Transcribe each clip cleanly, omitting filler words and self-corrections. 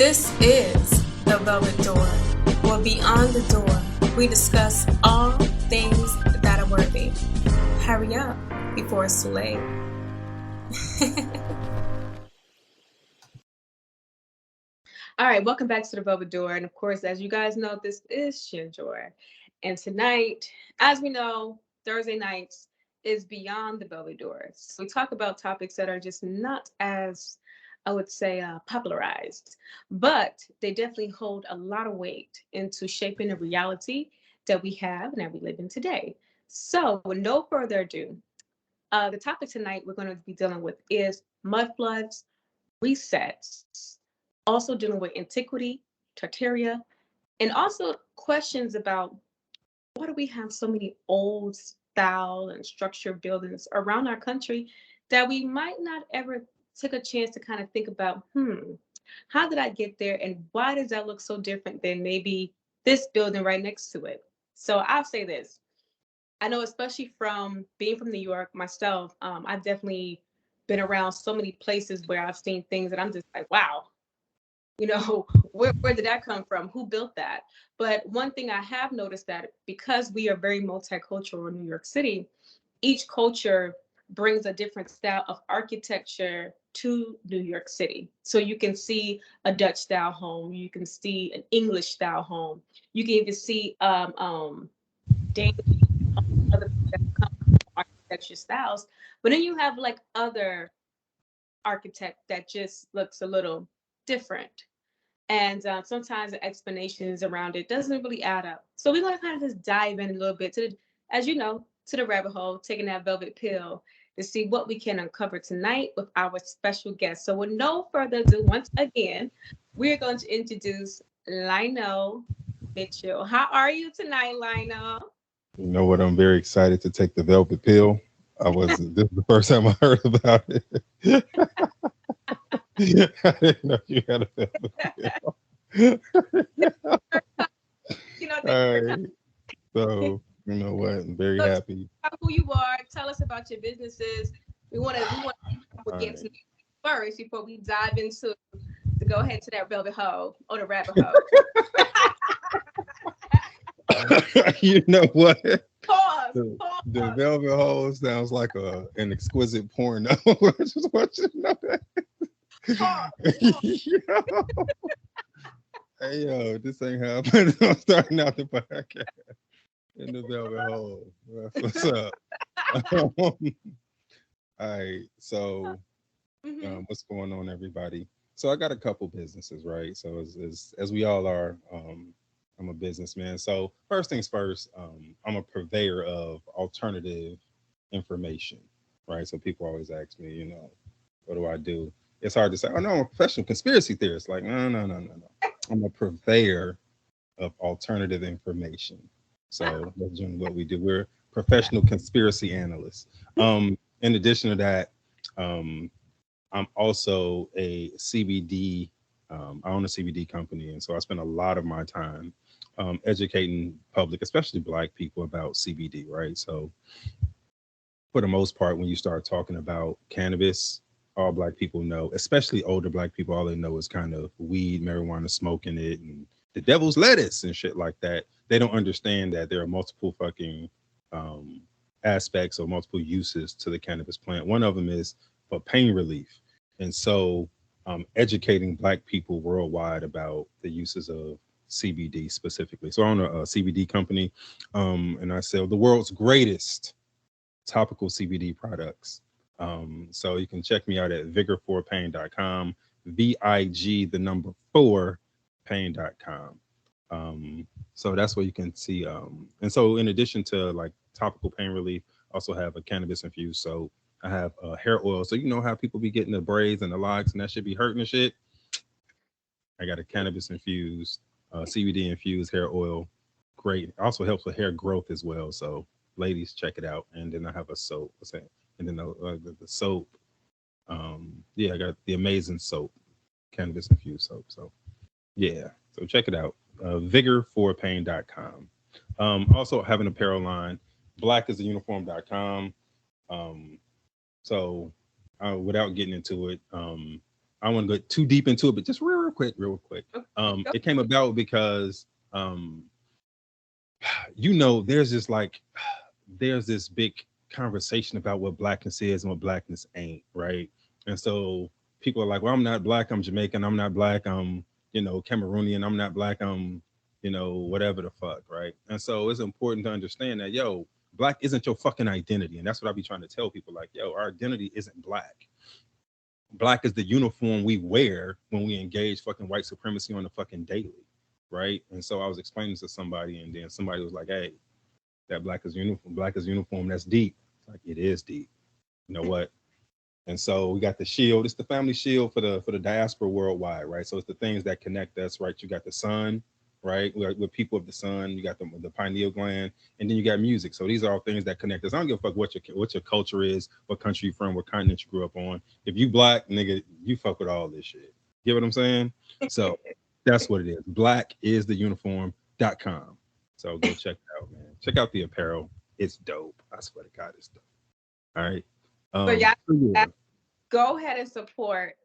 This is the Velvet Door. Well, beyond the door, we discuss all things that are worthy. Hurry up before it's too late. All right, welcome back to the Velvet Door. And of course, as you guys know, this is Shinjor. And tonight, as we know, Thursday nights is beyond the Velvet Door. So we talk about topics that are just not as, I would say, popularized, but they definitely hold a lot of weight into shaping the reality that we have and that we live in today. So, with no further ado, the topic tonight we're going to be dealing with is mudfloods, resets, also dealing with antiquity, Tartaria, and also questions about why do we have so many old style and structured buildings around our country that we might not ever take a chance to kind of think about, how did I get there and why does that look so different than maybe this building right next to it? So I'll say this. I know, especially from being from New York myself, I've definitely been around so many places where I've seen things that I'm just like, wow, where did that come from? Who built that? But one thing I have noticed that because we are very multicultural in New York City, each culture brings a different style of architecture to New York City. So you can see a Dutch style home, you can see an English style home, you can even see Danish, other architecture styles. But then you have like other architect that just looks a little different. And sometimes the explanations around it doesn't really add up. So we're going to kind of just dive in a little bit to the, as you know, to the rabbit hole, taking that velvet pill to see what we can uncover tonight with our special guest. So with no further ado, once again, we're going to introduce Lynell Mitchell. How are you tonight, Lynell? You know what? I'm very excited to take the velvet pill. This is the first time I heard about it. I didn't know you had a velvet pill. You know, thank All you for right. So, you know what? I'm very coming. happy. Who you are. Tell us about your businesses. We want to All get to right. know you first before we dive into to go ahead to that velvet hole or the rabbit hole. You know what? Pause. The Pause. velvet hole sounds like an exquisite porno. I just want you to know that. Pause. Yo, hey, yo, this ain't happening. I'm starting out the podcast in the velvet hole. That's what's up. All right. So, Mm-hmm. what's going on, everybody? So, I got a couple businesses, right? So, as we all are, I'm a businessman. So, first things first, I'm a purveyor of alternative information, right? So, people always ask me, what do I do? It's hard to say, oh, no, I'm a professional conspiracy theorist. Like, no, no, no, no, no. I'm a purveyor of alternative information. So that's generally what we do. We're professional conspiracy analysts. In addition to that, um, I'm also a CBD. I own a CBD company, and so I spend a lot of my time educating public, especially Black people, about CBD. Right. So for the most part, when you start talking about cannabis, all Black people know, especially older Black people, all they know is kind of weed, marijuana, smoking it, and the devil's lettuce and shit like that. They don't understand that there are multiple fucking um, aspects or multiple uses to the cannabis plant. One of them is for pain relief. And so educating Black people worldwide about the uses of CBD specifically. So I own a CBD company, and I sell the world's greatest topical CBD products. So you can check me out at vigor4pain.com, VIG, the number 4, pain.com. So that's where you can see. And so in addition to like topical pain relief, I also have a cannabis infused soap. I have hair oil. So you know how people be getting the braids and the locks and that should be hurting and shit. I got a cannabis infused, CBD infused hair oil. Great. It also helps with hair growth as well. So ladies, check it out. And then I have a soap. What's that? And then the soap. Yeah, I got the amazing soap, cannabis infused soap. So yeah, so check it out. Vigor4pain.com. Also have an apparel line, blackisauniform.com. Um, so without getting into it, I don't want to go too deep into it, but just real quick, real quick. It came about because there's this like there's this big conversation about what blackness is and what blackness ain't, right? And so people are like, well, I'm not black, I'm Jamaican, I'm not black, I'm Cameroonian, I'm not black, I'm whatever the fuck, right? And so it's important to understand that black isn't your fucking identity. And that's what I be trying to tell people, like, our identity isn't black. Black is the uniform we wear when we engage fucking white supremacy on the fucking daily, right? And so I was explaining to somebody, and then somebody was like, hey, that black is uniform, that's deep. It's like, it is deep. You know what? And so we got the shield. It's the family shield for the diaspora worldwide, right? So it's the things that connect us, right? You got the sun, right? We're people of the sun. You got the pineal gland, and then you got music. So these are all things that connect us. I don't give a fuck what your culture is, what country you're from, what continent you grew up on. If you black, nigga, you fuck with all this shit. Get what I'm saying? So that's what it is. Blackistituniform.com. So go check it out, man. Check out the apparel. It's dope. I swear to God, it's dope. All right. So y'all go ahead and support.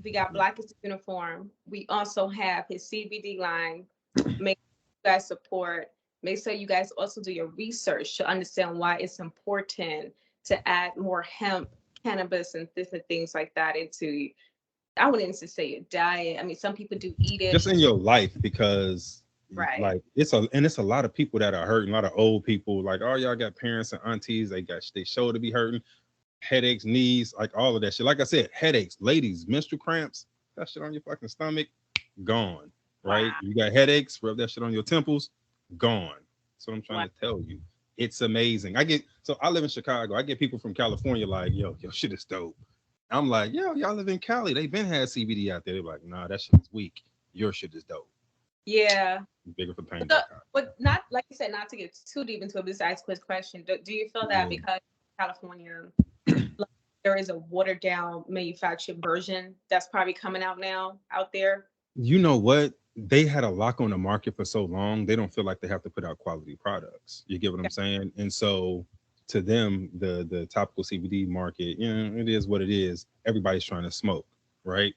We got Black is the Uniform. We also have his CBD line. Make sure you guys support. Make sure you guys also do your research to understand why it's important to add more hemp, cannabis, and different things like that into, I wouldn't even say your diet. I mean, some people do eat it. Just in your life, because right. Like it's a lot of people that are hurting, a lot of old people. Like, oh, y'all got parents and aunties, they show to be hurting. Headaches, knees, like all of that shit. Like I said, headaches, ladies, menstrual cramps, that shit on your fucking stomach, gone. Right? Wow. You got headaches, rub that shit on your temples, gone. That's what I'm trying to tell you. It's amazing. I live in Chicago. I get people from California like, yo, shit is dope. I'm like, yo, y'all live in Cali. They been had CBD out there. They're like, nah, that shit is weak. Your shit is dope. Yeah. Bigger for pain. But not, like you said, not to get too deep into it, but ask quick question. Do you feel that because California, there is a watered down manufactured version that's probably coming out now out there? You know what? They had a lock on the market for so long, they don't feel like they have to put out quality products. You get what I'm saying? And so to them, the topical CBD market, it is what it is. Everybody's trying to smoke, right?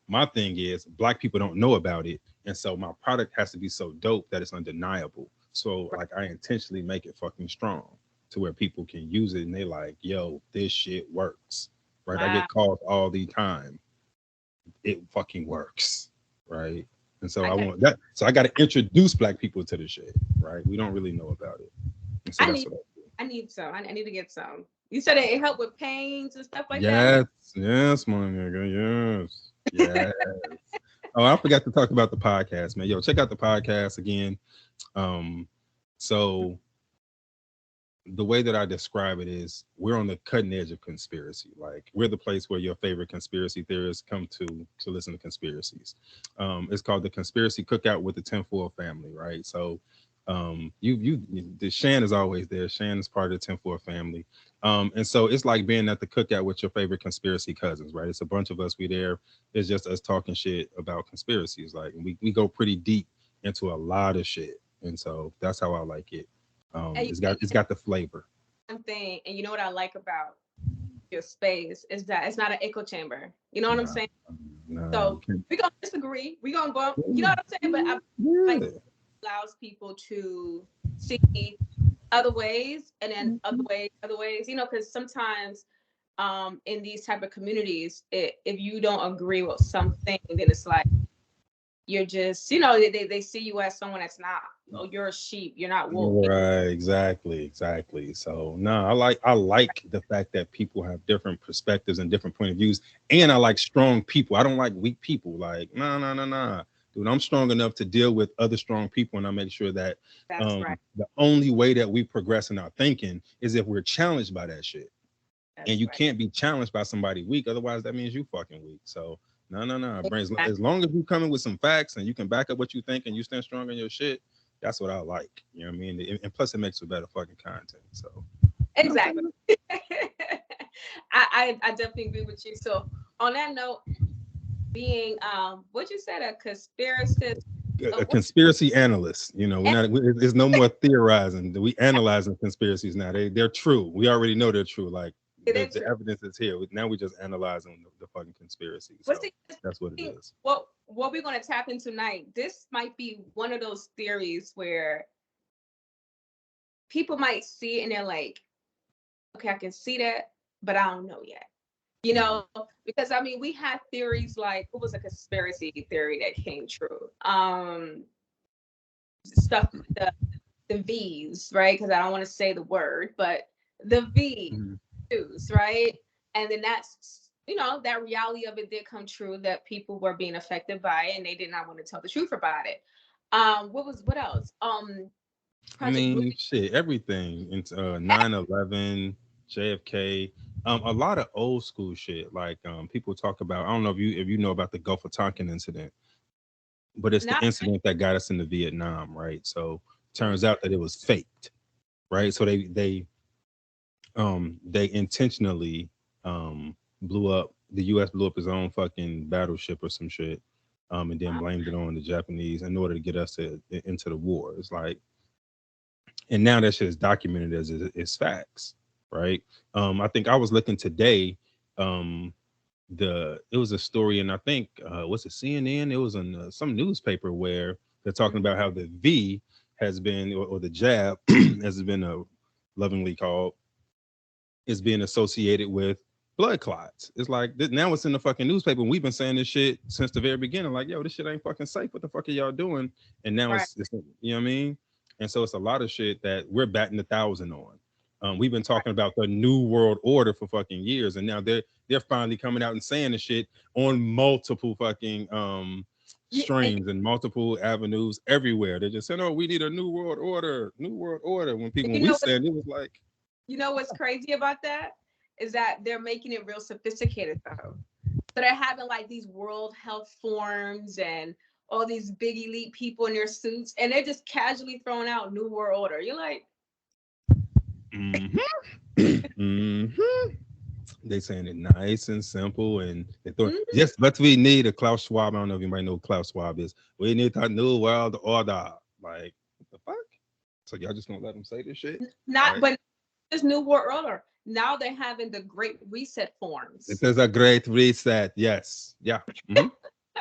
My thing is Black people don't know about it. And so my product has to be so dope that it's undeniable. So like I intentionally make it fucking strong to where people can use it and they like, yo, this shit works, right? Wow. I get calls all the time. It fucking works, right? And so I want that. So I got to introduce Black people to the shit, right? We don't really know about it. And so I need some. I need to get some. You said it helped with pains and stuff like that? Yes, my nigga, yes. Oh, I forgot to talk about the podcast, man. Yo, check out the podcast again. So the way that I describe it is we're on the cutting edge of conspiracy. Like we're the place where your favorite conspiracy theorists come to listen to conspiracies. It's called the Conspiracy Cookout with the Tinfoil Family, right? So the Shan is always there. Shan is part of the Tinfoil family. And so it's like being at the cookout with your favorite conspiracy cousins, right? It's a bunch of us. We there. It's just us talking shit about conspiracies. Like we go pretty deep into a lot of shit. And so that's how I like it. It's got the flavor. One thing, and you know what I like about your space is that it's not an echo chamber. You know what I'm saying? So we're gonna disagree. We're gonna go. You know what I'm saying? But I like allows people to see other ways, and then other ways. You know, because sometimes in these type of communities, if you don't agree with something, then it's like you're just, they see you as someone that's not, you're a sheep, you're not woke. Right, exactly. So no, I like the fact that people have different perspectives and different point of views, and I like strong people. I don't like weak people. Like, nah. Dude, I'm strong enough to deal with other strong people, and I make sure that the only way that we progress in our thinking is if we're challenged by that shit. And you can't be challenged by somebody weak, otherwise that means you fucking weak. So no. As long as you come in with some facts and you can back up what you think and you stand strong in your shit, that's what I like. You know what I mean? And plus it makes for better fucking content. So exactly. I definitely agree with you. So on that note, being what you said, a conspiracy analyst. We're not. There's no more theorizing. We analyzing conspiracies now. They're true. We already know they're true. Like That's the true. evidence is here. Now we just analyzing the fucking conspiracy. But So see, that's what it is. what we're gonna tap into tonight, this might be one of those theories where people might see it and they're like, okay, I can see that, but I don't know yet. You Mhm. know, because I mean, we had theories like what was a conspiracy theory that came true? Stuff with the V's, right? Because I don't want to say the word, but the V Mhm. news, right? And then that's that reality of it did come true that people were being affected by it and they did not want to tell the truth about it. What else? I Project Blue. mean, shit, everything. It's 9/11, JFK, a lot of old school shit. Like people talk about. I don't know if you know about the Gulf of Tonkin incident, but it's the Not incident that got us into Vietnam, right? So turns mm, out that it was faked, right? So they intentionally blew up. The U.S. blew up his own fucking battleship or some shit, and then wow. blamed it on the Japanese in order to get us into the war. It's like, and now that shit is documented as facts, right? I think I was looking today. Um, it was a story, and I think what's it, CNN? It was in some newspaper where they're talking about how the V has been, or the jab, as it's been lovingly called, is being associated with blood clots. It's like now it's in the fucking newspaper. And we've been saying this shit since the very beginning. Like, yo, this shit ain't fucking safe. What the fuck are y'all doing? And now Right, it's you know what I mean? And so it's a lot of shit that we're batting 1,000 on. We've been right. talking about the new world order for fucking years, and now they're finally coming out and saying the shit on multiple fucking Yeah, and streams and multiple avenues everywhere. They're just saying, "Oh, we need a new world order, new world order." When you we know what said it was like, what's crazy about that is that they're making it real sophisticated though. So they're having like these World Health Forums and all these big elite people in their suits, and they're just casually throwing out New World Order. You're like, mm-hmm. Mm-hmm. They saying it nice and simple, and they thought, mm-hmm. yes, but we need a Klaus Schwab. I don't know if anybody know who Klaus Schwab is. We need a new world order. Like, what the fuck? So y'all just gonna let them say this shit? Not, Like, but this New World Order. Now they're having the Great Reset it forums. is a great reset. Yes. Yeah. Mm-hmm.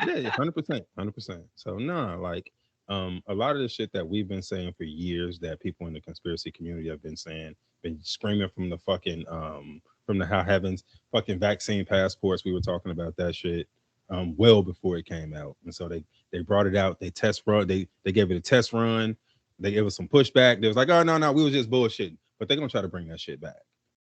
Yeah, 100%, 100%. So no, like a lot of the shit that we've been saying for years, that people in the conspiracy community have been saying, been screaming from the fucking from the high heavens, fucking vaccine passports. We were talking about that shit well before it came out. And so they brought it out, they test run, they gave it a test run, they gave us some pushback. They was like, oh no, we was just bullshitting. But they're gonna try to bring that shit back.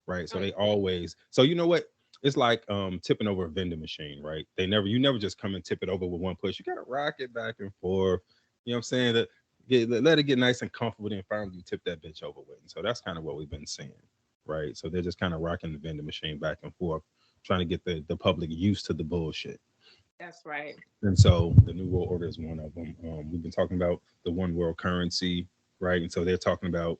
Right. So Oh, they always, so you know what? It's like tipping over a vending machine, right? You never just come and tip it over with one push. You gotta rock it back and forth. You know what I'm saying? Let it get nice and comfortable, then finally you tip that bitch over with. And so that's kind of what we've been seeing, right? So they're just kind of rocking the vending machine back and forth, trying to get the public used to the bullshit. that's right. And so the New World Order is one of them. We've been talking about the one world currency, right? And so they're talking about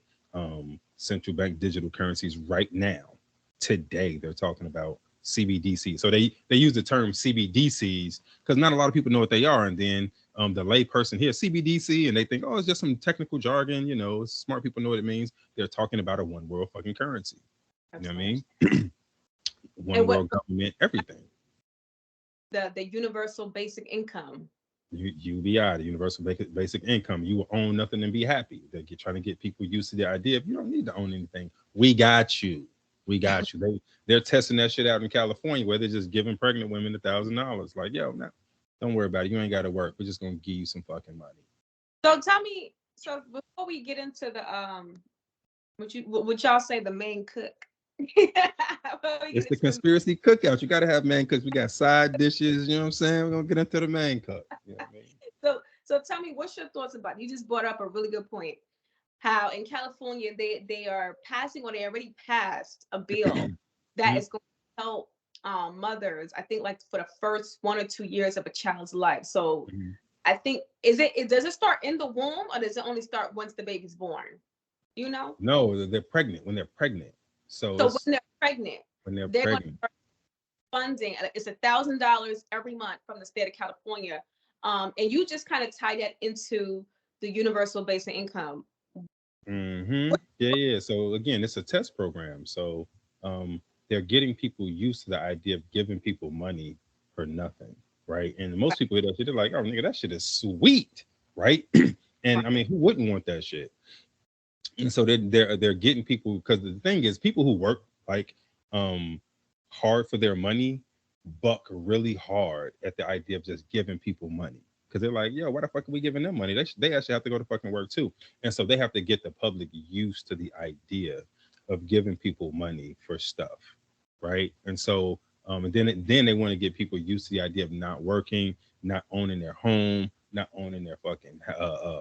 central bank digital currencies right now. Today, they're talking about CBDC. So they use the term CBDCs because not a lot of people know what they are. And then the lay person here, CBDC, and they think, oh, it's just some technical jargon. You know, smart people know what it means. They're talking about a one world fucking currency. You That's know what I right. mean? One And what world government, everything. the universal basic income. UBI, the universal basic income. You will own nothing and be happy. They're trying to get people used to the idea of you don't need to own anything. We got you. We got you. They're testing that shit out in California where they're just giving pregnant women $1,000. Like, yo, no, don't worry about it. You ain't got to work. We're just gonna give you some fucking money. So tell me, so before we get into the would y'all say the main cook? Before we It's get the into the conspiracy cookout. You got to have main cooks. We got side dishes. You know what I'm saying? We're gonna get into the main cook. You know what I mean? so tell me what's your thoughts about you just brought up a really good point how in California they are passing or they already passed a bill that Mhm, is going to help mothers I think like for the first 1 or 2 years of a child's life. So mhm. I think does it start in the womb or does it only start once the baby's born? You know? No, they're pregnant when they're pregnant. So So when it's they're pregnant, when they're they're going to pregnant. start funding. It's $1,000 every month from the state of California, and you just kind of tie that into the universal basic income. Yeah, yeah. So again, it's a test program. So they're getting people used to the idea of giving people money for nothing, right? And most people hear that shit, they're like, oh nigga, that shit is sweet, right? Right. And I mean, who wouldn't want that shit? And so they're getting people, because the thing is, people who work like um hard for their money buck really hard at the idea of just giving people money, because they're like, yo, why the fuck are we giving them money? They actually have to go to fucking work too. And so they have to get the public used to the idea of giving people money for stuff, right? And so and then they want to get people used to the idea of not working, not owning their home, not owning their fucking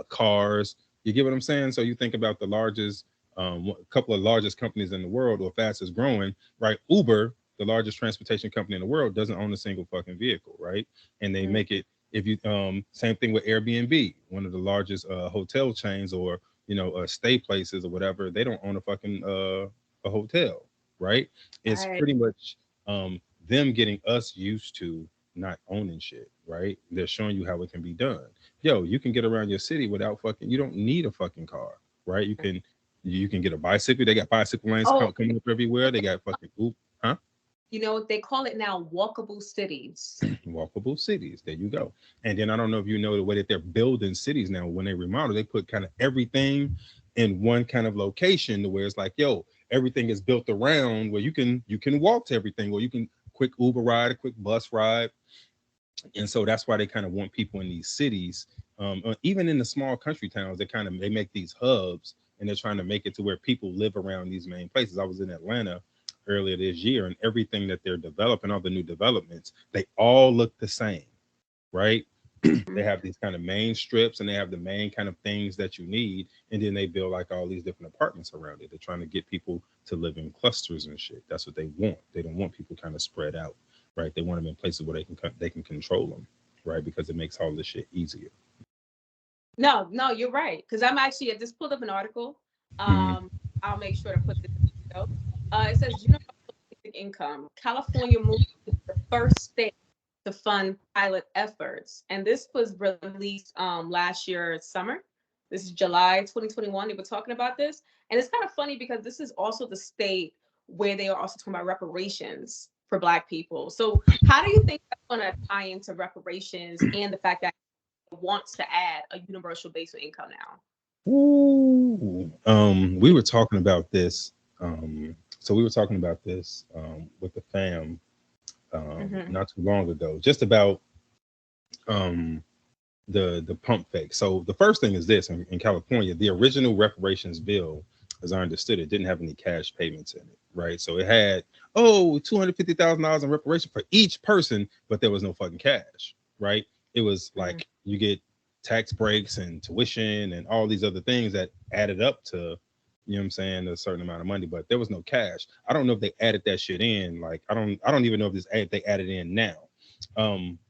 cars. You get what I'm saying? So you think about the largest, a couple of largest companies in the world, or fastest growing, right? Uber, the largest transportation company in the world, doesn't own a single fucking vehicle, right? And they Mm. make it, if you same thing with Airbnb, one of the largest hotel chains, or stay places or whatever. They don't own a fucking a hotel, right? It's Right. pretty much um them getting us used to not owning shit, right? They're showing you how it can be done. Yo, you can get around your city without fucking, you don't need a fucking car, right? You can get a bicycle. They got bicycle lanes Oh, coming up everywhere. They got fucking oop, huh? you know what they call it now? Walkable cities. Walkable cities. There you go. And then I don't know if you know the way that they're building cities now. When they remodel, they put kind of everything in one kind of location, to where it's like, yo, everything is built around where you can walk to everything, or you can quick Uber ride, a quick bus ride. And so that's why they kind of want people in these cities, even in the small country towns. They make these hubs, and they're trying to make it to where people live around these main places. I was in Atlanta earlier this year, and everything that they're developing, all the new developments, they all look the same, right? They Mhm. have these kind of main strips, and they have the main kind of things that you need, and then they build like all these different apartments around it. They're trying to get people to live in clusters and shit. That's what they want. They don't want people kind of spread out, right? They want them in places where they can control them, right? Because it makes all this shit easier. No, no, you're right. Because I'm actually, I just pulled up an article. Mhm. Um, I'll make sure to put this in the show. It says universal basic income. California moved to be the first state to fund pilot efforts, and this was released last year summer. This is July 2021. They were talking about this, and it's kind of funny because this is also the state where they are also talking about reparations for Black people. So, how do you think that's going to tie into reparations and the fact that wants to add a universal basic income now? Ooh. We were talking about this. So we were talking about this with the fam Hmm. not too long ago, just about um the pump fake. So the first thing is this: in California, the original reparations bill, as I understood it, didn't have any cash payments in it, right? So it had $250,000 in reparation for each person, but there was no fucking cash, right? It was Mm. like you get tax breaks and tuition and all these other things that added up to, you know what I'm saying, a certain amount of money, but there was no cash. I don't know if they added that shit in. Like I don't even know if they added in now.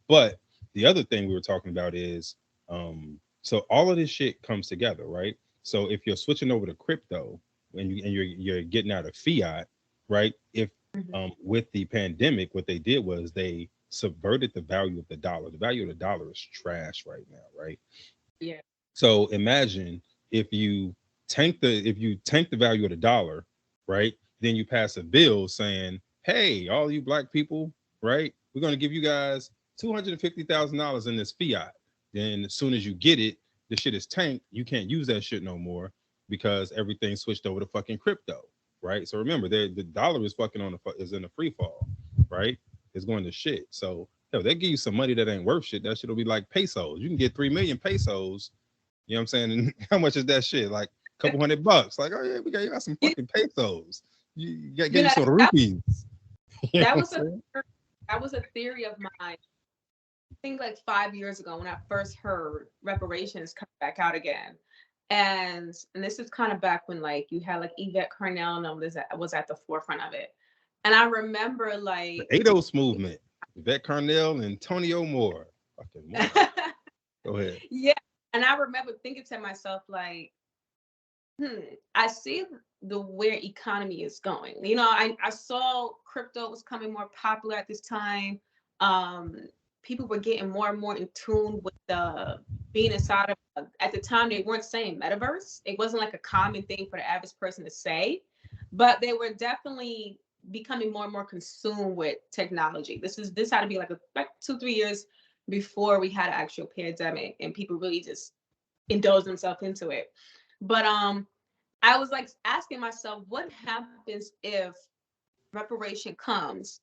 But the other thing we were talking about is so all of this shit comes together, right? So if you're switching over to crypto, and you're getting out of fiat, right? If Mhm. with the pandemic, what they did was they subverted the value of the dollar. The value of the dollar is trash right now, right? Yeah. So imagine if you tank the value of the dollar, right? Then you pass a bill saying, "Hey, all you black people, right? We're going to give you guys $250,000 in this fiat." Then as soon as you get it, the shit is tanked. You can't use that shit no more because everything switched over to fucking crypto, right? So remember, the dollar is fucking is in a free fall, right? It's going to shit. So yo, they give you some money that ain't worth shit. That shit will be like pesos. You can get 3 million pesos, you know what I'm saying? And how much is that shit? Like a couple $100. Like, oh yeah, you got some You, fucking pesos. You got you get you know some that rupees. You know that what I'm was a saying? that was a theory of mine. I think like 5 years ago when I first heard reparations come back out again. And this is kind of back when like you had like Yvette Carnell and was at the forefront of it. And I remember The like ADOS movement. Yvette Carnell and Tony Moore. Fucking Moore. Go ahead. yeah. And I remember thinking to myself, like, hmm, I see the where economy is going. You know, I saw crypto was coming more popular at this time. Um, People were getting more and more in tune with the being inside of. At the time, they weren't saying metaverse. It wasn't like a common thing for the average person to say, but they were definitely becoming more and more consumed with technology. This had to be like 2-3 years before we had an actual pandemic and people really just indulge themselves into it. But I was like asking myself, what happens if reparation comes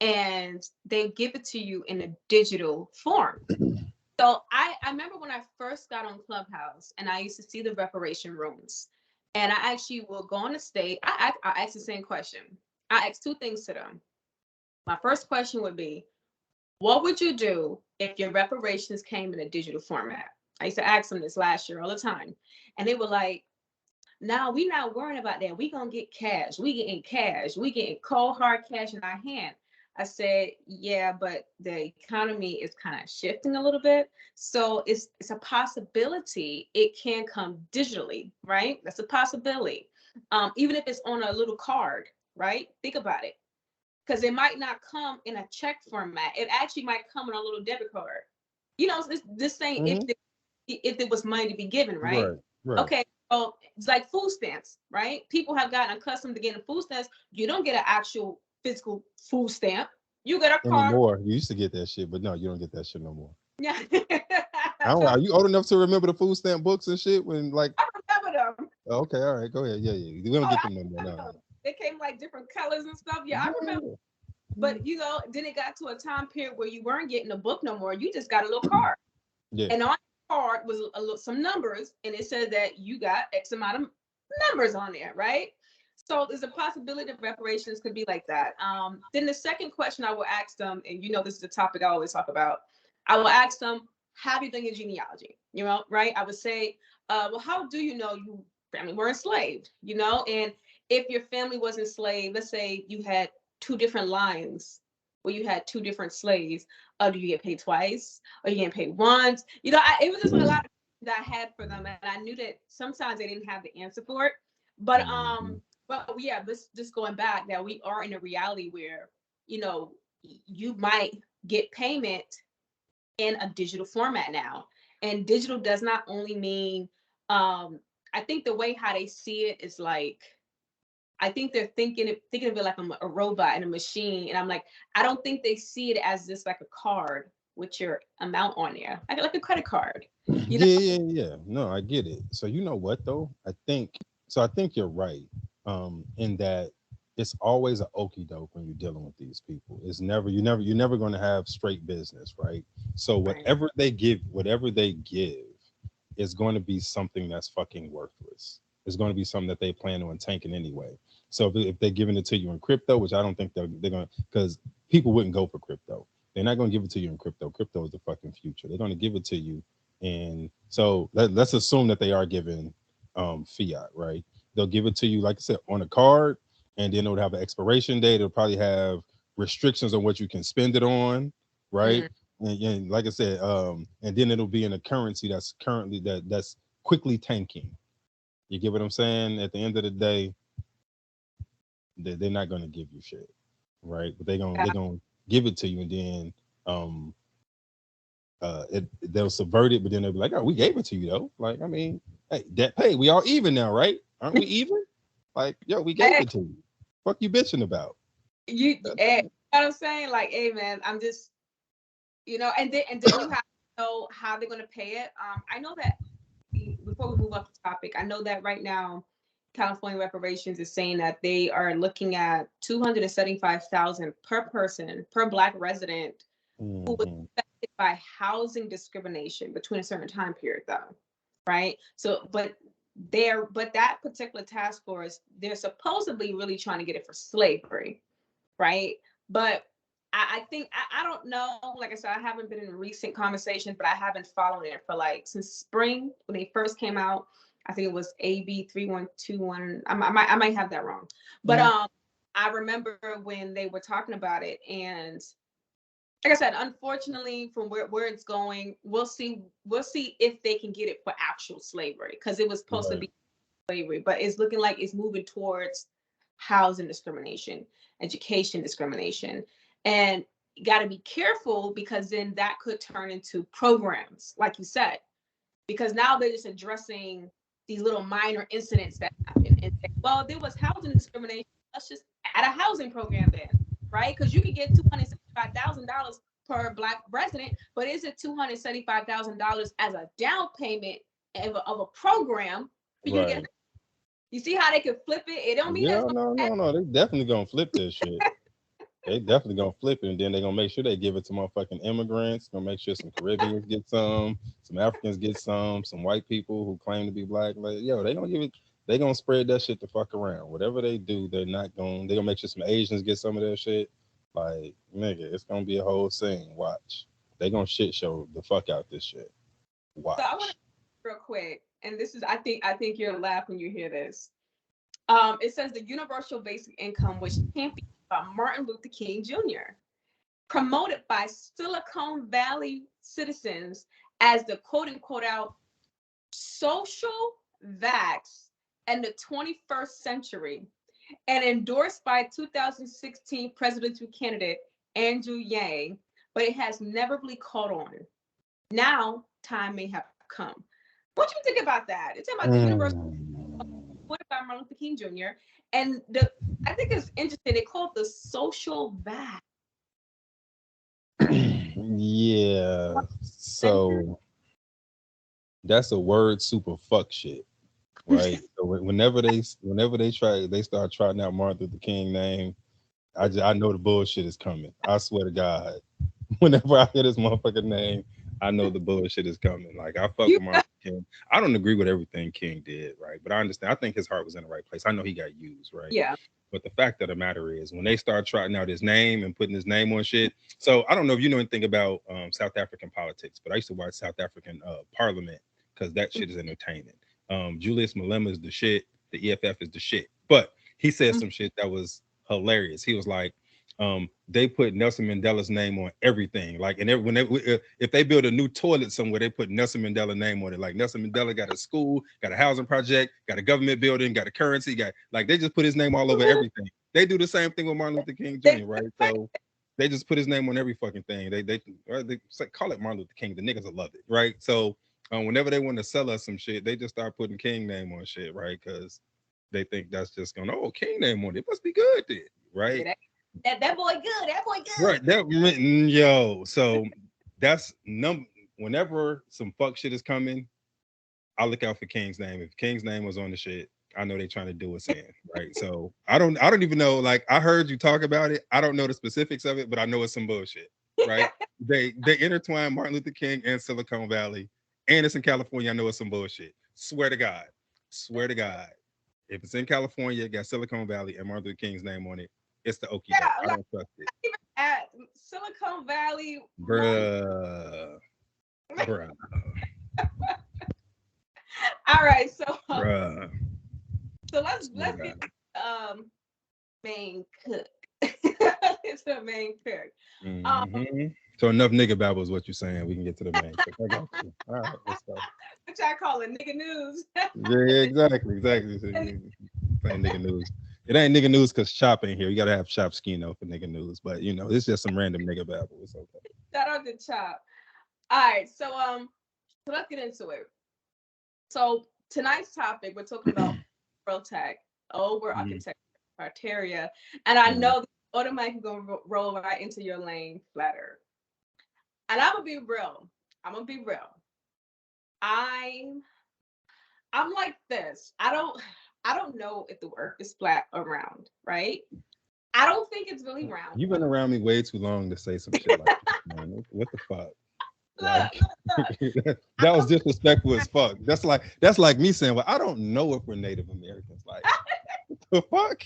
and they give it to you in a digital form? So I remember when I first got on Clubhouse and I used to see the reparation rooms, and I actually will go on the stage. I asked the same question. I asked two things to them. My first question would be, what would you do if your reparations came in a digital format? I used to ask them this last year all the time. And they were like, no, we not worrying about that. We gonna get cash. We getting cash. We getting cold hard cash in our hand. I said, yeah, but the economy is kind of shifting a little bit. So it's a possibility it can come digitally, right? That's a possibility. Even if it's on a little card, right? Think about it. Because it might not come in a check format. It actually might come on a little debit card. You know, this thing, Hmm. if it was money to be given, right? Right, right. Okay, so it's like food stamps, right? People have gotten accustomed to getting food stamps. You don't get an actual physical food stamp. You get a card. Anymore, you used to get that shit, but no, you don't get that shit no more. Yeah. I don't. So Are you old enough to remember the food stamp books and shit? When like, I remember them. okay, all right, go ahead. Yeah, yeah. We don't Oh, get I them no more. No, remember no. them. They came like different colors and stuff. Yeah, I remember. Yeah. But then it got to a time period where you weren't getting a book no more. You just got a little card. Yeah. And on the card was some numbers, and it said that you got X amount of numbers on there, right? So there's a possibility that reparations could be like that. Then the second question I will ask them, and this is the topic I always talk about, I will ask them, have you done your genealogy? Right? I would say, well, how do you know you family were enslaved? And if your family was enslaved, let's say you had two different lines where you had two different slaves, do you get paid twice? Or you getting paid once? It was just a lot of that I had for them, and I knew that sometimes they didn't have the answer for it. But Mhm. yeah, this just going back that we are in a reality where you might get payment in a digital format now, and digital does not only mean I think the way how they see it is like I think they're thinking of it like a robot and a machine. And I'm like, I don't think they see it as just like a card with your amount on there, like a credit card. You know, Yeah, yeah, yeah. No, I get it. So you know what though? I think you're right. In that it's always a okie doke when you're dealing with these people. It's never you're never going to have straight business, right? So right? whatever they give is going to be something that's fucking worthless. It's going to be something that they plan on tanking anyway. So if they're giving it to you in crypto, which I don't think they're going to, because people wouldn't go for crypto. They're not going to give it to you in crypto. Crypto is the fucking future. They're going to give it to you. And so let's assume that they are giving fiat, right? They'll give it to you, like I said, on a card, and then it'll have an expiration date. It'll probably have restrictions on what you can spend it on, right? Mm, And like I said, and then it'll be in a currency that's currently that's quickly tanking. You get what I'm saying? At the end of the day, they're not going to give you shit, right? But yeah. they're gonna give it to you, and then um they'll subvert it, but then they'll be like, oh, we gave it to you though. Like, I mean, hey, that pay, we all even now, right? Aren't we even? Like, yo, we gave Hey, it to you. Fuck you bitching about. you know what I'm saying? Like, hey man, I'm just, and then you have to know how they're gonna pay it. I know that before we move off the topic, I know that right now California reparations is saying that they are looking at 275,000 per person per Black resident who was Hmm. affected by housing discrimination between a certain time period, though, right? So, but that particular task force, they're supposedly really trying to get it for slavery, right? But I think I don't know. Like I said, I haven't been in recent conversations, but I have been following it for like since spring when they first came out. I think it was AB 3121. I might have that wrong, but Hmm. I remember when they were talking about it, and like I said, unfortunately, from where it's going, we'll see. We'll see if they can get it for actual slavery because it was supposed to Right. be slavery, but it's looking like it's moving towards housing discrimination, education discrimination, and you got to be careful because then that could turn into programs, like you said, because now they're just addressing these little minor incidents that happen and say, well, there was housing discrimination. Let's just at a housing program then, right? Because you could get $275,000 per Black resident, but is it $275,000 as a down payment of a program for you to get? Right. You see how they could flip it? It don't mean Yeah, that's gonna no. They definitely gonna flip this shit. They definitely gonna flip it, and then they gonna make sure they give it to motherfucking immigrants. Gonna make sure some Caribbeans get some Africans get some white people who claim to be black. Like, yo, they gonna give it. They gonna spread that shit the fuck around. Whatever they do, they're not going. They gonna make sure some Asians get some of that shit. Like, nigga, it's gonna be a whole scene. Watch. They gonna shit show the fuck out this shit. So I want to Watch. real quick, and this is I think you'll laugh when you hear this. It says the universal basic income was championed by Martin Luther King Jr., promoted by Silicon Valley citizens as the quote unquote out social vax in the 21st century, and endorsed by 2016 presidential candidate Andrew Yang, but it has never really caught on. Now, time may have come. What do you think about that? It's about the universal Mm. what about Martin Luther King Jr. and I think it's interesting. They call it the social vax. Yeah. Century. So that's a word super fuck shit. Right? So whenever they start trotting out Martin Luther King name, I know the bullshit is coming. I swear to God, whenever I hear this motherfucking name, I know the bullshit is coming. Like, I fuck You with Martin Luther King. I don't agree with everything King did, right? But I understand. I think his heart was in the right place. I know he got used, right? yeah. But the fact of the matter is, when they start trotting out his name and putting his name on shit. So I don't know if you know anything about South African politics, but I used to watch South African Parliament because that shit is entertaining. Julius Malema is the shit. The EFF is the shit. But he said some shit that was hilarious. He was like, they put Nelson Mandela's name on everything. Like, and if they build a new toilet somewhere, they put Nelson Mandela name on it. Like, Nelson Mandela got a school, got a housing project, got a government building, got a currency, got like they just put his name all over everything. They do the same thing with Martin Luther King Jr. Right? So they just put his name on every fucking thing. They call it Martin Luther King. The niggas will love it, right? So whenever they want to sell us some shit, they just start putting King name on shit, right? Because they think that's just going, oh, King name on it. It must be good then, right? Yeah, that boy good. That boy good. Right. Yo. So that's whenever some fuck shit is coming, I look out for King's name. If King's name was on the shit, I know they trying to do us in. Right. So I don't even know. Like, I heard you talk about it. I don't know the specifics of it, but I know it's some bullshit. Right. They intertwine Martin Luther King and Silicon Valley, and it's in California. I know it's some bullshit. Swear to God. Swear to God. If it's in California, it got Silicon Valley and Martin Luther King's name on it, it's the okie Yeah, doke. I like don't trust it. even at Silicon Valley, Martin. Bruh. Bruh. All right, so Bruh. so let's Swear to get God. main cook. It's the main cook. Um, Mhm. So enough nigga babble is what you're saying. We can get to the main. I got you. All right, let's go. which I call it nigga news. Yeah, exactly. So saying nigga news. It ain't nigga news because Chop ain't here. You gotta have Chop Skino for nigga news. But it's just some random nigga babble. It's okay. Shout out to Chop. All right, so let's get into it. So tonight's topic, we're talking about world tech, over Mhm, architecture criteria, and I mhm. know this automatically gonna roll right into your lane, flatter. And I'm gonna be real. I'm gonna be real. I'm I'm like this. I don't know if the earth is flat or round, right? I don't think it's really round. You've been around me way too long to say some shit like this, man. What the fuck? Look, Like, look. I that was don't disrespectful as fuck. That's like me saying, well, I don't know if we're Native Americans. Like, the fuck?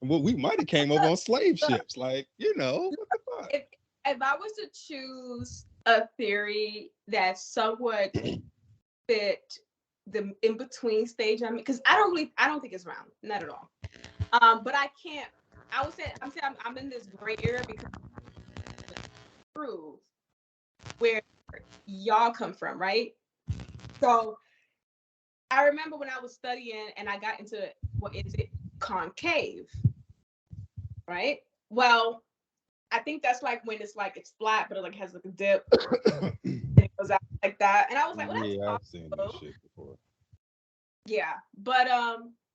Well, we might have came over on slave look, ships. Like, what the fuck? if I was to choose a theory that somewhat fit the in between stage I'm because I don't think it's round, not at all. But I can't. I would say I'm in this gray area because prove where y'all come from, right? So I remember when I was studying and I got into what is it concave, right? Well, I think that's like when it's like it's flat, but it like has like a dip and it goes out like that. And I was like, well, that's Yeah, I've seen that possible. shit before. Yeah, but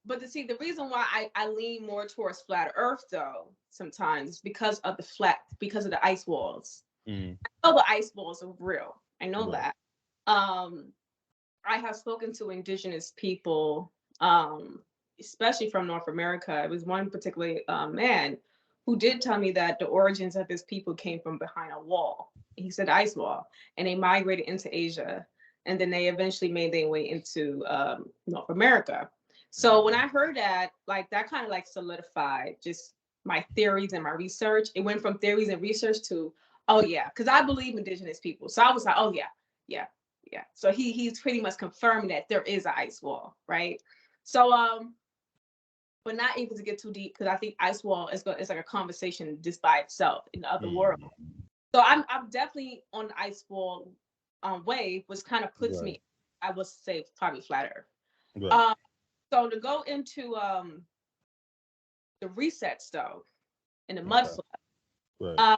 but to see the reason why I lean more towards flat Earth though sometimes is because of the ice walls. Mm, I know the ice walls are real. I know right. that. Um, I have spoken to indigenous people, um, especially from North America. It was one particular man who did tell me that the origins of his people came from behind a wall. He said ice wall, and they migrated into Asia, and then they eventually made their way into North America. So when Mm, I heard that, like that kind of like solidified just my theories and my research. It went from theories and research to, oh yeah, because I believe indigenous people. So I was like, oh yeah, yeah, yeah. So he's pretty much confirmed that there is an ice wall, right? So but not able to get too deep because I think ice wall is like a conversation just by itself in the other world. mm, So I'm definitely on the ice wall wave, which kind of puts right. me, I would say, probably flat earth. Right. Um, so to go into the resets though, in the mud Okay. flood, Right. uh,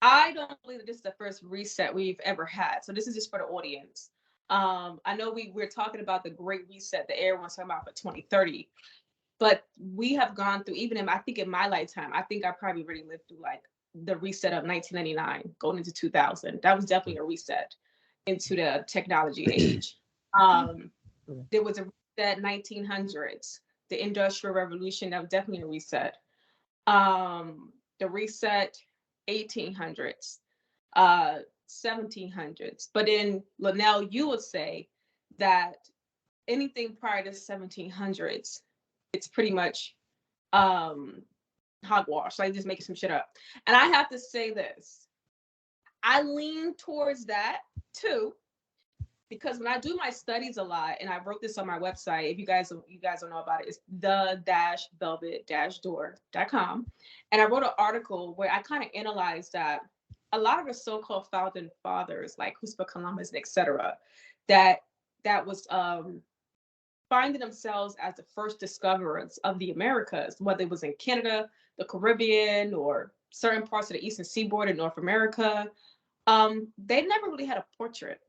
I don't believe that this is the first reset we've ever had. So this is just for the audience. I know we're talking about the Great Reset that everyone's talking about for 2030, but we have gone through, even in I think in my lifetime, I think I probably already lived through like the reset of 1999 going into 2000. That was definitely a reset into the technology age. Um, there was a reset 1900s, the Industrial Revolution. That was definitely a reset. The reset 1800s, 1700s. But in Lynell, you would say that anything prior to 1700s, it's pretty much um, hogwash, like just making some shit up. And I have to say this, I lean towards that too, because when I do my studies a lot, and I wrote this on my website, if you guys don't know about it, it's the-velvet-door.com. And I wrote an article where I kind of analyzed that a lot of the so-called founding fathers, like Christopher Columbus and etc., that that was finding themselves as the first discoverers of the Americas, whether it was in Canada, the Caribbean, or certain parts of the eastern seaboard in North America. They never really had a portrait,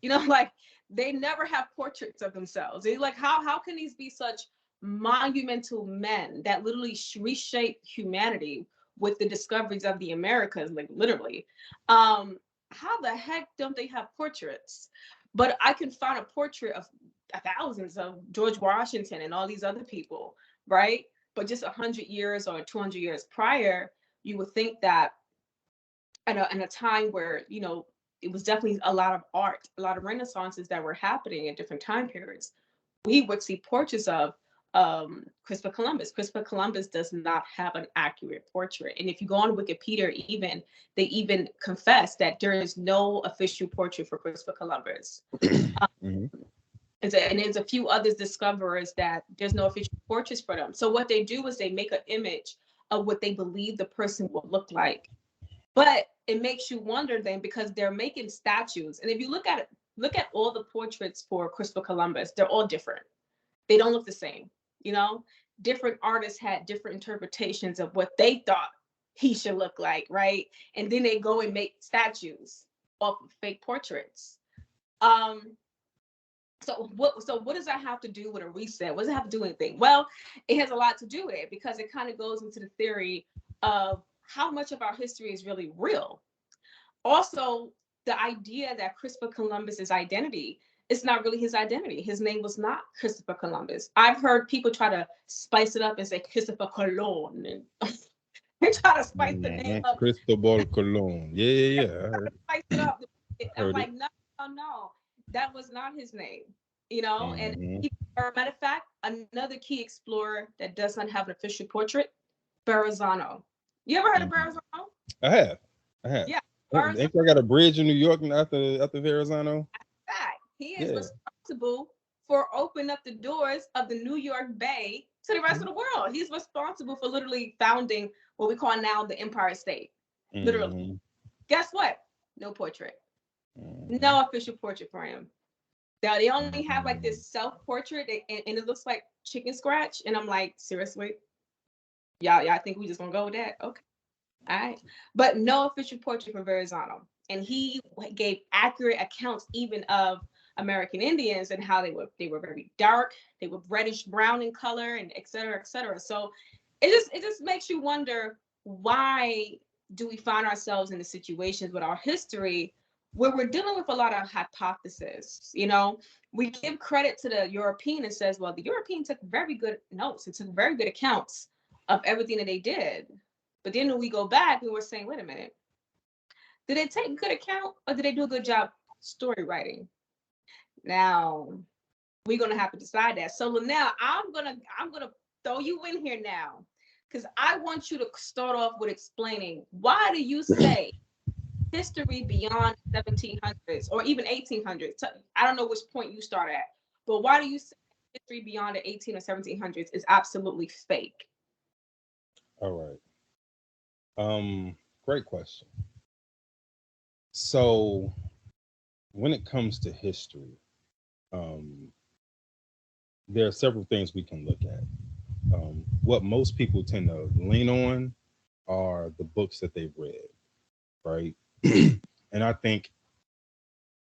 like they never have portraits of themselves. They're like, how can these be such monumental men that literally reshape humanity with the discoveries of the Americas, like literally? How the heck don't they have portraits? But I can find a portrait of thousands of George Washington and all these other people, right? But just 100 years or 200 years prior, you would think that in a time where it was definitely a lot of art, a lot of renaissances that were happening at different time periods, we would see portraits of Christopher Columbus. Christopher Columbus does not have an accurate portrait, and if you go on Wikipedia, even they even confess that there is no official portrait for Christopher Columbus. Hmm. And there's a few others discoverers that there's no official portraits for them. So what they do is they make an image of what they believe the person will look like. But it makes you wonder then, because they're making statues. And if you look at all the portraits for Christopher Columbus, they're all different. They don't look the same, you know? Different artists had different interpretations of what they thought he should look like, right? And then they go and make statues off of fake portraits. Um, so what does that have to do with a reset? What does it have to do with anything? Well, it has a lot to do with it, because it kind of goes into the theory of how much of our history is really real. Also, the idea that Christopher Columbus's identity is not really his identity. His name was not Christopher Columbus. I've heard people try to spice it up and say Christopher Cologne, and they try to spice the name up, Cristobal Colon. Yeah, yeah, yeah. spice it up. I I'm heard it. like, no, no, no, that was not his name. And Hmm. or a matter of fact, another key explorer that does not have an official portrait, Verrazano. You ever heard of Hmm. Verrazano? I have. I have. Yeah, Ain't Verrazano. I got a bridge in New York after Verrazano? Fact, he is Yeah. responsible for opening up the doors of the New York Bay to the rest of the world. He's responsible for literally founding what we call now the Empire State. Literally. Hmm. Guess what? No portrait. Hmm. No official portrait for him. They only have like this Hmm. self-portrait, and it looks like chicken scratch. And I'm like, seriously? Y'all think we just gonna go with that? Okay. All right. But no official portrait for Verrazano. And he gave accurate accounts even of American Indians and how they were very dark, they were reddish brown in color, and et cetera, et cetera. So it just makes you wonder, why do we find ourselves in the situations with our history where we're dealing with a lot of hypothesis? We give credit to the European and says, well, the European took very good notes and took very good accounts of everything that they did. But then when we go back and we're saying, wait a minute, did they take good account or did they do a good job story writing? Now we're gonna have to decide that. So Lynell, I'm gonna throw you in here now, because I want you to start off with explaining, why do you say history beyond 1700s or even 1800s? I don't know which point you start at, but why do you say history beyond the 18 or 1700s is absolutely fake? All right. Great question. So when it comes to history, um, there are several things we can look at. What most people tend to lean on are the books that they've read, right? And I think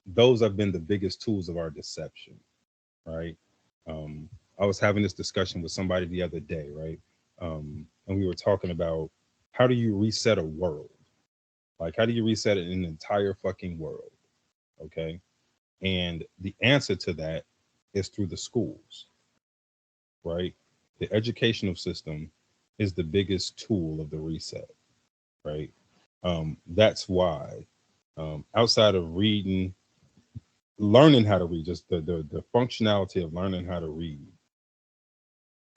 those have been the biggest tools of our deception, right? Um, I was having this discussion with somebody the other day, right? And we were talking about, how do you reset a world? Like, how do you reset an entire fucking world? Okay. And the answer to that is through the schools, right? The educational system is the biggest tool of the reset, right? That's why, outside of reading, learning how to read, just the functionality of learning how to read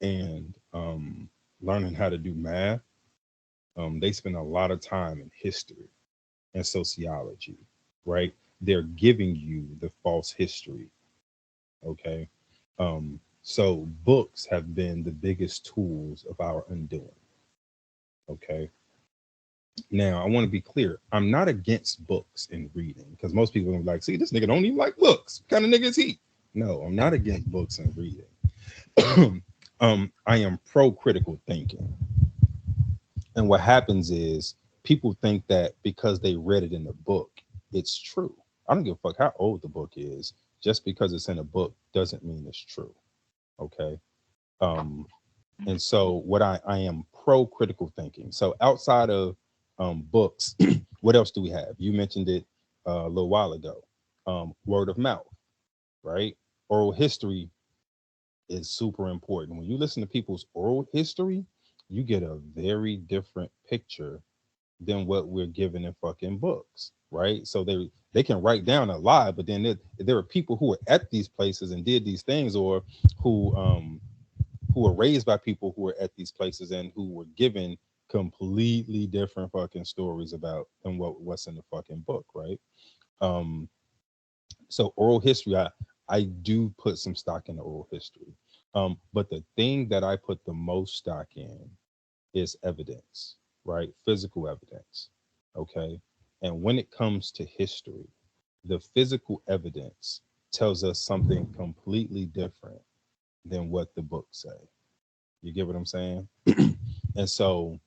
and learning how to do math, they spend a lot of time in history and sociology, right? They're giving you the false history. Okay. So books have been the biggest tools of our undoing. Okay. Now I want to be clear. I'm not against books and reading, because most people are gonna be like, see, this nigga don't even like books. What kind of nigga is he? No, I'm not against books and reading. I am pro critical thinking. And what happens is, people think that because they read it in the book, it's true. I don't give a fuck how old the book is. Just because it's in a book doesn't mean it's true. Okay. Um, and so I am pro critical thinking. So outside of books, what else do we have? You mentioned it a little while ago. Word of mouth, right? Oral history is super important. When you listen to people's oral history, you get a very different picture than what we're given in fucking books, right? So they can write down a lie, but then there are people who were at these places and did these things, or who were raised by people who were at these places and who were given completely different fucking stories about than what's in the fucking book, right? Um, so oral history, I do put some stock in the oral history. But the thing that I put the most stock in is evidence, right? Physical evidence. Okay. And when it comes to history, the physical evidence tells us something completely different than what the books say. You get what I'm saying? And so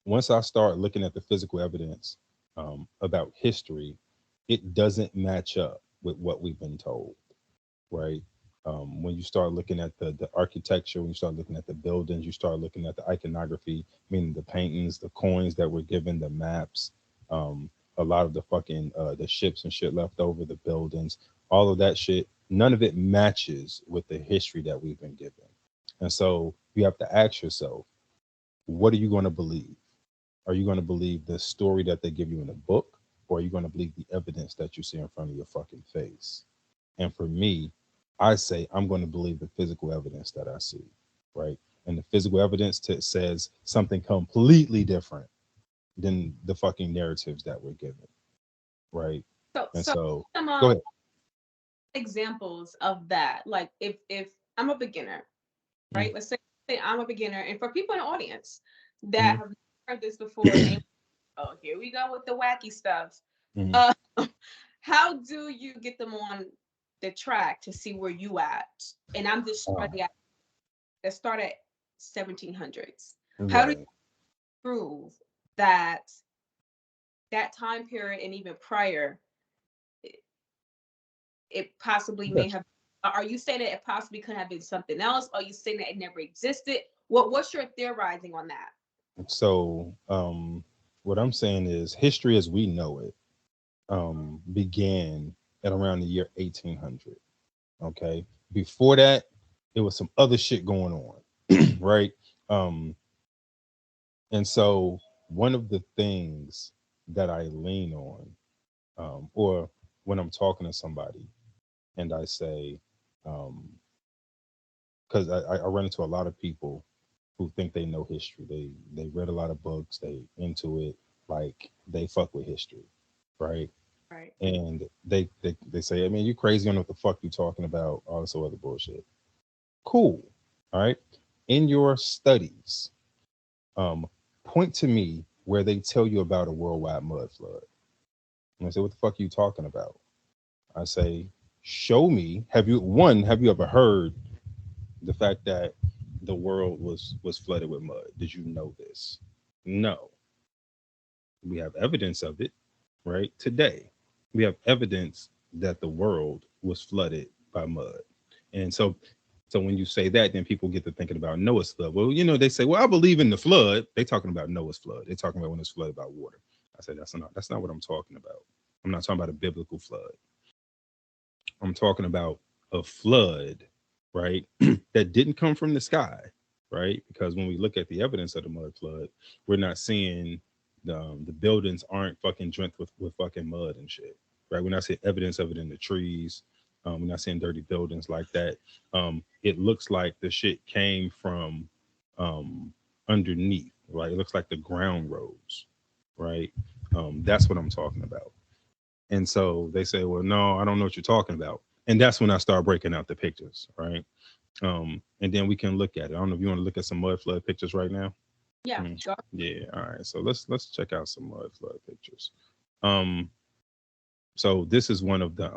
once I start looking at the physical evidence about history, it doesn't match up with what we've been told, right? When you start looking at the architecture, when you start looking at the buildings, you start looking at the iconography, meaning the paintings, the coins that were given, the maps, a lot of the fucking the ships and shit left over, the buildings, all of that shit, none of it matches with the history that we've been given. And so you have to ask yourself, what are you going to believe? Are you going to believe the story that they give you in a book, or are you going to believe the evidence that you see in front of your fucking face? And for me, I say I'm going to believe the physical evidence that I see, right? And the physical evidence says something completely different than the fucking narratives that we're given, right? And So so, some go ahead. examples of that. Like, if I'm a beginner, Mm-hmm. right? Let's say I'm a beginner, and for people in the audience that Mm-hmm. have heard this before, and oh, here we go with the wacky stuff. Mm-hmm. Uh, how do you get them on the track to see where you at? And I'm just starting at let's start at 1700s. How do you Right. prove that that time period and even prior it possibly may Yes. have. Are you saying that it possibly could have been something else? Are you saying that it never existed? What's your theorizing on that? So, what I'm saying is history as we know it began at around the year 1800. Okay. Before that, it was some other shit going on, right? Um, and so, one of the things that I lean on, or when I'm talking to somebody and I say, because I run into a lot of people who think they know history. They read a lot of books. They into it. Like they fuck with history, right? Right. And they say, I mean, you crazy. I don't know what the fuck you talking about. All this other bullshit. Cool. All right. In your studies, um, point to me where they tell you about a worldwide mud flood. And I say, what the fuck are you talking about? I say, show me. Have you ever heard the fact that the world was flooded with mud? Did you know this? No. We have evidence of it, right? Today, we have evidence that the world was flooded by mud. And so when you say that, then people get to thinking about Noah's flood. Well, they say, well, I believe in the flood. They're talking about Noah's flood. They're talking about when it's flooded by water. I said, that's not what I'm talking about. I'm not talking about a biblical flood. I'm talking about a flood, right? That didn't come from the sky, right? Because when we look at the evidence of the mud flood, we're not seeing the buildings aren't fucking drenched with fucking mud and shit, right? We're not seeing evidence of it in the trees. We're not seeing dirty buildings like that. It looks like the shit came from um, underneath, right? It looks like the ground rose, right? That's what I'm talking about. And so they say, well, no, I don't know what you're talking about. And that's when I start breaking out the pictures, right? And then we can look at it. I don't know if you want to look at some mud flood pictures right now. Yeah. Mm. Go. Yeah, all right. So let's check out some mud flood pictures. Um, so this is one of the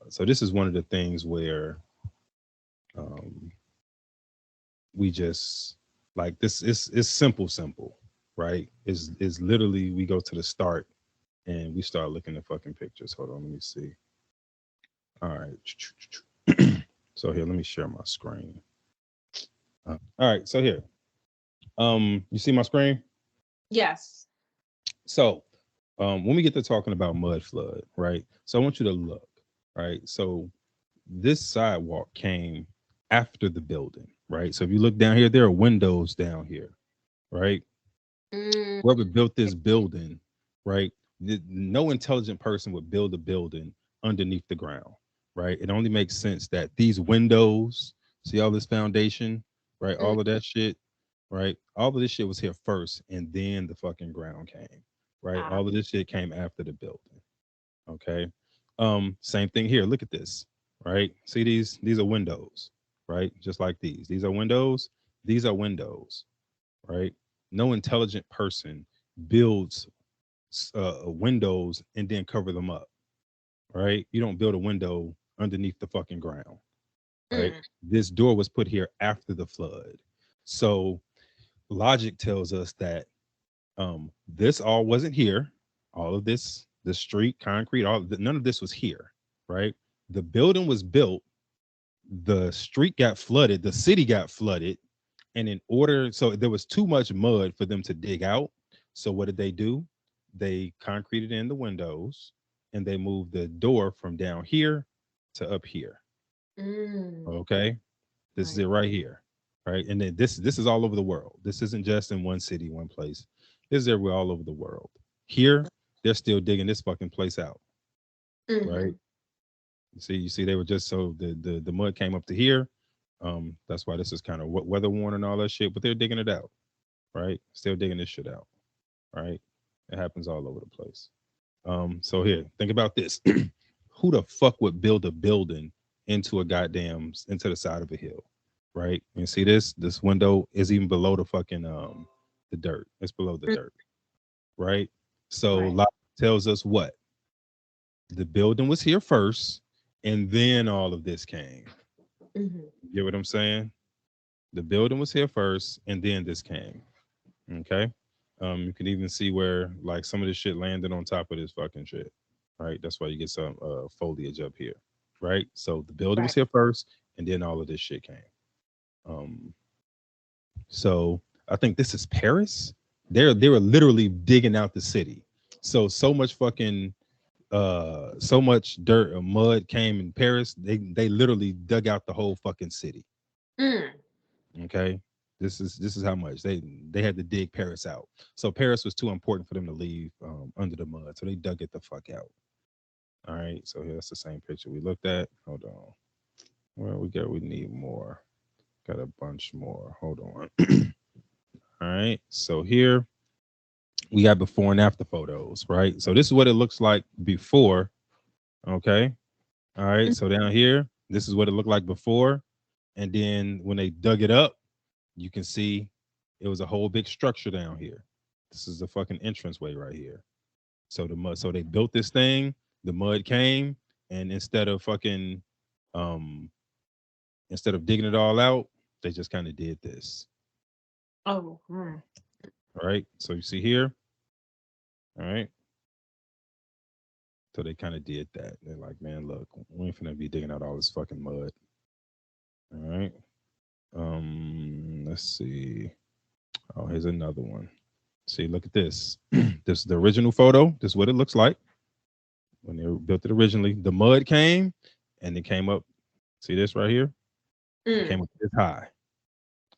so this is one of the things where um we just like this is simple, right? Is literally we go to the start and we start looking at fucking pictures. Hold on, let me see. All right. So here, let me share my screen. All right, so here, you see my screen. Yes. So, when we get to talking about mud flood, right? So I want you to look, right? So this sidewalk came after the building, right? So if you look down here, there are windows down here, right? Mm, Whoever built this building, right? No intelligent person would build a building underneath the ground, right? It only makes sense that these windows, see all this foundation, right? mm, All of that shit, right? All of this shit was here first, and then the fucking ground came, right? ah, All of this shit came after the building. Okay. Same thing here. Look at this, right? See these are windows, right? Just like these. These are windows. These are windows, right? No intelligent person builds windows and then cover them up, right? You don't build a window underneath the fucking ground, right? mm, This door was put here after the flood. So logic tells us that this all wasn't here. All of this, the street, concrete, none of this was here, right? The building was built, the street got flooded, the city got flooded, and in order, so there was too much mud for them to dig out. So what did they do? They concreted in the windows and they moved the door from down here to up here. mm. Okay. This is Right. it right here. Right. And then this is all over the world. This isn't just in one city, one place. This is everywhere all over the world. Here, they're still digging this fucking place out. Right. Mm-hmm. You see, they were just so the mud came up to here. That's why this is kind of weather worn and all that shit, but they're digging it out, right? Still digging this shit out, right? It happens all over the place. So here, think about this. Who the fuck would build a building into a goddamn into the side of a hill, right? And see this window is even below the dirt. It's below the Mm, dirt, right? So right. logic tells us what the building was here first, and then all of this came. Mm-hmm. You get what I'm saying? The building was here first, and then this came. Okay. You can even see where like some of this shit landed on top of this fucking shit. right? That's why you get some foliage up here, right? So the building was Right. here first, and then all of this shit came. Um, so I think this is Paris. They were literally digging out the city. So much fucking so much dirt or mud came in Paris. They literally dug out the whole fucking city. Mm. Okay. This is how much they had to dig Paris out. So Paris was too important for them to leave under the mud. So they dug it the fuck out. All right. So here's the same picture we looked at. Hold on. Well, we need more. Got a bunch more. Hold on. All right. So here we got before and after photos, right? So this is what it looks like before. Okay. All right. So down here, this is what it looked like before. And then when they dug it up, you can see it was a whole big structure down here. This is the fucking entranceway right here. So the mud, so they built this thing, the mud came, and um instead of digging it all out, they just kind of did this. Oh. Mm. All right. So you see here, all right. So they kind of did that. They're like, man, look, we ain't finna be digging out all this fucking mud. All right. Let's see. Oh, here's another one. See, look at this. This is the original photo. This is what it looks like when they built it originally. The mud came and it came up. See this right here? It came Mm. up this high.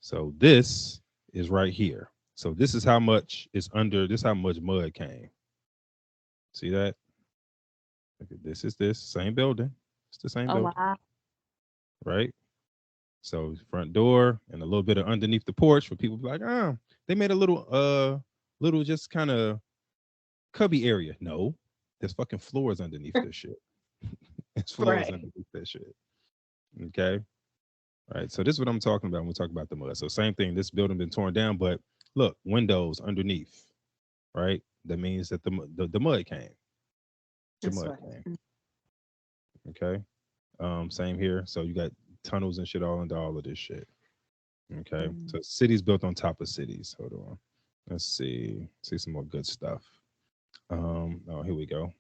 So this is right here. So this is how much is under. This is how much mud came. See that? Look at this. Is this same building? It's the same Oh building, wow. right? So front door and a little bit of underneath the porch for people to be like, oh, they made a little just kind of cubby area. No, there's fucking floors underneath this shit. There's floors Right. underneath this shit. Okay. Right. So this is what I'm talking about when we talk about the mud. So same thing. This building been torn down, but look, windows underneath. Right. That means that the mud came. The That's mud right. came. Okay. Same here. So you got tunnels and shit all under all of this shit. Okay. Mm. So cities built on top of cities. Hold on. Let's see. See some more good stuff. Oh, here we go.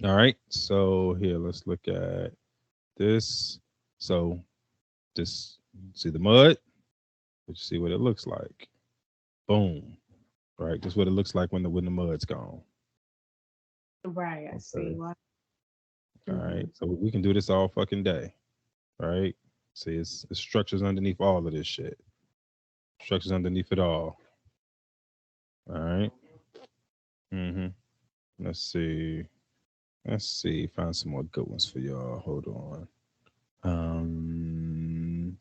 All right. So here, let's look at this. So just see the mud. Let's see what it looks like. Boom. Right. That's what it looks like when the mud's gone. Right. I see. Okay. Wow. All right. Mm-hmm. So we can do this all fucking day. Right. See, it's structures underneath all of this shit. Structures underneath it all. All right. Mm-hmm. Let's see. Let's see. Find some more good ones for y'all. Hold on.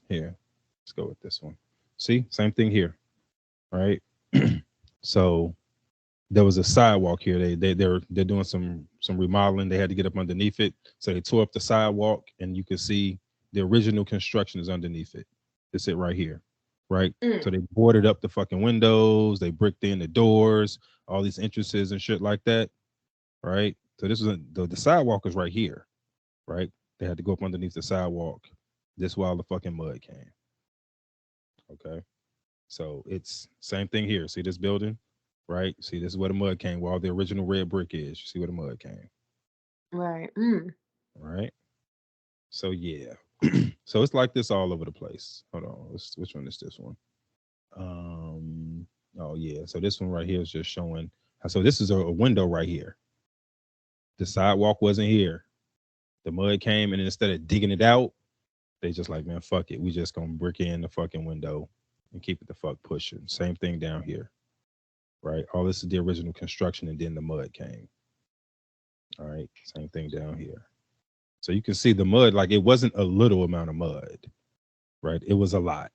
Here. Let's go with this one. See, same thing here. Right. So there was a sidewalk here. They're doing some remodeling. They had to get up underneath it, so they tore up the sidewalk, and you can see the original construction is underneath it. It's it right here, right? Mm. So they boarded up the fucking windows. They bricked in the doors, all these entrances and shit like that, right? So this was the sidewalk is right here, right? They had to go up underneath the sidewalk. This while the fucking mud came. Okay. So it's same thing here. See this building, right? See this is where the mud came, where all the original red brick is. You see where the mud came, Right. Mm. right? So yeah. So it's like this all over the place. Hold on, which one is this one? Um. Oh yeah. So this one right here is just showing. So this is a window right here. The sidewalk wasn't here. The mud came, and instead of digging it out, they just like, man, fuck it. We just gonna brick in the fucking window and keep it the fuck pushing. Same thing down here, right? All this is the original construction, and then the mud came. All right, same thing down here. So you can see the mud, like it wasn't a little amount of mud, right? It was a lot.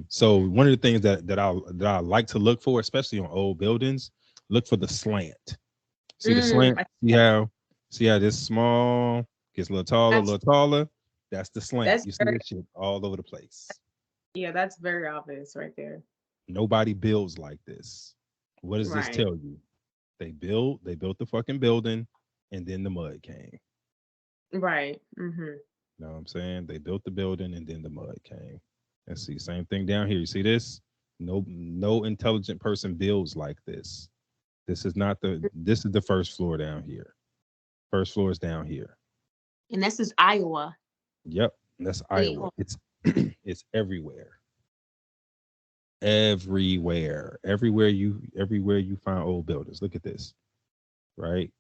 So one of the things that I like to look for, especially on old buildings, look for the slant. See the Mm. slant? See how this small gets a That's little taller. That's the slant. that's You see very this shit all over the place. yeah. That's very obvious right there. Nobody builds like this. What does this Right. tell you? They built the fucking building, and then the mud came. Right. Mm-hmm. You know what I'm saying? They built the building and then the mud came. Let's see, same thing down here. You see this? No intelligent person builds like this. This is the first floor down here. First floor is down here. And this is Iowa. Yep, that's City Iowa. Hall. It's it's everywhere. Everywhere you find old buildings. Look at this, right?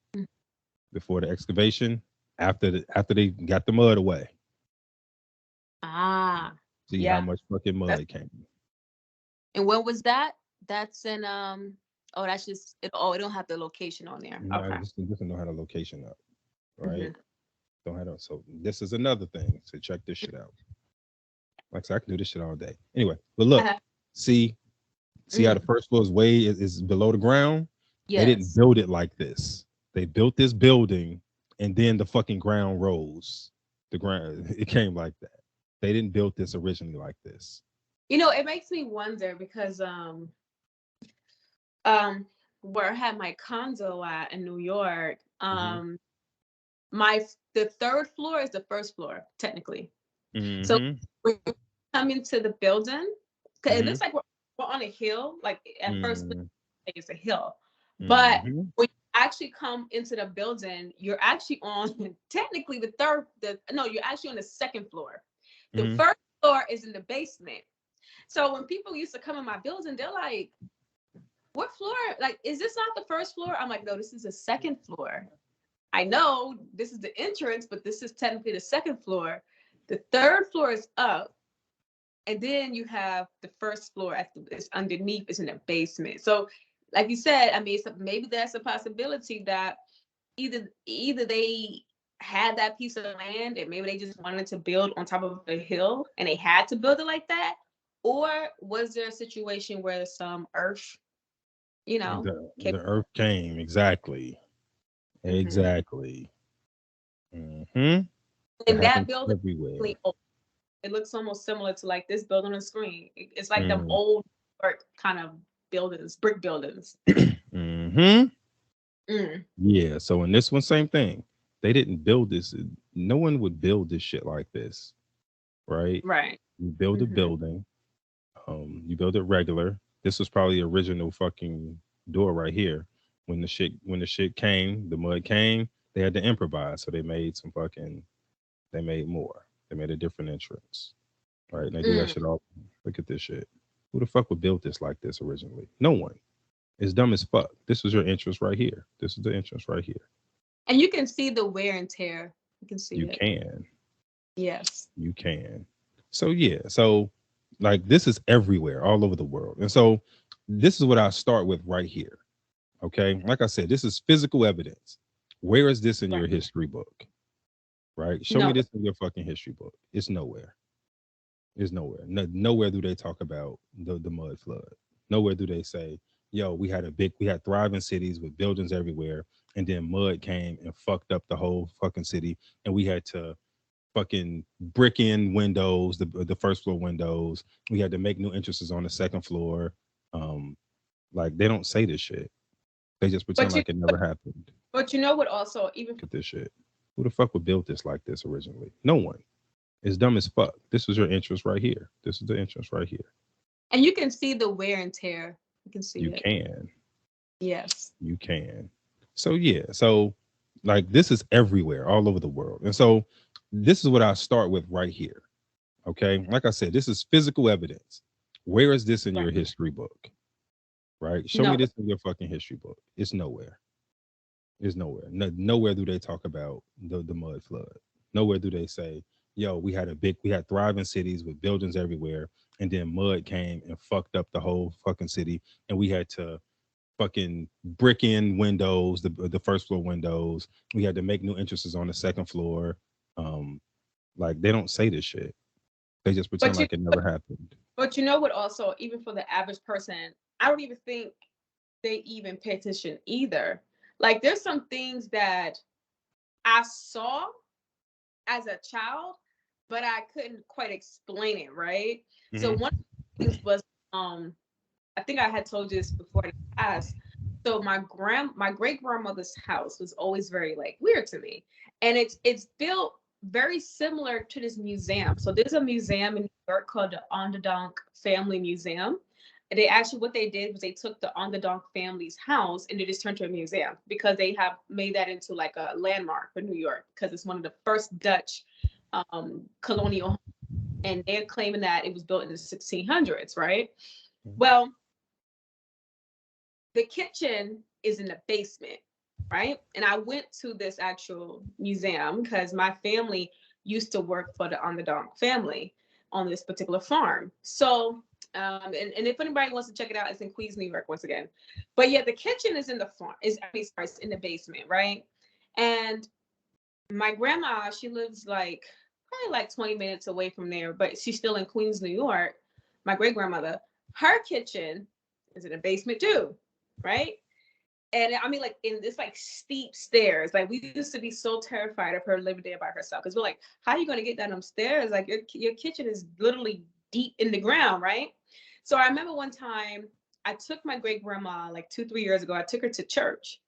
Before the excavation, after they got the mud away. Ah, See how yeah. much fucking That's mud came. and when was that? That's in oh that's just it oh it don't have the location on there. No, Okay. this don't have a location up, right? Hmm. Don't have it. So this is another thing. So check this shit out. Like I said, I can do this shit all day. Anyway, but look, Uh, see, see how the mm, first floor is below the ground? They didn't yes. build it like this. They built this building and then the fucking ground rose. The ground it came like that. They didn't build this originally like this. You know, it makes me wonder because um where I had my condo at in New York, Mm-hmm. my the third floor is the first floor technically. So Mm-hmm. when you come into the building, because it Mm-hmm. looks like we're on a hill. Like at first, Mm-hmm. like it's a hill, but Mm-hmm. when you actually come into the building, you're actually on technically the third. The no, you're actually on the second floor. The Mm-hmm. first floor is in the basement. So when people used to come in my building, they're like, "What floor? Like, is this not the first floor?" I'm like, "No, this is the second floor." I know this is the entrance, but this is technically the second floor. The third floor is up, and then you have the first floor at the is underneath is in the basement. So, like you said, I mean, maybe that's a possibility that either they had that piece of land and maybe they just wanted to build on top of a hill and they had to build it like that, or was there a situation where some earth, you know, came? The earth came exactly. Mhm. Exactly. Mm-hmm. It And that happens building everywhere. really old. It looks almost similar to like this building on the screen. It's like them Mm. old kind of buildings, brick buildings. Mm-hmm. Mm, Yeah. So in this one, same thing. They didn't build this. No one would build this shit like this, right? right. You build a Hmm. building. You build it regular. This was probably the original fucking door right here. When the shit came, the mud came. They had to improvise, so they made more. They made a different entrance, right? And they do that Mm. shit all. Look at this shit. Who the fuck would build this like this originally? No one. It's dumb as fuck. This was your entrance right here. This is the entrance right here. And you can see the wear and tear. You can see You it. can. Yes. You can. So yeah. So like this is everywhere, all over the world. And so this is what I start with right here. Okay. Like I said, this is physical evidence. Where is this in Right. your history book? Right? Show me No. this in your fucking history book. It's nowhere. It's nowhere. Nowhere do they talk about the mud flood. Nowhere do they say, yo, we had thriving cities with buildings everywhere, and then mud came and fucked up the whole fucking city, and we had to fucking brick in windows, the first floor windows. We had to make new entrances on the second floor. Um, like they don't say this shit. They just pretend But you like it never happened. but you know what also even Look at this shit. Who the fuck would build this like this originally? No one. It's dumb as fuck. This was your entrance right here. This is the entrance right here. and you can see the wear and tear. You can see You it. can. Yes. You can. So yeah. So like this is everywhere, all over the world. And so this is what I start with right here. Okay. Like I said, this is physical evidence. Where is this in Right. your history book? Right? Show me No. this in your fucking history book. It's nowhere. It's nowhere. Nowhere do they talk about the mud flood. Nowhere do they say, yo, we had thriving cities with buildings everywhere, and then mud came and fucked up the whole fucking city, and we had to fucking brick in windows, the first floor windows. We had to make new entrances on the second floor. Um, like they don't say this shit. They just pretend But you like it never happened. but you know what also even for the average person, I don't even think they even pay attention either. Like there's some things that I saw as a child, but I couldn't quite explain it, right? So Hmm. one of the things was I think I had told you this before in the past. So my great grandmother's house was always very like weird to me. And it's built very similar to this museum. So there's a museum in New York called the Onderdonk Family Museum. they actually, what they did was they took the Onderdonk family's house and they just turned to a museum because they have made that into like a landmark for New York because it's one of the first Dutch colonial homes, and they're claiming that it was built in the 1600s, right? Well, the kitchen is in the basement, right? And I went to this actual museum because my family used to work for the Onderdonk family on this particular farm. So, and if anybody wants to check it out, it's in Queens, New York, once again. But yeah, the kitchen is in the farm, sorry, it's in the basement, right? And my grandma, she lives like probably like 20 minutes away from there, but she's still in Queens, New York. My great grandmother, her kitchen is in the basement too, right? And I mean, like in this like steep stairs. Like we used to be so terrified of her living there by herself because we're like, how are you gonna get down them stairs? Like your kitchen is literally deep in the ground, right? So I remember one time I took my great grandma like 2, 3 years ago. I took her to church,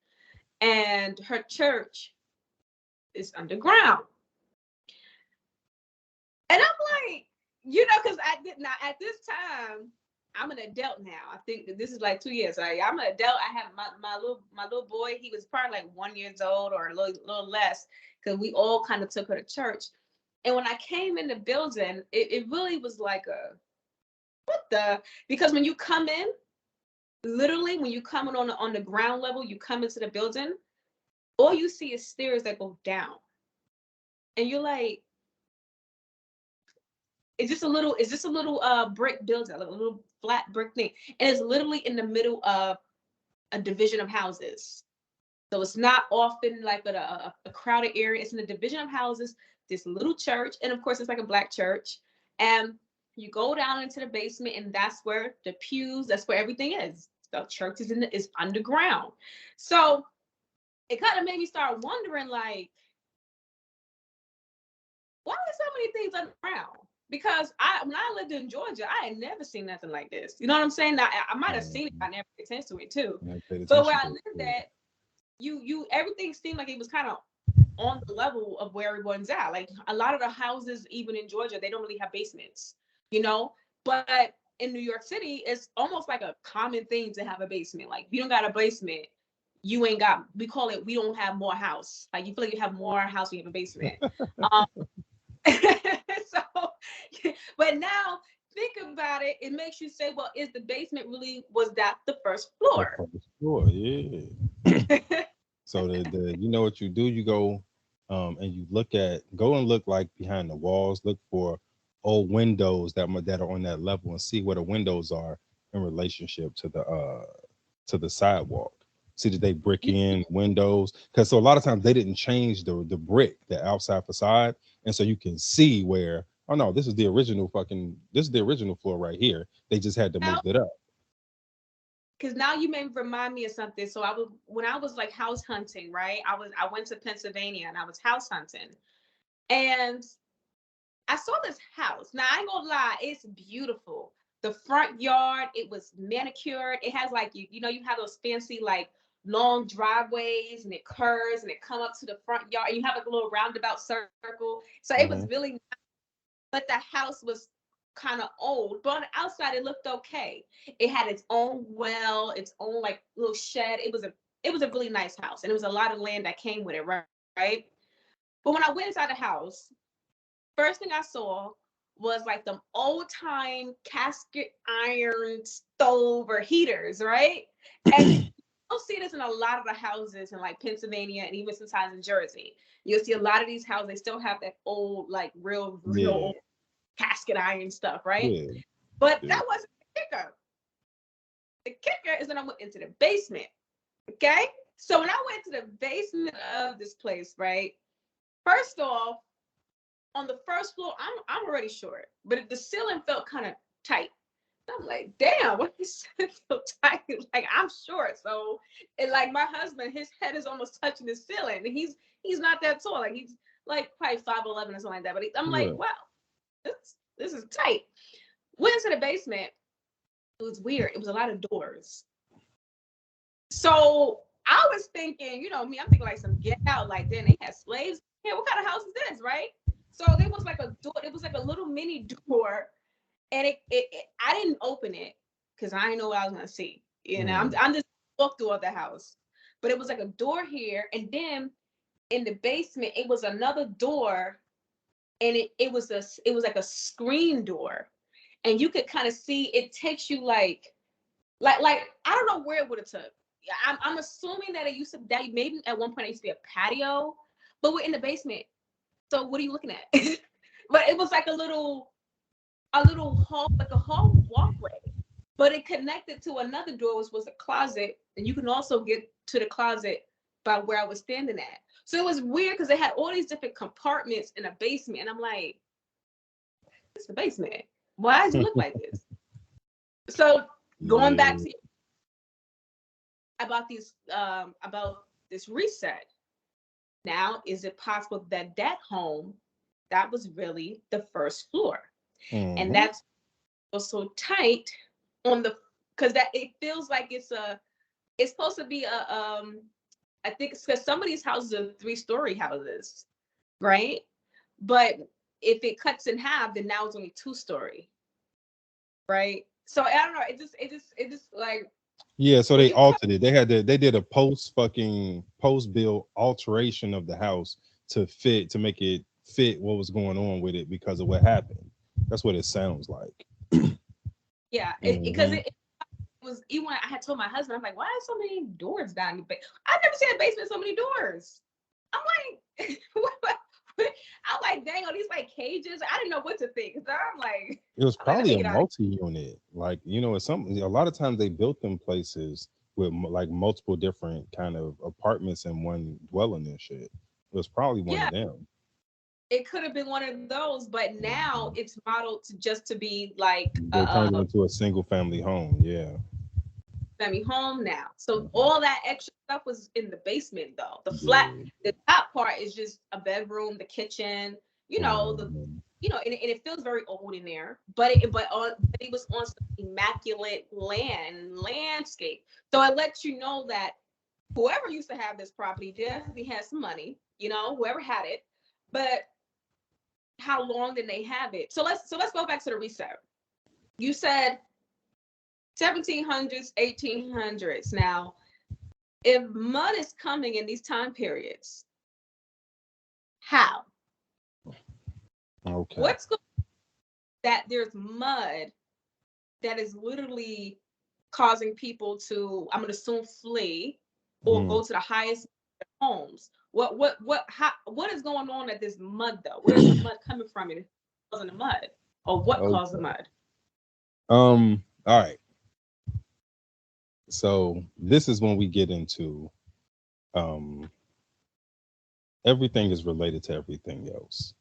and her church is underground. And I'm like, because I did not at this time. I'm an adult now. I think that this is like 2 years. I'm an adult. I have my little boy. He was probably like 1 year old or a little less because we all kind of took her to church. And when I came in the building, it really was like a what the because when you come in, literally when you come in on the ground level, you come into the building, all you see is stairs that go down, and you're like, it's just a little brick building, a little flat brick thing, and it's literally in the middle of a division of houses. So it's not often like a crowded area. It's in a division of houses, this little church, and of course it's like a black church. And you go down into the basement, and that's where the pews, that's where everything is. The church is underground. So it kind of made me start wondering, like, why are so many things underground? Because when I lived in Georgia, I had never seen nothing like this. You know what I'm saying? Now, I might have seen it, I never paid attention to it too. But where I lived at, you everything seemed like it was kind of on the level of where everyone's at. Like a lot of the houses, even in Georgia, they don't really have basements, you know. But in New York City, it's almost like a common thing to have a basement. Like if you don't got a basement, you ain't got. We call it. We don't have more house. Like you feel like you have more house when you have a basement. So, but now think about it. It makes you say, well, is the basement really? Was that the first floor? The first floor, yeah. So the you know what you do? You go and you go and look like behind the walls, look for old windows that are on that level and see where the windows are in relationship to the sidewalk. See that they brick in windows because so a lot of times they didn't change the brick, the outside facade, and so you can see where oh no, this is the original floor right here. They just had to move it up. Because now you may remind me of something. So when I was like house hunting, right? I went to Pennsylvania and I was house hunting, and I saw this house. Now I ain't gonna lie, it's beautiful. The front yard, it was manicured. It has like you have those fancy like long driveways and it curves and it come up to the front yard. And you have like a little roundabout circle. So it was Mhm. really nice, but the house was kind of old, but on the outside it looked okay. It had its own well, its own like little shed. It was a really nice house, and it was a lot of land that came with it, right? Right. But when I went inside the house, first thing I saw was like the old time casket iron stove or heaters, right? And you'll see this in a lot of the houses in like Pennsylvania and even sometimes in Jersey. You'll see a lot of these houses, they still have that old, like real Yeah, old casket iron stuff, right? yeah, But yeah. that wasn't the kicker. The kicker is when I went into the basement. Okay. So when I went to the basement of this place, right? First off, on the first floor, I'm already short, but the ceiling felt kind of tight. I'm like, damn, what is so tight? Like I'm short, so and like my husband, his head is almost touching the ceiling, and he's not that tall. Like he's like probably 5'11" or something like that. But I'm like, Right. wow, this is tight. Went into the basement. It was weird. It was a lot of doors. So I was thinking, me, I'm thinking like some get out, like then they had slaves. Yeah, what kind of house is this, right? So there was like a door, it was like a little mini door, and I didn't open it. because I didn't know what I was gonna see. You know, Mm. I'm just walk through of the house, but it was like a door here, and then in the basement it was another door, and it was like a screen door, and you could kind of see it takes you like I don't know where it would have took. I'm assuming that it used to that maybe at one point it used to be a patio, but we're in the basement. So what are you looking at? But it was like a little hall, like a hall walkway. But it connected to another door, which was a closet, and you can also get to the closet by where I was standing at. So it was weird because they had all these different compartments in a basement, and I'm like, it's the basement. Why does it look like this? So going back Yeah. to about this reset. Now, is it possible that that home that was really the first floor, and Hmm. that's also tight on the because that it feels like it's supposed to be a I think it's because some of these houses are 3-story houses, right? But if it cuts in half, then now it's only 2-story, right? So I don't know. It just like Yeah, so when they you talk, altered it. They did a post build alteration of the house to make it fit what was going on with it because of what happened. That's what it sounds like. yeah, because Hmm. it was even when I had told my husband, I'm like, why are so many doors down the basement? I've never seen a basement so many doors. I'm like, I'm like, dang, are these like cages? I didn't know what to think. So I'm It was like, let probably me a get out of multi-unit. Like, it's something a lot of times they built them places with like multiple different kind of apartments in one dwelling and shit. It was probably here. one Yeah, of them. it could have been one of those, but now Mhm. it's modeled to just to be like They turned it into a single family home. Yeah. family home now. So Mhm. all that extra stuff was in the basement though. Yeah. The top part is just a bedroom, the kitchen, you know, Mhm. and it feels very old in there, but it was on some immaculate landscape. So it lets you know that whoever used to have this property definitely has some money, whoever had it. But how long did they have it? So let's go back to the reset. You said 1700s, 1800s. Now, if mud is coming in these time periods, how? Okay. What's going that there's mud that is literally causing people to, I'm gonna assume, flee or Mm. go to the highest homes? What is going on at this mud though? Where's the mud coming from? And causing the mud, or what caused the Okay. mud? All right. So this is when we get into um everything is related to everything else.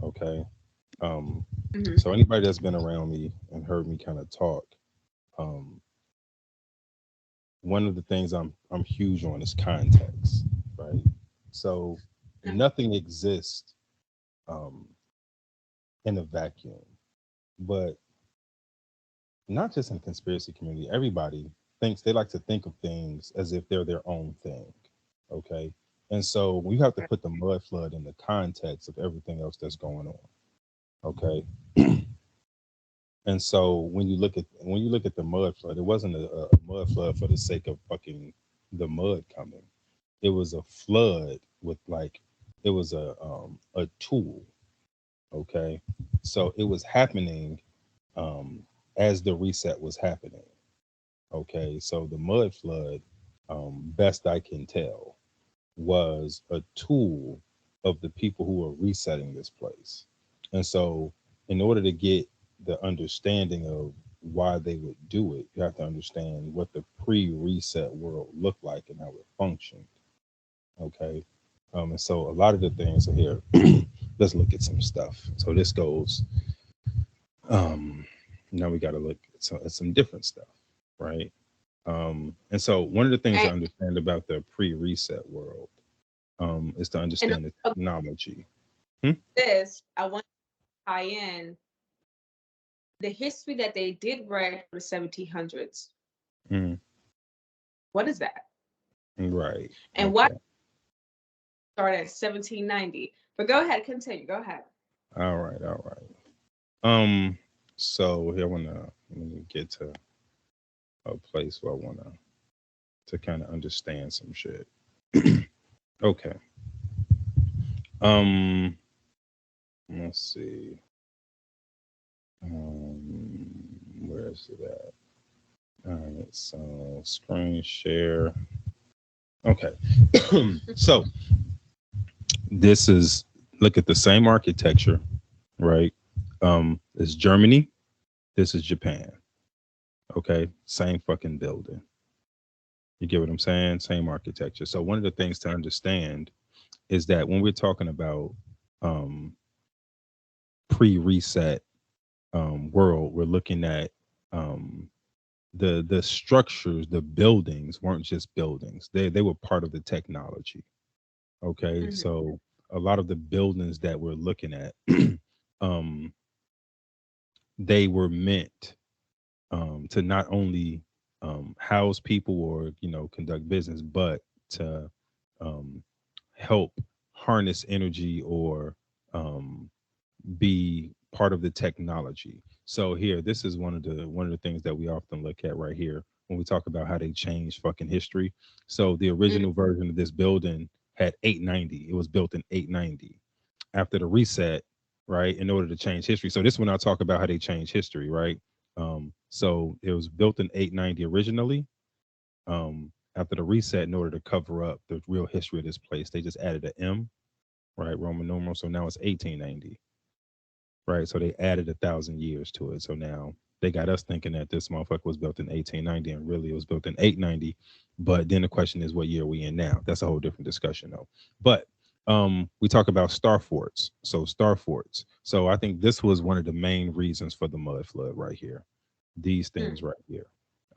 Okay. Um, Hmm. so anybody that's been around me and heard me kind of talk, um, one of the things I'm huge on is context, right? So nothing exists um, in a vacuum, but not just in the conspiracy community. Everybody thinks they like to think of things as if they're their own thing. Okay, and so we have to put the mud flood in the context of everything else that's going on. Okay, and so when you look at the mud flood, it wasn't a mud flood for the sake of fucking the mud coming. It was a flood with like it was a tool. Okay, so it was happening um, as the reset was happening. Okay, so the mud flood, best I can tell, was a tool of the people who were resetting this place. And so, in order to get the understanding of why they would do it, you have to understand what the pre reset world looked like and how it functioned. Okay. And so, a lot of the things are here. Let's look at some stuff. So, this goes, um, now we got to look at some different stuff, right? And so, one of the things to And, understand about the pre reset world is to and understand the of technology. Hmm? this, I want to tie in the history that they did write for the 1700s. Mm, What is that? right. And why Okay. start at 1790? But go ahead, continue. Go ahead. All right. All right. Um. So here I wanna get to. a place where I want to kind of understand some shit. Okay. Um, let's see. Where is it at? All right. So screen share. Okay. So this is look at the same architecture, right? It's Germany. This is Japan. Okay. Same fucking building. You get what I'm saying? Same architecture. So one of the things to understand is that when we're talking about um, pre-reset world, we're looking at um, the structures, the buildings weren't just buildings. They were part of the technology. Okay, Mm-hmm. so a lot of the buildings that we're looking at, um, they were meant to not only house people or conduct business, but to um, help harness energy or um, be part of the technology. So here, this is one of the things that we often look at right here when we talk about how they changed fucking history. So the original version of this building had 890. It was built in 890. After the reset, right, in order to change history. So this when I talk about how they changed history, right? So it was built in 890 originally. After the reset, in order to cover up the real history of this place, they just added an M, right, Roman numeral. So now it's 1890, right? So they added 1,000 years to it. So now they got us thinking that this motherfucker was built in 1890, and really it was built in 890. But then the question is, what year are we in now? That's a whole different discussion, though. But we talk about star forts. So star forts. So I think this was one of the main reasons for the mud flood right here. These things right here.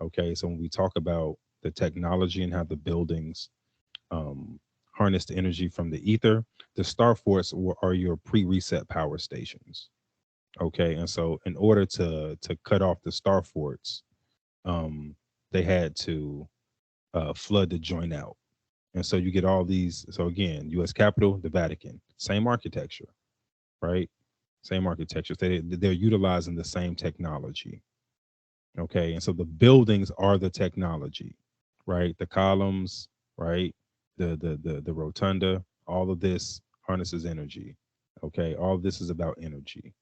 Okay, so when we talk about the technology and how the buildings um, harness the energy from the ether, the star forts are your pre-reset power stations. Okay, and so in order to cut off the star forts, um, they had to flood the joint out, and so you get all these. So again, U.S. Capitol, the Vatican, same architecture, right? Same architecture. They're utilizing the same technology. Okay, and so the buildings are the technology, right? The columns, right? The rotunda, all of this harnesses energy. Okay, all of this is about energy,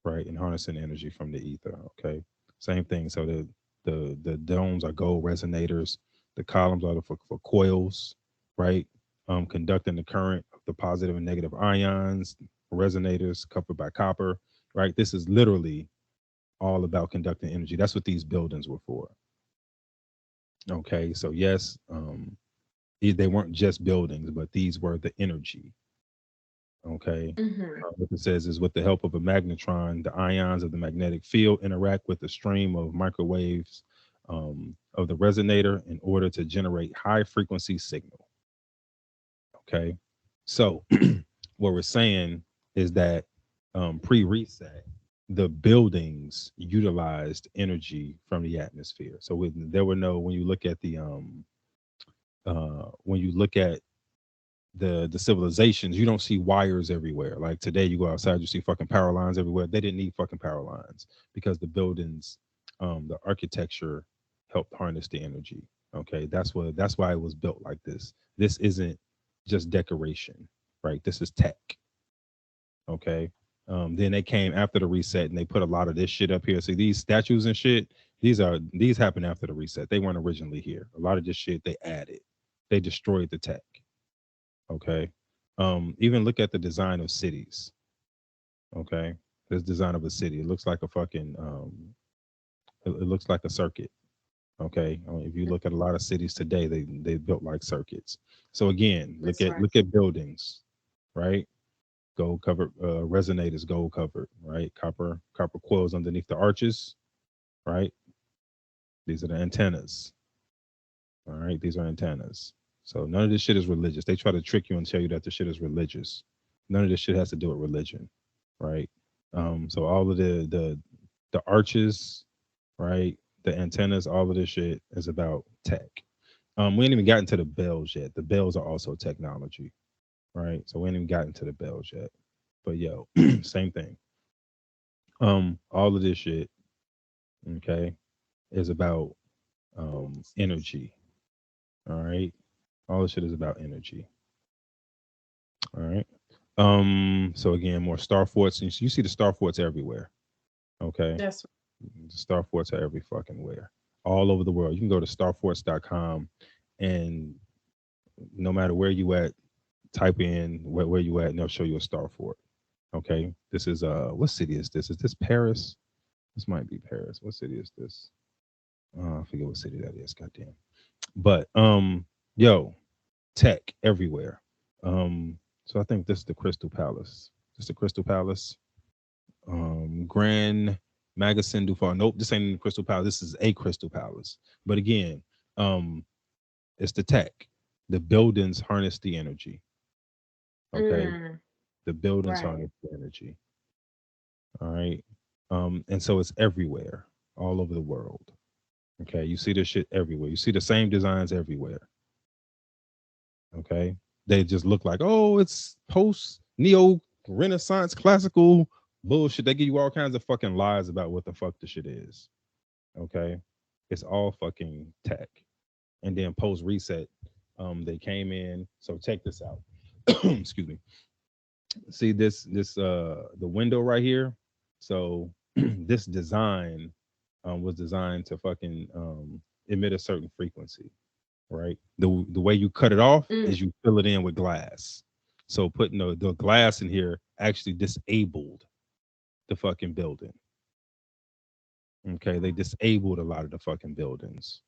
right? And harnessing energy from the ether. Okay, same thing. So the domes are gold resonators. The columns are for coils, right? Conducting the current of the positive and negative ions. Resonators covered by copper, right? This is literally all about conducting energy. That's what these buildings were for. Okay, so yes, they weren't just buildings, but these were the energy. Okay. Mm-hmm. What it says is with the help of a magnetron, the ions of the magnetic field interact with the stream of microwaves of the resonator in order to generate high frequency signal. Okay. So what we're saying is that pre reset, the buildings utilized energy from the atmosphere. So there were no, when you look at when you look at the civilizations, you don't see wires everywhere. Like today, you go outside, you see fucking power lines everywhere. They didn't need fucking power lines because the buildings, the architecture helped harness the energy. Okay, that's why it was built like this. This isn't just decoration, right? This is tech. Okay. Then they came after the reset and they put a lot of this shit up here. See these statues and shit. These happened after the reset. They weren't originally here. A lot of this shit they added. They destroyed the tech. Okay. Even look at the design of cities. Okay. This design of a city. It looks like a fucking it looks like a circuit. Okay. If you look at a lot of cities today, they built like circuits. So again, That's right. look at buildings, right? Gold covered resonators, gold covered, right? Copper coils underneath the arches, right? These are the antennas. All right, these are antennas. So none of this shit is religious. They try to trick you and tell you that the shit is religious. None of this shit has to do with religion, right? So all of the arches, right? The antennas, all of this shit is about tech. We ain't even gotten to the bells yet. The bells are also technology, right? So we ain't even gotten to the bells yet. But yo, same thing. All of this shit, okay, is about energy. All right. All this shit is about energy. All right. So again, more star forts. And you see the star forts everywhere. Okay. That's The star forts are every fucking where. All over the world. You can go to starforts.com and no matter where you at, type in where you at and they'll show you a star fort. Okay. This is what city is this? Is this Paris? This might be Paris. What city is this? I forget what city that is. Goddamn. But yo, tech everywhere. So I think this is the Crystal Palace. This is the Crystal Palace. Grand Magasin du Phare. Nope, this ain't the Crystal Palace. This is a Crystal Palace. But again, um, it's the tech. The buildings harness the energy. Okay, mm, the buildings right. harness the energy. All right, and so it's everywhere, all over the world. Okay, you see this shit everywhere. You see the same designs everywhere. Okay, they just look like, oh, it's post neo Renaissance classical bullshit. They give you all kinds of fucking lies about what the fuck the shit is. Okay, it's all fucking tech. And then post reset, they came in. So check this out. Excuse me. See this the window right here. So this design was designed to fucking emit a certain frequency, right? The way you cut it off Mm, is you fill it in with glass. So putting the glass in here actually disabled the fucking building. Okay, they disabled a lot of the fucking buildings.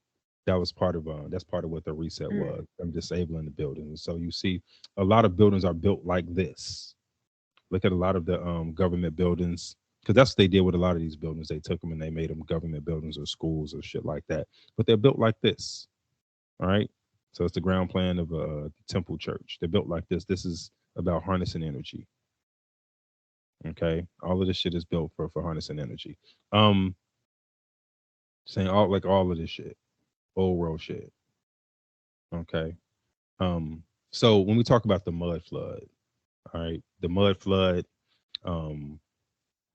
That was part of that's part of what the reset mm, was. I'm disabling the buildings. So you see, a lot of buildings are built like this. Look at a lot of the government buildings because that's what they did with a lot of these buildings. They took them and they made them government buildings or schools or shit like that. But they're built like this. All right. So it's the ground plan of a temple church. They're built like this. This is about harnessing energy. Okay. All of this shit is built for harnessing energy. Um, saying all of this shit, old world shit. Okay. So when we talk about the mud flood, all right, the mud flood um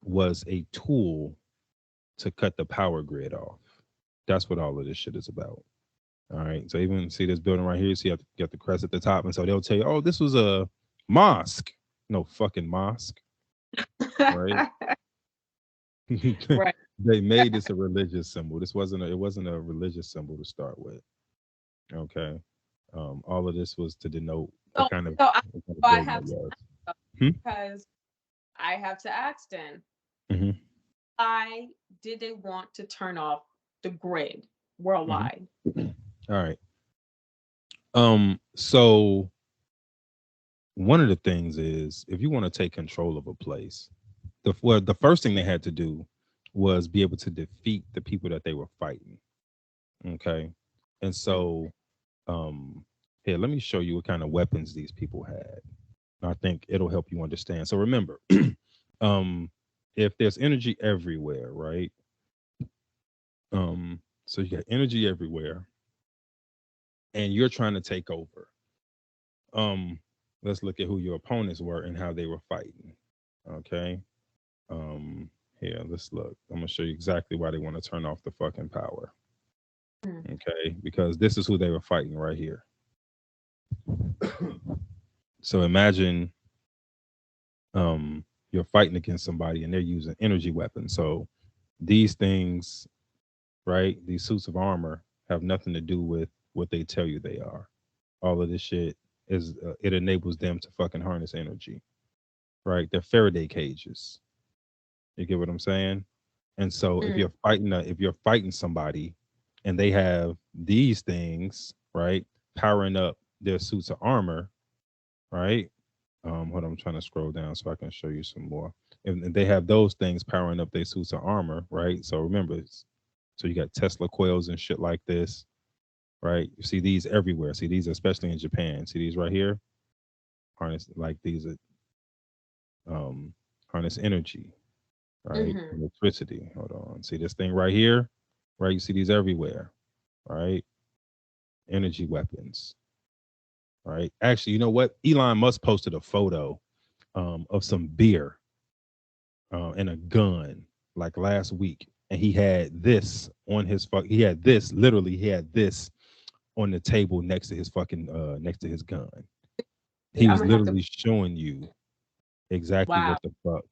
was a tool to cut the power grid off. That's what all of this shit is about. All right. So even see this building right here, see you got the crest at the top, and so they'll tell you, oh, this was a mosque. No fucking mosque, right? right. They made this a religious symbol. It wasn't a religious symbol to start with. Okay. All of this was to denote So, what kind so of I building have it to was. ask, Hmm? because I have to ask then, Hmm. why did they want to turn off the grid Hmm. worldwide? All right. So one of the things is if you want to take control of a place, the first thing they had to do was be able to defeat the people that they were fighting. Okay. And Mm, so here, let me show you what kind of weapons these people had. I think it'll help you understand. So remember, um, if there's energy everywhere, right? So you got energy everywhere, and you're trying to take over. Um, let's look at who your opponents were and how they were fighting. Okay. Um, Here, let's look. I'm gonna show you exactly why they want to turn off the fucking power. mm, Okay, because this is who they were fighting right here. So imagine you're fighting against somebody and they're using energy weapons. So these things, right? These suits of armor have nothing to do with what they tell you they are. All of this shit is it enables them to fucking harness energy, right? They're Faraday cages. You get what I'm saying? And so mm, if you're fighting somebody and they have these things, right, powering up their suits of armor, right? Hold on, I'm trying to scroll down so I can show you some more. And they have those things powering up their suits of armor, right? So remember, so you got Tesla coils and shit like this, right? You see these everywhere. See these, especially in Japan. See these right here? Harness like these are harness energy, right? mhm, Electricity. Hold on. See this thing right here? Right? You see these everywhere, right? Energy weapons, right? Actually, you know what? Elon Musk posted a photo of some beer and a gun like last week, and he had this on his fuck. He had this literally. He had this on the table next to his fucking next to his gun. He Yeah, I'm was gonna have to. literally showing you exactly Wow. what the fuck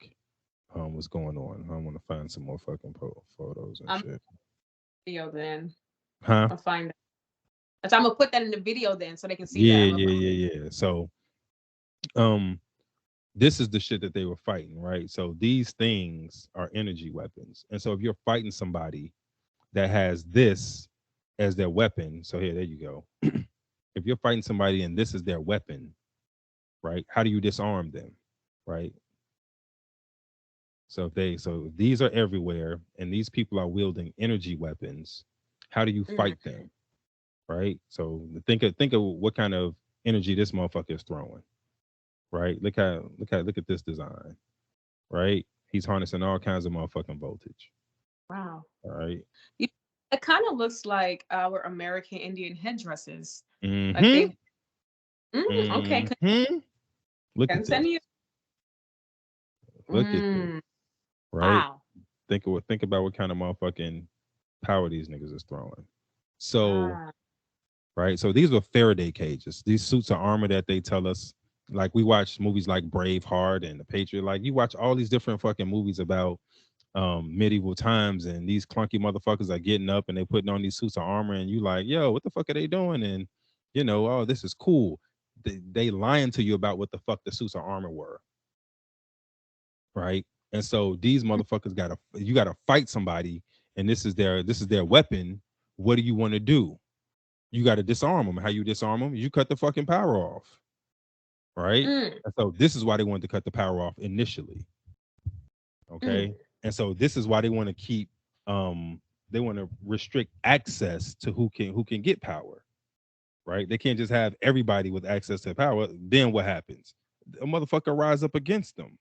was going on. I want to find some more fucking photos and I'm shit. video then. Huh? I'll find that. So I'm gonna put that in the video then, so they can see that. Yeah, I'm gonna yeah, put. yeah, yeah. So um this is the shit that they were fighting, right? So these things are energy weapons. And so if you're fighting somebody that has this as their weapon, so here, there you go. If you're fighting somebody and this is their weapon, right? How do you disarm them? Right? So these are everywhere and these people are wielding energy weapons. How do you Mm, fight them? Right? So think of what kind of energy this motherfucker is throwing. Right? Look at this design. Right? He's harnessing all kinds of motherfucking voltage. wow. All right. You, it kind of looks like our American Indian headdresses. Like Mm-hmm. they. Okay. Mm-hmm. Look at this. Continue. Look at this. Mm, Right? wow. Think about what kind of motherfucking power these niggas is throwing. So Ah, right? So these were Faraday cages. These suits of armor that they tell us, like we watch movies like Braveheart and The Patriot. Like you watch all these different fucking movies about medieval times, and these clunky motherfuckers are getting up and they putting on these suits of armor, and you like, yo, what the fuck are they doing? And you know, oh, this is cool. They lying to you about what the fuck the suits of armor were, right? And so these motherfuckers gotta you gotta fight somebody, and this is their weapon. What do you want to do? You got to disarm them. How you disarm them? You cut the fucking power off, right? mm, And so this is why they wanted to cut the power off initially, mm. okay? And so this is why they want to keep they want to restrict access to who can get power, right? They can't just have everybody with access to power. Then what happens? A motherfucker rise up against them,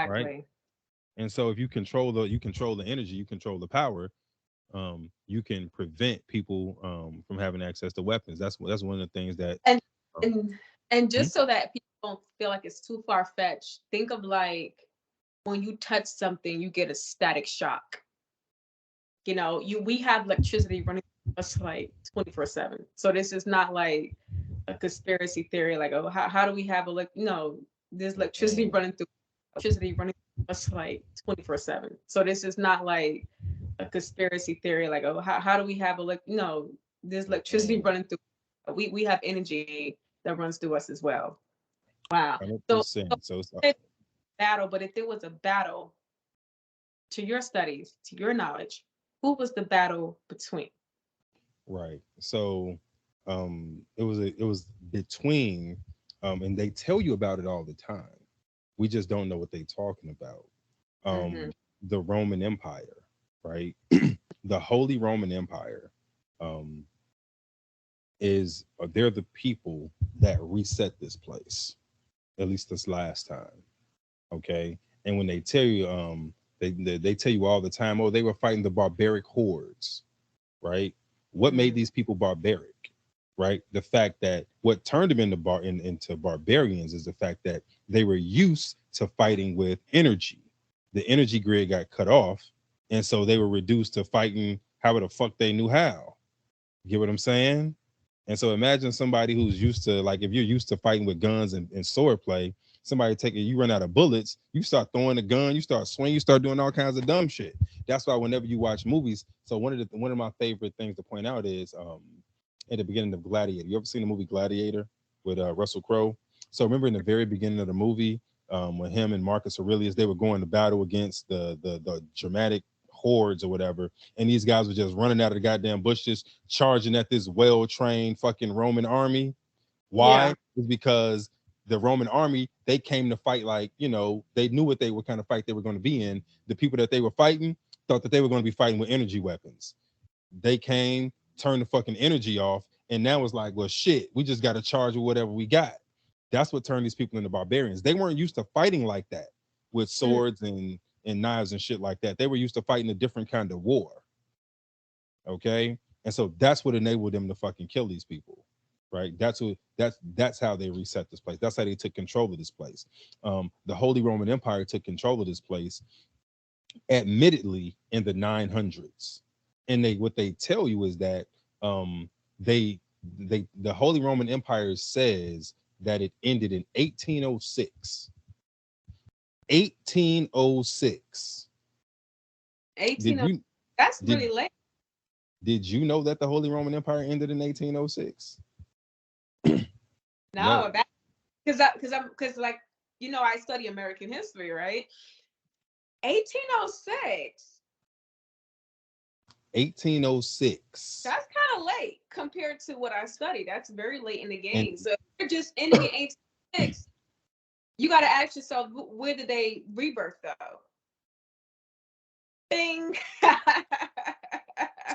right? Exactly. And so if you control the energy, you control the power, you can prevent people from having access to weapons. That's one of the things that And um, and and hmm? just so that people don't feel like it's too far fetched, think of like when you touch something, you get a static shock. You we have electricity running through us like 24/7. So this is not like a conspiracy theory, like, oh, how do we have no, there's electricity running through us like 24/7. So this is not like a conspiracy theory, like, oh, how do we have no, there's electricity running through. We have energy that runs through us as well. Wow. So 100%. So it's it's battle, but if there was a battle, to your studies, to your knowledge, who was the battle between? right. So it was between and they tell you about it all the time. We just don't know what they're talking about. Hmm. The Roman Empire, right? The Holy Roman Empire um they're the people that reset this place, at least this last time. Okay. And when they tell you they tell you all the time, oh, they were fighting the barbaric hordes, right? What made Hmm. these people barbaric, right? The fact that what turned them into barbarians is the fact that they were used to fighting with energy. The energy grid got cut off, and so they were reduced to fighting however the fuck they knew how. Get what I'm saying? And so imagine somebody who's used to, like, if you're used to fighting with guns and sword play, somebody taking you run out of bullets, you start throwing the gun, you start swinging, you start doing all kinds of dumb shit. That's why whenever you watch movies, so one of my favorite things to point out is at the beginning of Gladiator. You ever seen the movie Gladiator with Russell Crowe? So remember in the very beginning of the movie, when him and Marcus Aurelius they were going to battle against the Germanic hordes or whatever, and these guys were just running out of the goddamn bushes, charging at this well-trained fucking Roman army. Why? Yeah. Is because the Roman army, they came to fight, like, they knew what they were kind of fight they were going to be in. The people that they were fighting thought that they were going to be fighting with energy weapons. They came, turned the fucking energy off, and now it's like, well, shit, we just got to charge with whatever we got. That's what turned these people into barbarians. They weren't used to fighting like that with Mm, swords and knives and shit like that. They were used to fighting a different kind of war. Okay. And so that's what enabled them to fucking kill these people. Right. That's how they reset this place. That's how they took control of this place. The Holy Roman Empire took control of this place admittedly in the 900s. And they what they tell you is that um, they the Holy Roman Empire says that it ended in 1806. 1806. Did 18. you That's did really late. did you know that the Holy Roman Empire ended in 1806? No, No. that because like I study American history, right? 1806. 1806. That's kind of late compared to what I studied. That's very late in the And game. So if you're just ending in 1806, you got to ask yourself, where did they rebirth though? Bing.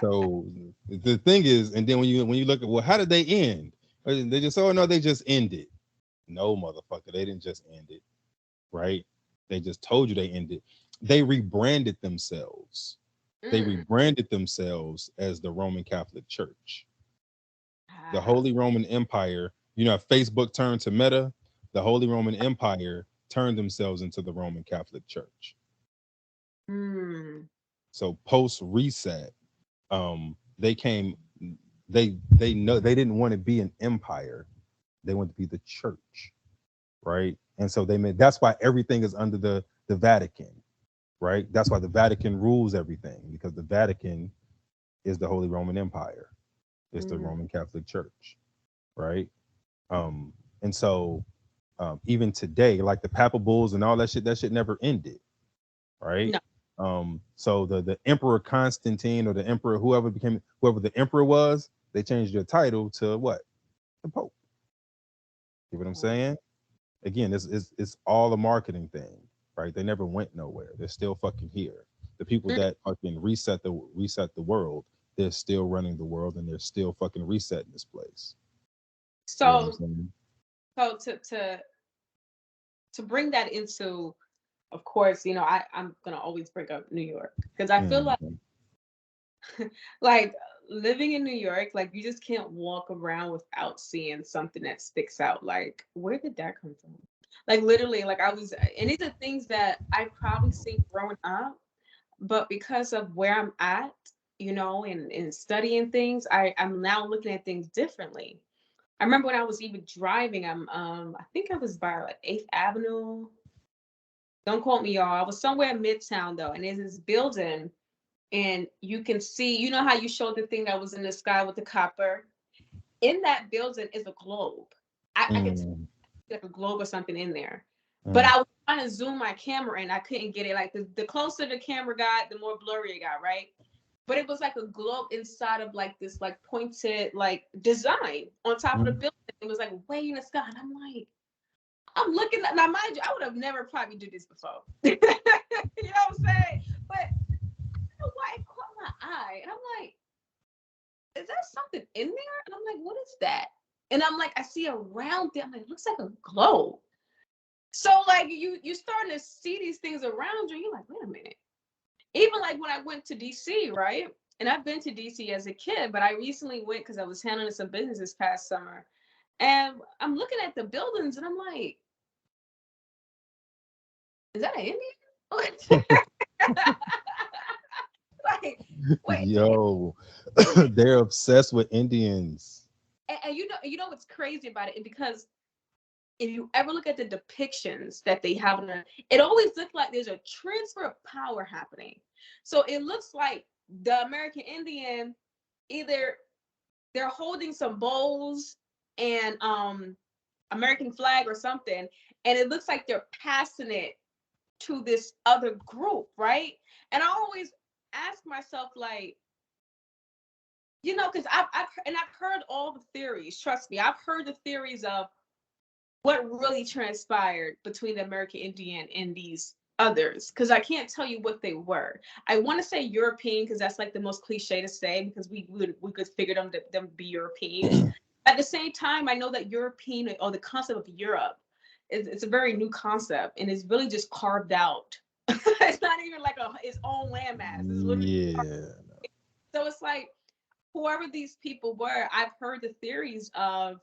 so the thing is, and then when you look at, well, how did they end? They just, oh no, they just ended. No, motherfucker, they didn't just end it, right? They just told you they ended. They rebranded themselves. They Mm. rebranded themselves as the Roman Catholic Church. The Ah. Holy Roman Empire, Facebook turned to Meta. The Holy Roman Empire turned themselves into the Roman Catholic Church. Mm. So post reset, they came. They know they didn't want to be an empire. They want to be the church, right? And so they made. That's why everything is under the Vatican, right? That's why the Vatican rules everything, because the Vatican is the Holy Roman Empire. It's the Mm. Roman Catholic Church, right? Um, and so even today, like the papal bulls and all that shit never ended, right? No. So the Emperor Constantine, or the Emperor whoever the emperor was, they changed their title to what? The Pope. You know what I'm saying? Again, it's all a marketing thing, right? They never went nowhere. They're still fucking here. The people Mm. that fucking reset the world, they're still running the world, and they're still fucking resetting this place. You know what I'm So saying? so to bring that into, of course, I'm gonna always bring up New York because I feel Mhm. like living in New York, like you just can't walk around without seeing something that sticks out. Like, where did that come from? Like literally, like and these are things that I probably seen growing up, but because of where I'm at, and studying things, I'm now looking at things differently. I remember when I was even driving, I think I was by like 8th Avenue. Don't quote me, y'all. I was somewhere in Midtown though, and there's this building, and you can see, how you showed the thing that was in the sky with the copper. In that building is a globe. I could see Mm, like a globe or something in there. But mm, I was trying to zoom my camera and I couldn't get it. Like the closer the camera got, the more blurry it got, right? But it was like a globe inside of like this like pointed like design on top of the mm. building. It was like way in the sky. And I'm like, I'm looking at, now mind you, I would have never probably do this before. You know what I'm saying? But I don't know why it caught my eye. And I'm like, is that something in there? And I'm like, what is that? And I'm like, I see around there. I'm like, it looks like a globe. So like you starting to see these things around you. You're like, wait a minute. Even like when I went to DC, right? And I've been to DC as a kid, but I recently went because I was handling some business this past summer. And I'm looking at the buildings and I'm like, is that an Indian? Like, wait. Yo, they're obsessed with Indians. And what's crazy about it? And because if you ever look at the depictions that they have in it, it always looks like there's a transfer of power happening. So it looks like the American Indian, either they're holding some bowls and American flag or something, and it looks like they're passing it to this other group, right? And I always ask myself, like, because I've heard all the theories. Trust me, I've heard the theories of what really transpired between the American Indian and these others, because I can't tell you what they were. I want to say European because that's like the most cliche to say, because we could figure them to be Europeans. At the same time, I know that European, or the concept of Europe, it's a very new concept, and it's really just carved out. It's not even like its own landmass. It's literally, Yeah. so it's like whoever these people were. I've heard the theories of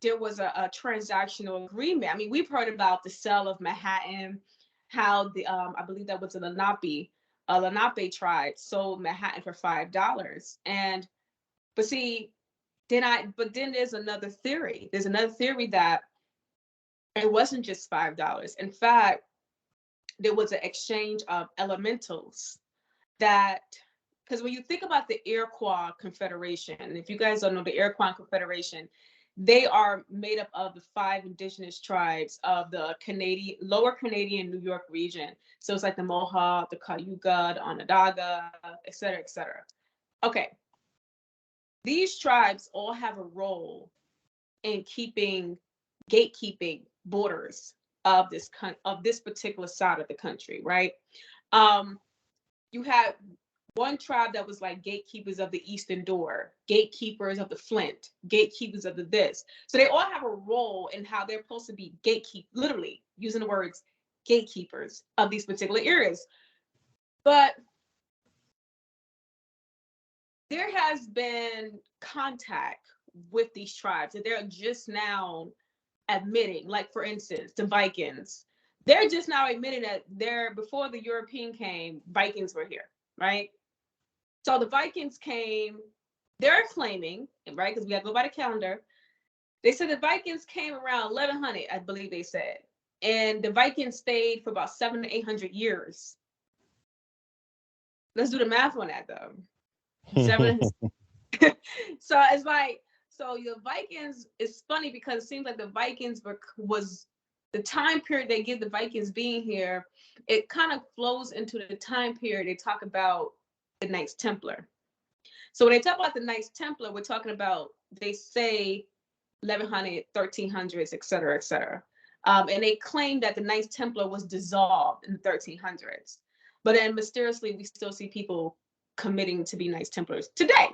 there was a transactional agreement. I mean, we've heard about the sale of Manhattan, how the I believe that was a Lenape tribe sold Manhattan for $5. And but see, then there's another theory. There's another theory that it wasn't just $5. In fact, there was an exchange of elementals that, because when you think about the Iroquois Confederation, if you guys don't know the Iroquois Confederation, they are made up of the 5 indigenous tribes of the Canadian, lower Canadian New York region. So it's like the Mohawk, the Cayuga, the Onondaga, et cetera, et cetera. Okay. These tribes all have a role in gatekeeping borders of this particular side of the country, right? You have one tribe that was like gatekeepers of the Eastern Door, gatekeepers of the Flint, gatekeepers of the this. So they all have a role in how they're supposed to be literally using the words gatekeepers of these particular areas. But there has been contact with these tribes and they're just now admitting, like for instance, the Vikings, they're just now admitting that before the European came, Vikings were here, right? So the Vikings came, they're claiming, right, because we got to go by the calendar. They said the Vikings came around 1100, I believe they said. And the Vikings stayed for about 700 to 800 years. Let's do the math on that, though. So it's like, so the Vikings, it's funny because it seems like the Vikings was the time period they give the Vikings being here, it kind of flows into the time period they talk about the Knights Templar. So when they talk about the Knights Templar, we're talking about, they say 1100, 1300s, et cetera, et cetera. And they claim that the Knights Templar was dissolved in the 1300s. But then mysteriously, we still see people committing to be Knights Templars today.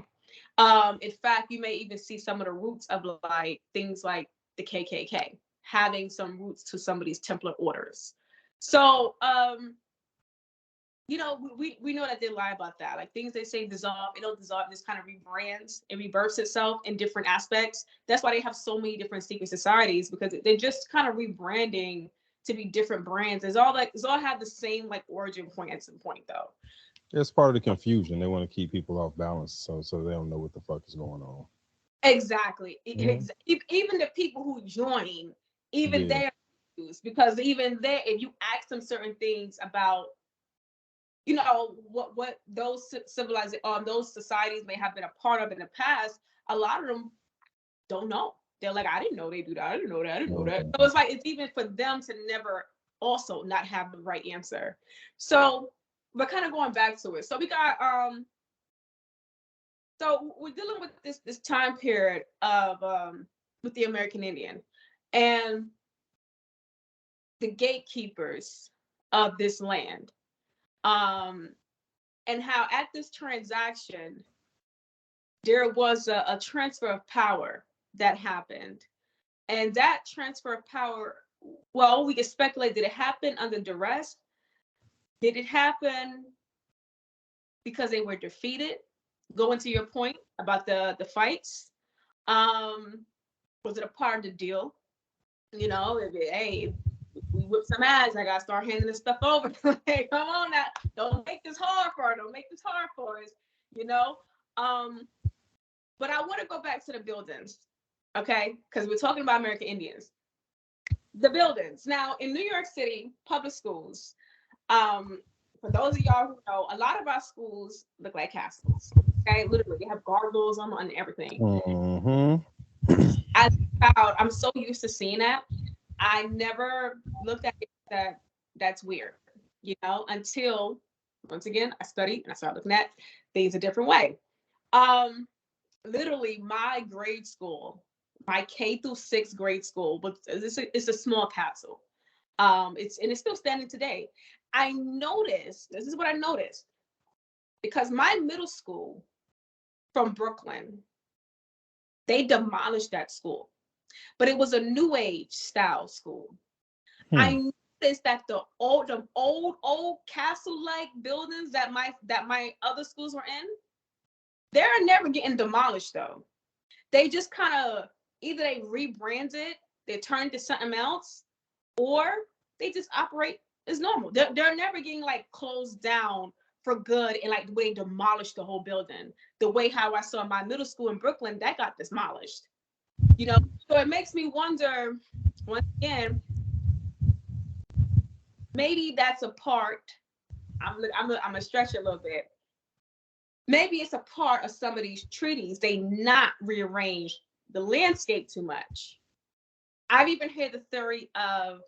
In fact, you may even see some of the roots of like things like the KKK having some roots to some of these Templar orders. So, you know, we know that they lie about that. Like things they say dissolve, it don't dissolve, it just kind of rebrands and rebirths itself in different aspects. That's why they have so many different secret societies, because they're just kind of rebranding to be different brands. It's all have the same like origin point at some point though. It's part of the confusion. They want to keep people off balance, so they don't know what the fuck is going on. Exactly. Mhm. Even the people who join, even Yeah. they're confused, because even there, if you ask them certain things about, you know, what those civilized those societies may have been a part of in the past, a lot of them don't know. They're like, I didn't know they do that. I didn't know that. I didn't know that. So Mhm. it's like it's even for them to never also not have the right answer. So we're kind of going back to it. So we got so we're dealing with this time period of with the American Indian and the gatekeepers of this land, um, and how at this transaction there was a transfer of power that happened, and that transfer of power, well, we can speculate, did it happen under duress? Did it happen because they were defeated? Going to your point about the fights, was it a part of the deal? You know, if we whip some ass, I gotta start handing this stuff over. Like, come on now, don't make this hard for us. Don't make this hard for us. You know. But I want to go back to the buildings, okay? Because we're talking about American Indians. The buildings now in New York City public schools. For those of y'all who know, a lot of our schools look like castles. Okay, literally, they have gargoyles on and everything. Mhm. As a child, I'm so used to seeing that. I never looked at it that's weird, you know, until once again I studied and I started looking at things a different way. Um, Literally, my grade school, my K through 6th grade school, but it's a small castle. It's still standing today. I noticed, this is what I noticed, because my middle school from Brooklyn, they demolished that school, but it was a new age style school. I Hmm. noticed that the old castle-like buildings that my other schools were in, they're never getting demolished though. They just kind of either they rebrand it, they turn to something else, or they just operate It's normal. They're never getting like closed down for good and like the way they demolished the whole building. The way how I saw my middle school in Brooklyn, that got demolished. You know, so it makes me wonder once again, maybe that's a part. I'm gonna stretch it a little bit. Maybe it's a part of some of these treaties. They not rearrange the landscape too much. I've even heard the theory of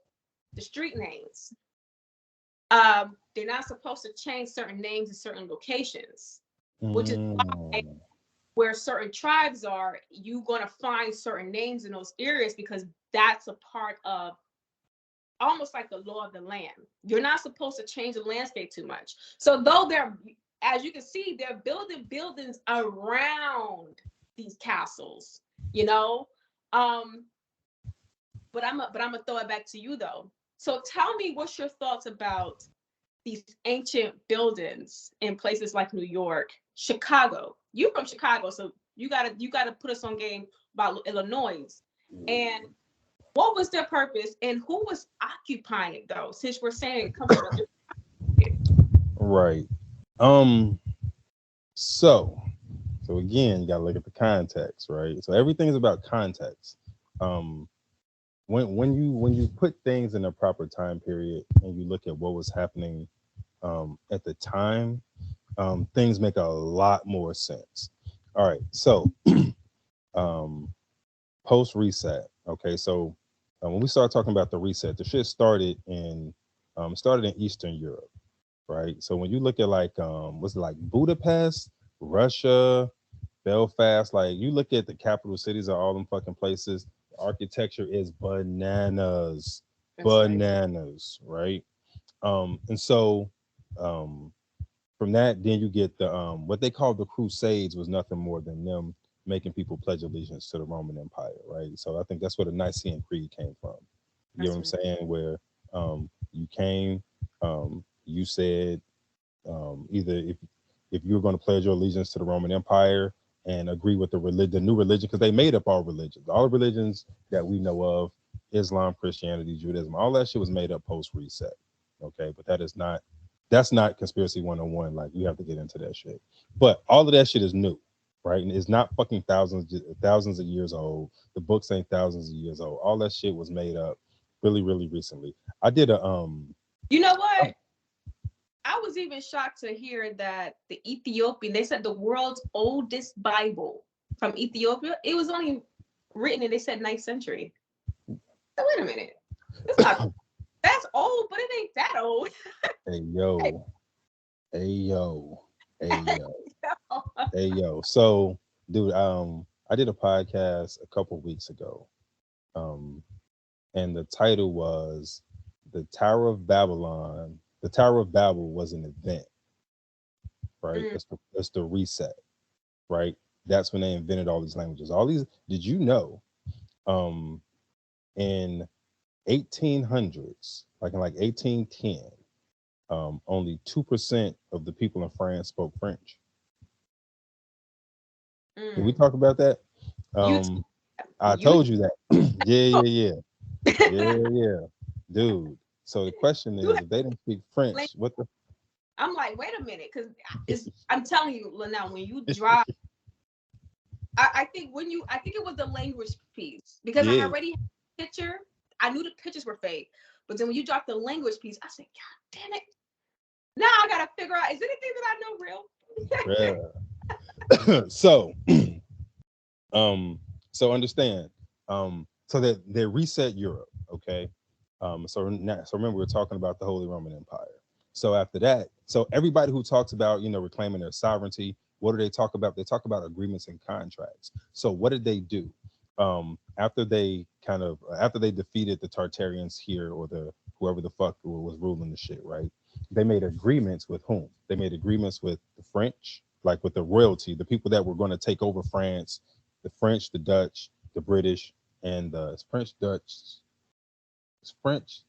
the street names. They're not supposed to change certain names in certain locations, which is why Mm. where certain tribes are, you're gonna find certain names in those areas because that's a part of almost like the law of the land. You're not supposed to change the landscape too much. So though they're, as you can see, they're building buildings around these castles, you know. Um, but I'm gonna throw it back to you though. So tell me, what's your thoughts about these ancient buildings in places like New York, Chicago? You from Chicago, so you gotta put us on game about Illinois. And what was their purpose and who was occupying it though? Since we're saying it comes from a different. Right. Um. So, so again, you gotta look at the context, right? So everything is about context. Um. When you put things in a proper time period and you look at what was happening at the time, things make a lot more sense. All right. So um, post reset. Okay. So when we start talking about the reset, the shit started in Eastern Europe, right? So when you look at like what's it like Budapest, Russia, Belfast, like you look at the capital cities of all them fucking places, the architecture is bananas, That's right. bananas, right? And so um from that, then you get the what they call the Crusades was nothing more than them making people pledge allegiance to the Roman Empire, right? So I think that's where the Nicene Creed came from. You know what That's I'm right. saying? Where you came, you said either if you were going to pledge your allegiance to the Roman Empire and agree with the new religion, because they made up all the religions that we know of, Islam, Christianity, Judaism, all that shit was made up post reset. Okay, but that's not conspiracy 101. Like you have to get into that shit. But all of that shit is new, right? And it's not fucking thousands of years old. The books ain't thousands of years old. All that shit was made up really, really recently. I did a You know what? I was even shocked to hear that the Ethiopian, they said the world's oldest Bible from Ethiopia, it was only written in, they said, ninth century. So wait a minute. That's not, that's old, but it ain't that old. hey yo, hey yo, hey yo, hey yo. So, dude, I did a podcast a couple weeks ago, um, and the title was "The Tower of Babylon." The Tower of Babel was an event, right? Mm, It's the reset, right? That's when they invented all these languages. All these. Did you know? Um, in 1800s, like in like 1810, only 2% of the people in France spoke French. Can we mm. talk about that? You, I you, told you that. Yeah, yeah, yeah, yeah, yeah, dude. So the question you is, if they didn't speak have, French, what the? I'm like, wait a minute, because I'm telling you, Lynell, when you drive, I think I think it was the language piece because I Yeah, already had a picture. I knew the pictures were fake, but then when you dropped the language piece, I said, God damn it! Now I gotta figure out, is anything that I know real? yeah. So, um, so understand, so that they reset Europe, okay. So remember we're talking about the Holy Roman Empire. So after that, so everybody who talks about reclaiming their sovereignty, what do they talk about? They talk about agreements and contracts. So what did they do? After they defeated the Tartarians here, or the whoever the fuck was ruling the shit, right? They made agreements with whom? They made agreements with the French, like with the royalty, the people that were going to take over France, the French, the Dutch, the British, and the French, Dutch, Spanish,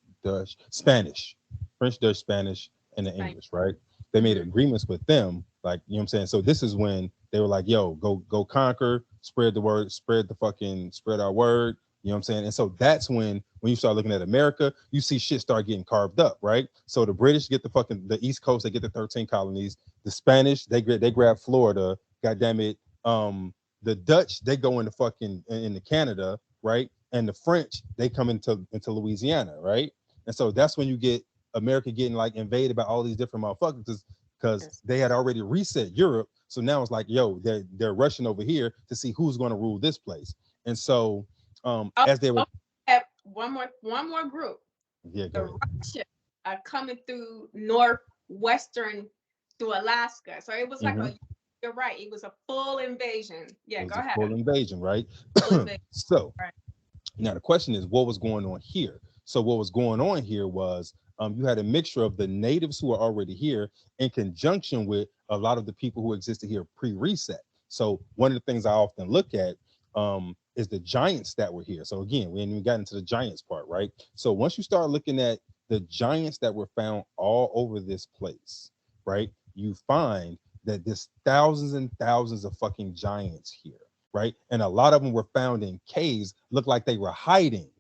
French, Dutch, Spanish, and the Right. English, right? They made Mm-hmm. agreements with them, like, you know what I'm saying? So this is when they were like, yo, go conquer, spread the word, spread our word, you know what I'm saying? And so that's when When you start looking at America, you see shit start getting carved up, right? So the British get the East Coast, they get the 13 colonies. The Spanish, they grab Florida. God damn it. The Dutch, they go into Canada, right? And the French, they come into Louisiana, right? And so that's when you get America getting like invaded by all these different motherfuckers because Yes. they had already reset Europe. So now it's like, yo, they're rushing over here to see who's going to rule this place. And so Oh, as they were, don't forget one more group. yeah, go The ahead. Russians are coming through northwestern through Alaska. So it was like Hmm. a, you're right, it was a full invasion. It Yeah, was go a ahead. full invasion, right? Full invasion. So Right. now the question is, what was going on here? So what was going on here was you had a mixture of the natives who are already here in conjunction with a lot of the people who existed here pre-reset. So one of the things I often look at is the giants that were here. So again, we ain't even got into the giants part, right? So once you start looking at the giants that were found all over this place, right? You find that there's thousands and thousands of fucking giants here, right? And a lot of them were found in caves, looked like they were hiding,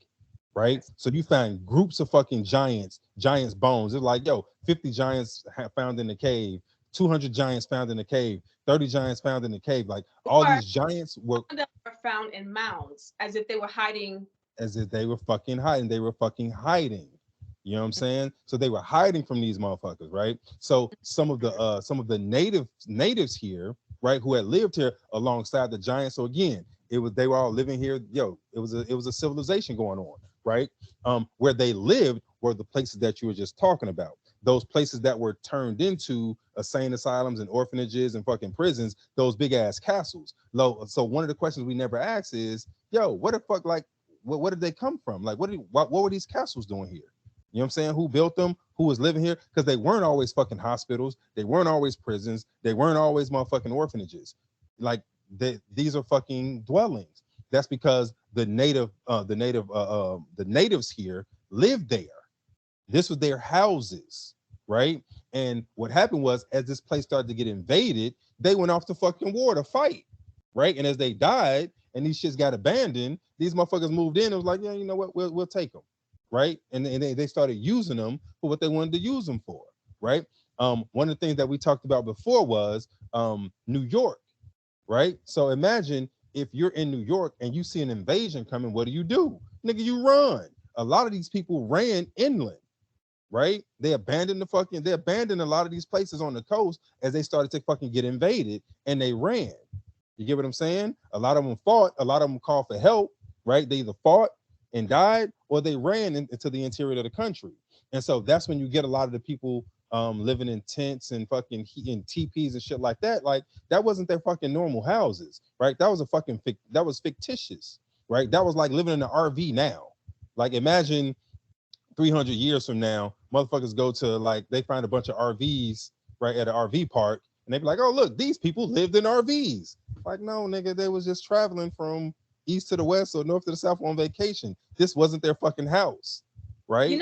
right? Yes. So you find groups of fucking giants bones. It's like, yo, 50 giants found in the cave, 200 giants found in the cave, 30 giants found in the cave. Like all Or these giants were some of them were found in mounds as if they were hiding. as if they were fucking hiding. They were fucking hiding. You know what I'm saying? So they were hiding from these motherfuckers, right? So some of the natives here, right, who had lived here alongside the giants. So again, it was they were all living here. Yo, it was a civilization going on, right? Where they lived were the places that you were just talking about. Those places that were turned into insane asylums and orphanages and fucking prisons, those big ass castles. So one of the questions we never ask is, yo, what the fuck, like, what did they come from? Like, what were these castles doing here? You know what I'm saying? Who built them? Who was living here? Because they weren't always fucking hospitals. They weren't always prisons. They weren't always motherfucking orphanages. Like these are fucking dwellings. That's because the natives here lived there. This was their houses, right? And what happened was, as this place started to get invaded, they went off to fucking war to fight, right? And as they died, and these shits got abandoned, these motherfuckers moved in. It was like, yeah, you know what? We'll take them, right? And they started using them for what they wanted to use them for, right? One of the things that we talked about before was New York, right? So imagine if you're in New York and you see an invasion coming, what do? Nigga, you run. A lot of these people ran inland, right? They abandoned a lot of these places on the coast as they started to fucking get invaded, and they ran. You get what I'm saying? A lot of them fought, a lot of them called for help, right? They either fought and died or they ran into the interior of the country. And so that's when you get a lot of the people living in tents and fucking in teepees and shit like that. Like that wasn't their fucking normal houses, right? That was that was fictitious, right? That was like living in an RV now. Like imagine 300 years from now, motherfuckers go to like they find a bunch of RVs right at an RV park, and they be like, "Oh, look, these people lived in RVs." Like, no, nigga, they was just traveling from east to the west or north to the south on vacation. This wasn't their fucking house, You right?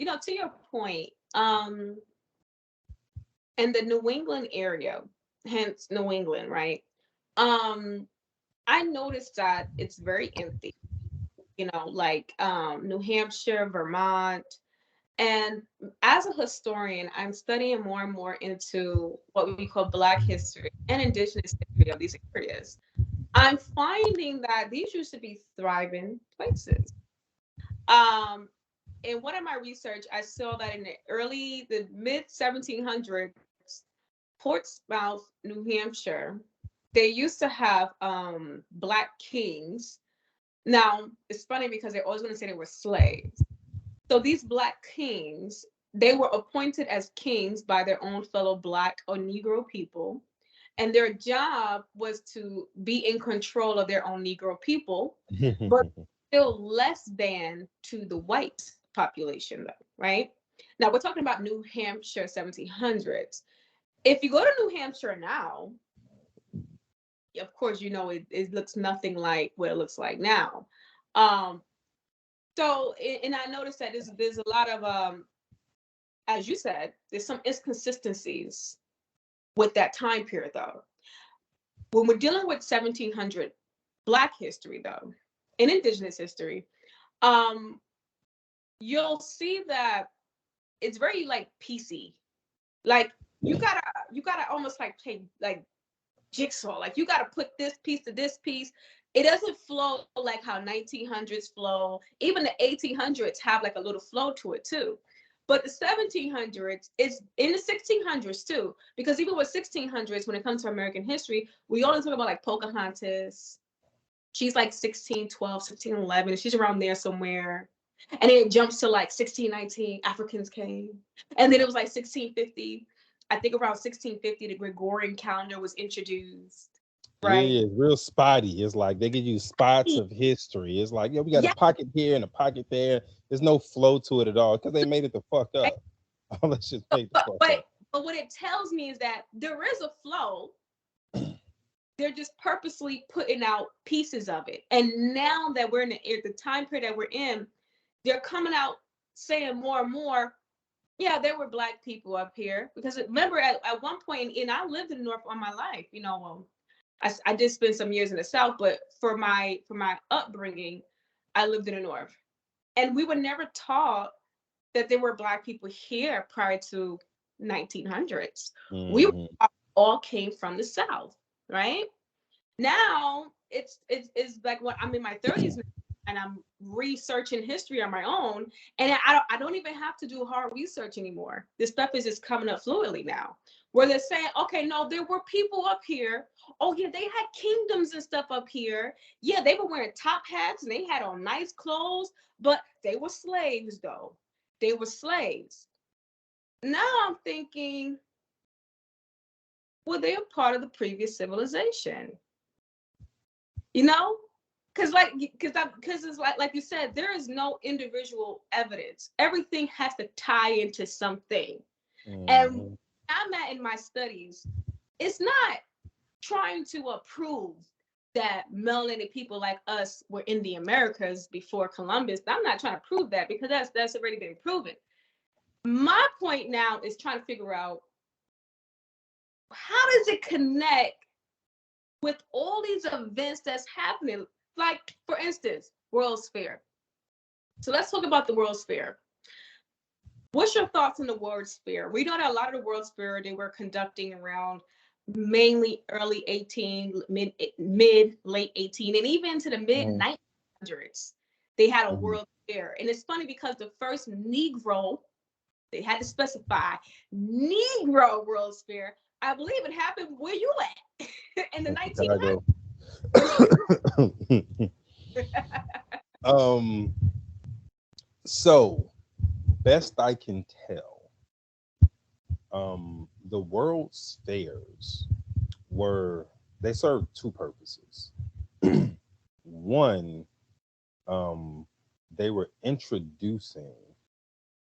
know, to your point, in the New England area, hence New England, right? Um, I noticed that it's very empty, like New Hampshire, Vermont. And as a historian, I'm studying more and more into what we call Black history and Indigenous history of these areas. I'm finding that these used to be thriving places. Um, in one of my research, I saw that in the mid 1700s, Portsmouth, New Hampshire, they used to have Black kings. Now, it's funny because they always want to say they were slaves. So these Black kings, they were appointed as kings by their own fellow Black or Negro people. And their job was to be in control of their own Negro people, but still less than to the white population, though, right? Now we're talking about New Hampshire 1700s. If you go to New Hampshire now, of course, it looks nothing like what it looks like now. Um, and I noticed that there's a lot of as you said, there's some inconsistencies with that time period though. When we're dealing with 1700 Black history though, and Indigenous history, um, you'll see that it's very like PC. Like you gotta almost like play like jigsaw. Like you gotta put this piece to this piece. It doesn't flow like how 1900s flow. Even the 1800s have like a little flow to it too. But the 1700s is in the 1600s too, because even with 1600s, when it comes to American history, we always talk about like Pocahontas. She's like 1612, 1611, and she's around there somewhere. And then it jumps to like 1619, Africans came. And then it was like 1650. I think around 1650, the Gregorian calendar was introduced, right? Yeah, it's real spotty. It's like they give you spots of history. It's like, yeah, we got a Yeah. pocket here and a pocket there. There's no flow to it at all because they made it the fuck up. All that shit's made the But, fuck but up. but what it tells me is that there is a flow. They're just purposely putting out pieces of it. And now that we're in the time period that we're in, they're coming out saying more and more, yeah, there were black people up here. Because remember, at one point, and I lived in the North all my life, I did spend some years in the South, but for my upbringing, I lived in the North. And we were never taught that there were black people here prior to 1900s. We Hmm. all came from the South, right? Now it's like when I'm in my 30s now, and I'm researching history on my own, and I don't even have to do hard research anymore. This stuff is just coming up fluidly now, where they're saying, okay, no, there were people up here. Oh yeah, they had kingdoms and stuff up here. Yeah, they were wearing top hats and they had on nice clothes, but they were slaves though. They were slaves. Now I'm thinking, well, they're part of the previous civilization, you know? Because it's like you said, there is no individual evidence. Everything has to tie into something. And Hmm. I'm at in my studies, it's not trying to prove that melanated people like us were in the Americas before Columbus. I'm not trying to prove that because that's already been proven. My point now is trying to figure out, how does it connect with all these events that's happening? Like, for instance, World's Fair. So let's talk about the World's Fair. What's your thoughts on the World's Fair? We know that a lot of the World's Fair they were conducting around mainly early 18, mid late 18, and even to the mid Hmm. 1900s. They had a Hmm. World Fair. And it's funny because the first Negro, they had to specify Negro World's Fair, I believe it happened where you at in the In 1900s. Chicago. Where you um. So best I can tell, the World's Fairs were they served two purposes. One, um, they were introducing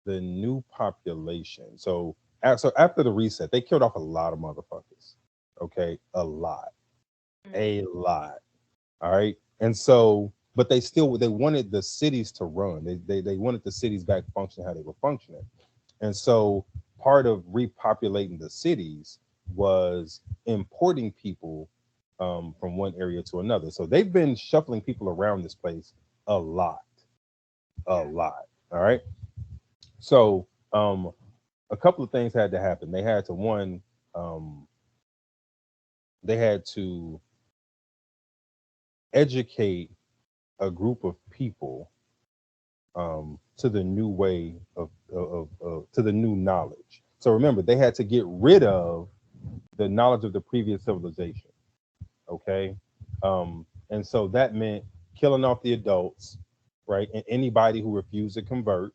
the new population. So after the reset, they killed off a lot of motherfuckers. Okay, a lot. All right, and so, but they wanted the cities to run. They wanted the cities back functioning how they were functioning, and so part of repopulating the cities was importing people from one area to another. So they've been shuffling people around this place a lot, a Yeah. lot. All right. So a couple of things had to happen. Um, they had to educate a group of people to the new way of to the new knowledge. So remember, they had to get rid of the knowledge of the previous civilization. Okay, and so that meant killing off the adults, right, and anybody who refused to convert.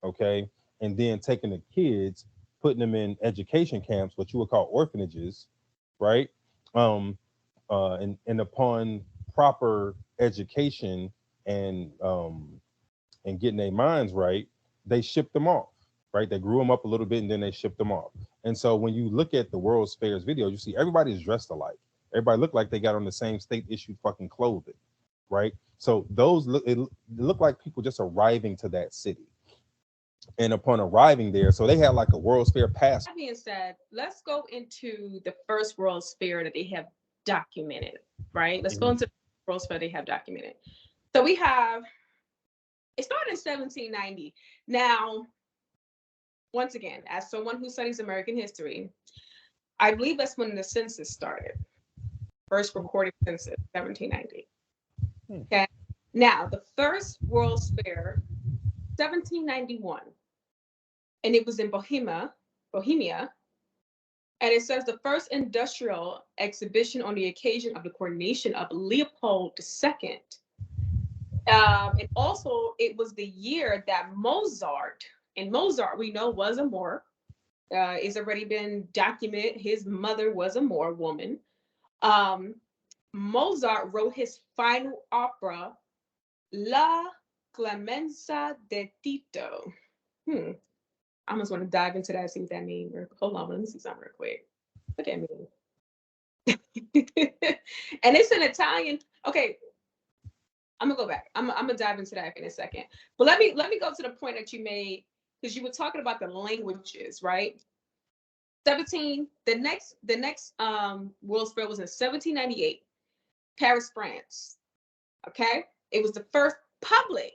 Okay, and then taking the kids, putting them in education camps, what you would call orphanages, right? Um, and upon proper education and getting their minds right, they shipped them off, right? They grew them up a little bit and then they shipped them off. And so when you look at the World's Fairs video, you see everybody's dressed alike. Everybody looked like they got on the same state issued fucking clothing, right? So it looked like people just arriving to that city. And upon arriving there, so they had like a World's Fair pass. That being said, let's go into the first World's Fair that they have documented, right? Let's go Mhm. into the World's Fair they have documented. So we have It started in 1790. Now, once again, as someone who studies American history, I believe that's when the census started. First recorded census, 1790. Hmm. Okay. Now, the first World's Fair, 1791, and it was in Bohemia. And it says the first industrial exhibition on the occasion of the coronation of Leopold II. And also, it was the year that Mozart, and Mozart we know was a Moor, it's already been documented. His mother was a Moor woman. Um, Mozart wrote his final opera, La Clemenza de Tito. I almost want to dive into that, see what that means. Hold on, let me see something real quick. What that mean? And it's an Italian. Okay, I'm gonna go back. I'm gonna dive into that in a second. But let me go to the point that you made because you were talking about the languages, right? 17. The next World's Fair was in 1798, Paris, France. Okay, it was the first public.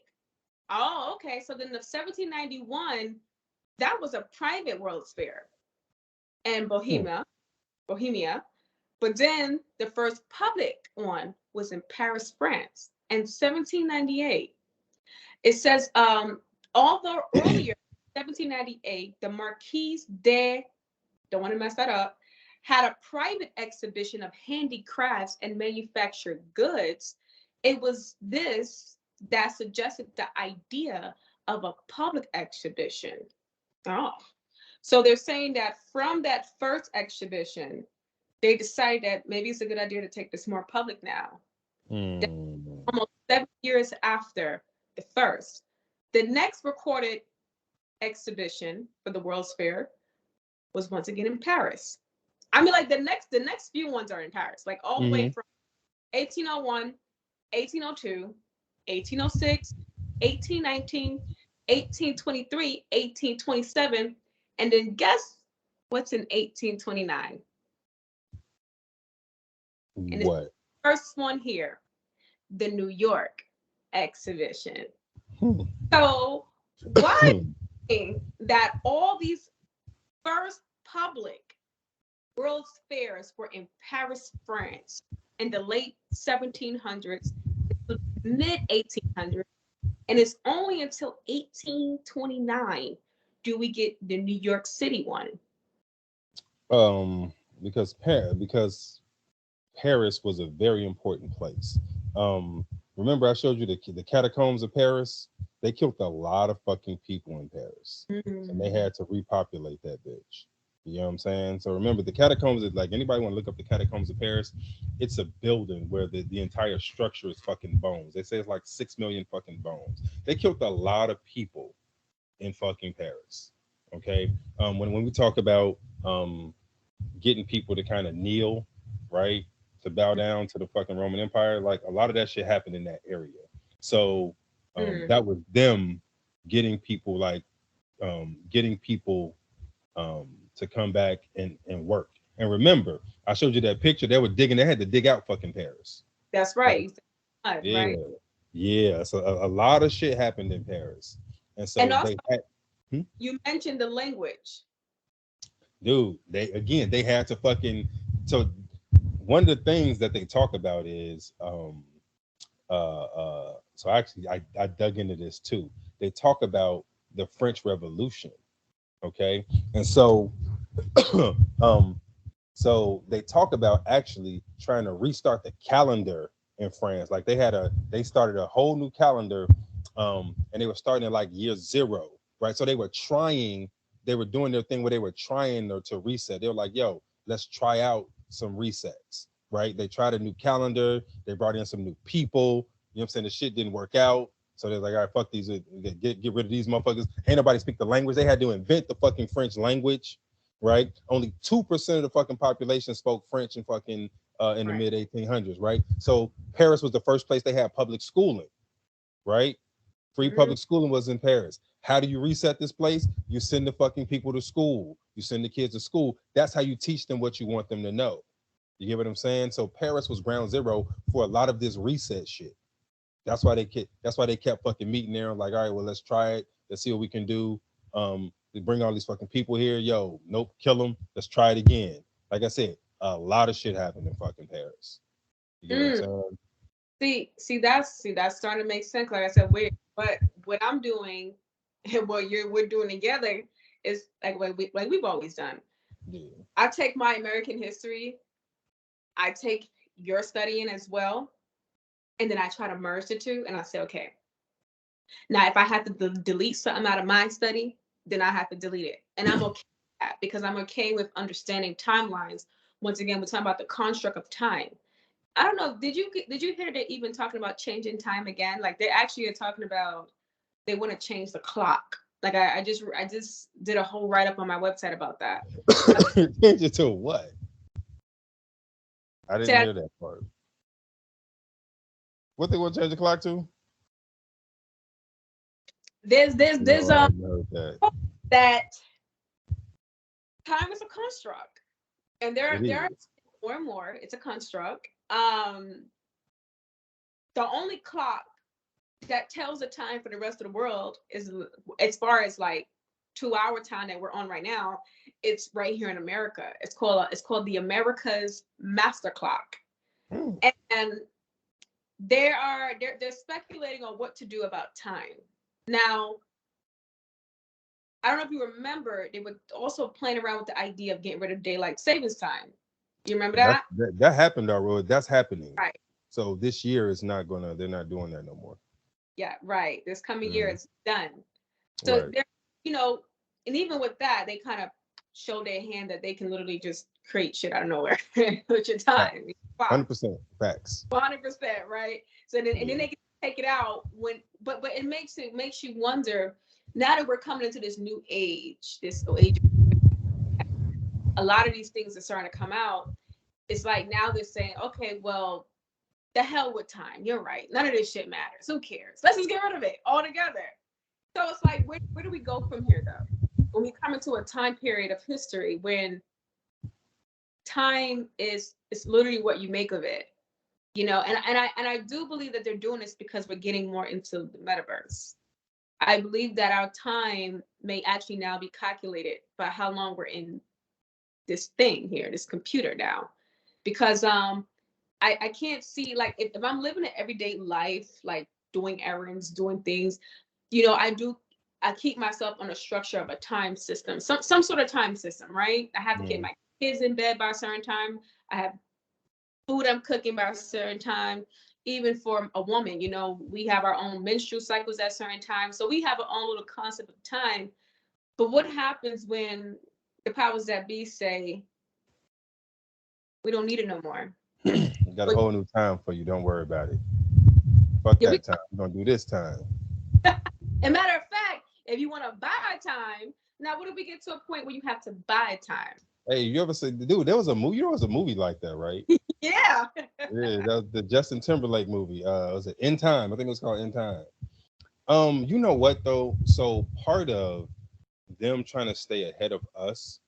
Oh, okay. So then the 1791, that was a private World's Fair in Hmm. Bohemia. But then the first public one was in Paris, France, in 1798. It says, although earlier, 1798, the Marquise de, don't want to mess that up, had a private exhibition of handicrafts and manufactured goods. It was this that suggested the idea of a public exhibition. Oh, so they're saying that from that first exhibition, they decided that maybe it's a good idea to take this more public now. Hmm. Almost 7 years after the first. The next recorded exhibition for the World's Fair was once again in Paris. I mean, like the next few ones are in Paris, like all the way Hmm. from 1801, 1802, 1806, 1819, 1823, 1827, and then guess what's in 1829? And it's What? the first one here, the New York exhibition. Hmm. So why that all these first public World's Fairs were in Paris, France in the late 1700s, mid 1800s, and it's only until 1829 do we get the New York City one. um, because Paris was a very important place. Um, remember I showed you the catacombs of Paris? They killed a lot of fucking people in Paris, and they Mm. had to repopulate that bitch. You know what I'm saying? So remember, the catacombs is like, anybody want to look up the catacombs of Paris? It's a building where the entire structure is fucking bones. They say it's like 6 million fucking bones. They killed a lot of people in fucking Paris. Okay, when we talk about getting people to kind of kneel, right, to bow down to the fucking Roman Empire, like a lot of that shit happened in that area. So Mm. that was them getting people like getting people to come back and work. And remember, I showed you that picture. They were digging. They had to dig out fucking Paris. That's Like, right. yeah, Right. yeah. So a lot of shit happened in Paris, and And so also, they had. Hmm? you mentioned the language. Dude, they had to fucking. So one of the things that they talk about is so actually I dug into this too. They talk about the French Revolution, okay? And so um so they talk about actually trying to restart the calendar in France. Like they started a whole new calendar, and they were starting at like year zero, right? So they were doing their thing where they were trying to reset. They were like, yo, let's try out some resets, right? They tried a new calendar, they brought in some new people, you know what I'm saying? The shit didn't work out. So they're like, all right, fuck these, get rid of these motherfuckers. Ain't nobody speak the language. They had to invent the fucking French language, right? Only 2% of the fucking population spoke French in fucking in the Right. mid 1800s, right? So Paris was the first place they had public schooling, right? Free Mm. public schooling was in Paris. How do you reset this place? You send the fucking people to school. You send the kids to school. That's how you teach them what you want them to know. You get what I'm saying? So Paris was ground zero for a lot of this reset shit. That's why they kept fucking meeting there. Like, all right, well, let's try it. Let's see what we can do. They bring all these fucking people here. Yo, nope, kill them. Let's try it again. Like I said, a lot of shit happened in fucking Paris. You get what I'm Mm. saying? See, that's starting to make sense. Like I said, but what I'm doing and what we're doing together is like we've always done. Yeah. I take my American history, I take your studying as well, and then I try to merge the two, and I say, okay, now if I have to delete something out of my study, then I have to delete it, and I'm okay with that because I'm okay with understanding timelines. Once again, we're talking about the construct of time. I don't know. Did you hear they even talking about changing time again? Like they actually are talking about they want to change the clock. Like I just did a whole write up on my website about that. Change it to what? I didn't Said hear that part. What they want to change the clock to? there's No, I haven't heard that. that time is a construct, and It there are is. more and more. It's a construct. The only clock that tells the time for the rest of the world is as far as like 2 hour time that we're on right now. It's right here in America. It's called the America's Master Clock, Hmm. and they're speculating on what to do about time. Now, I don't know if you remember, they were also playing around with the idea of getting rid of daylight savings time. You remember that? That happened already. That's happening. Right. So this year is not gonna. They're not doing that no more. Yeah, right. This coming year Mhm. it's done. So Right. they're, you know, and even with that, they kind of show their hand that they can literally just create shit out of nowhere with your time. 100% facts. 100%, right? So then and then Yeah. they can take it out when but it makes you wonder, now that we're coming into this new age, this age, a lot of these things are starting to come out. It's like now they're saying, okay, well, the hell with time. You're right. None of this shit matters. Who cares? Let's just get rid of it altogether. So it's like, where do we go from here, though? When we come into a time period of history when time is literally what you make of it, and I do believe that they're doing this because we're getting more into the metaverse. I believe that our time may actually now be calculated by how long we're in this thing here, this computer now, because I can't see, like, if I'm living an everyday life, like doing errands, doing things, I keep myself on a structure of a time system, some sort of time system, right? I have to get Mhm. my kids in bed by a certain time. I have food I'm cooking by a certain time. Even for a woman, we have our own menstrual cycles at certain times. So we have our own little concept of time. But what happens when the powers that be say we don't need it no more? Got a But whole new time for you. Don't worry about it. Fuck yeah, that time. We're gonna do this time. and matter of fact, if you want to buy time, now what if we get to a point where you have to buy time? Hey, you ever see, dude? There was a movie. There was a movie like that, right? Yeah. Yeah, that was the Justin Timberlake movie. Was it In Time? I think it was called In Time. You know what though? So part of them trying to stay ahead of us,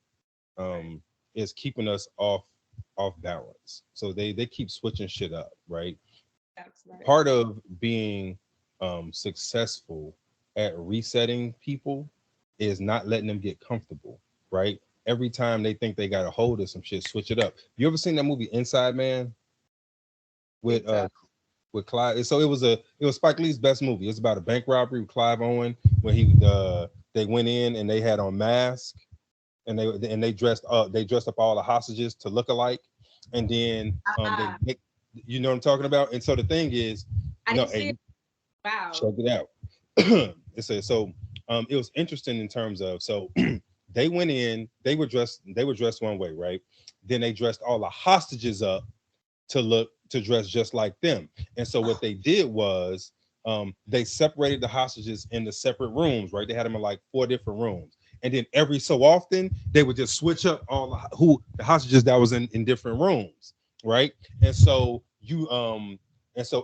Right. is keeping us off balance. So they keep switching shit up, right? That's right. Part of being successful at resetting people is not letting them get comfortable, right? Every time they think they got a hold of some shit, switch it up. You ever seen that movie Inside Man with Think so. Clive? So it was Spike Lee's best movie. It's about a bank robbery with Clive Owen when they went in and they had on masks and they dressed up all the hostages to look alike, and then Ah, you know what I'm talking about. And so the thing is, I no, didn't see hey, it. Wow. check it out. It was interesting in terms of, so they went in, they were dressed one way, right? Then they dressed all the hostages up to dress just like them. And so what they did was, they separated the hostages into separate rooms, right? They had them in like 4 different rooms. And then every so often they would just switch up all the hostages that was in different rooms, right? And so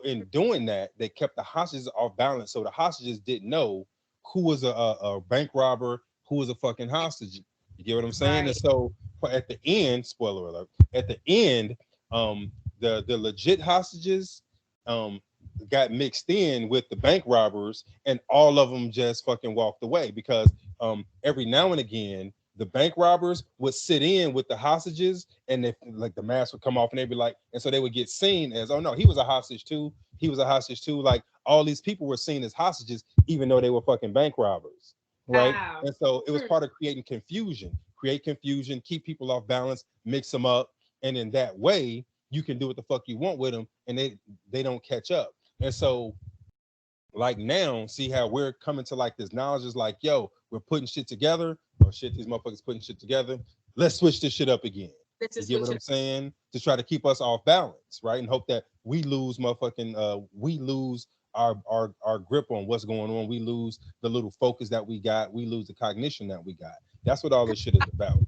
in doing that, they kept the hostages off balance. So the hostages didn't know who was a bank robber, who was a fucking hostage. You get what I'm saying? And Right. so at the end, spoiler alert, at the end, the legit hostages, um got mixed in with the bank robbers, and all of them just fucking walked away because every now and again the bank robbers would sit in with the hostages, and if like the mask would come off and they'd be like, and so they would get seen as, oh no, he was a hostage too, he was a hostage too. Like all these people were seen as hostages even though they were fucking bank robbers, right? Wow. And so it was Hmm. part of creating confusion, create confusion, keep people off balance, mix them up, and in that way you can do what the fuck you want with them, and they don't catch up. And so like now, see how we're coming to like this knowledge is like, yo, we're putting shit together. Oh shit, these motherfuckers putting shit together. Let's switch this shit up again. Let's You just get switch what I'm it. saying? To try to keep us off balance, right? And hope that we lose motherfucking we lose our grip on what's going on. We lose the little focus that we got. We lose the cognition that we got. That's what all this shit is about.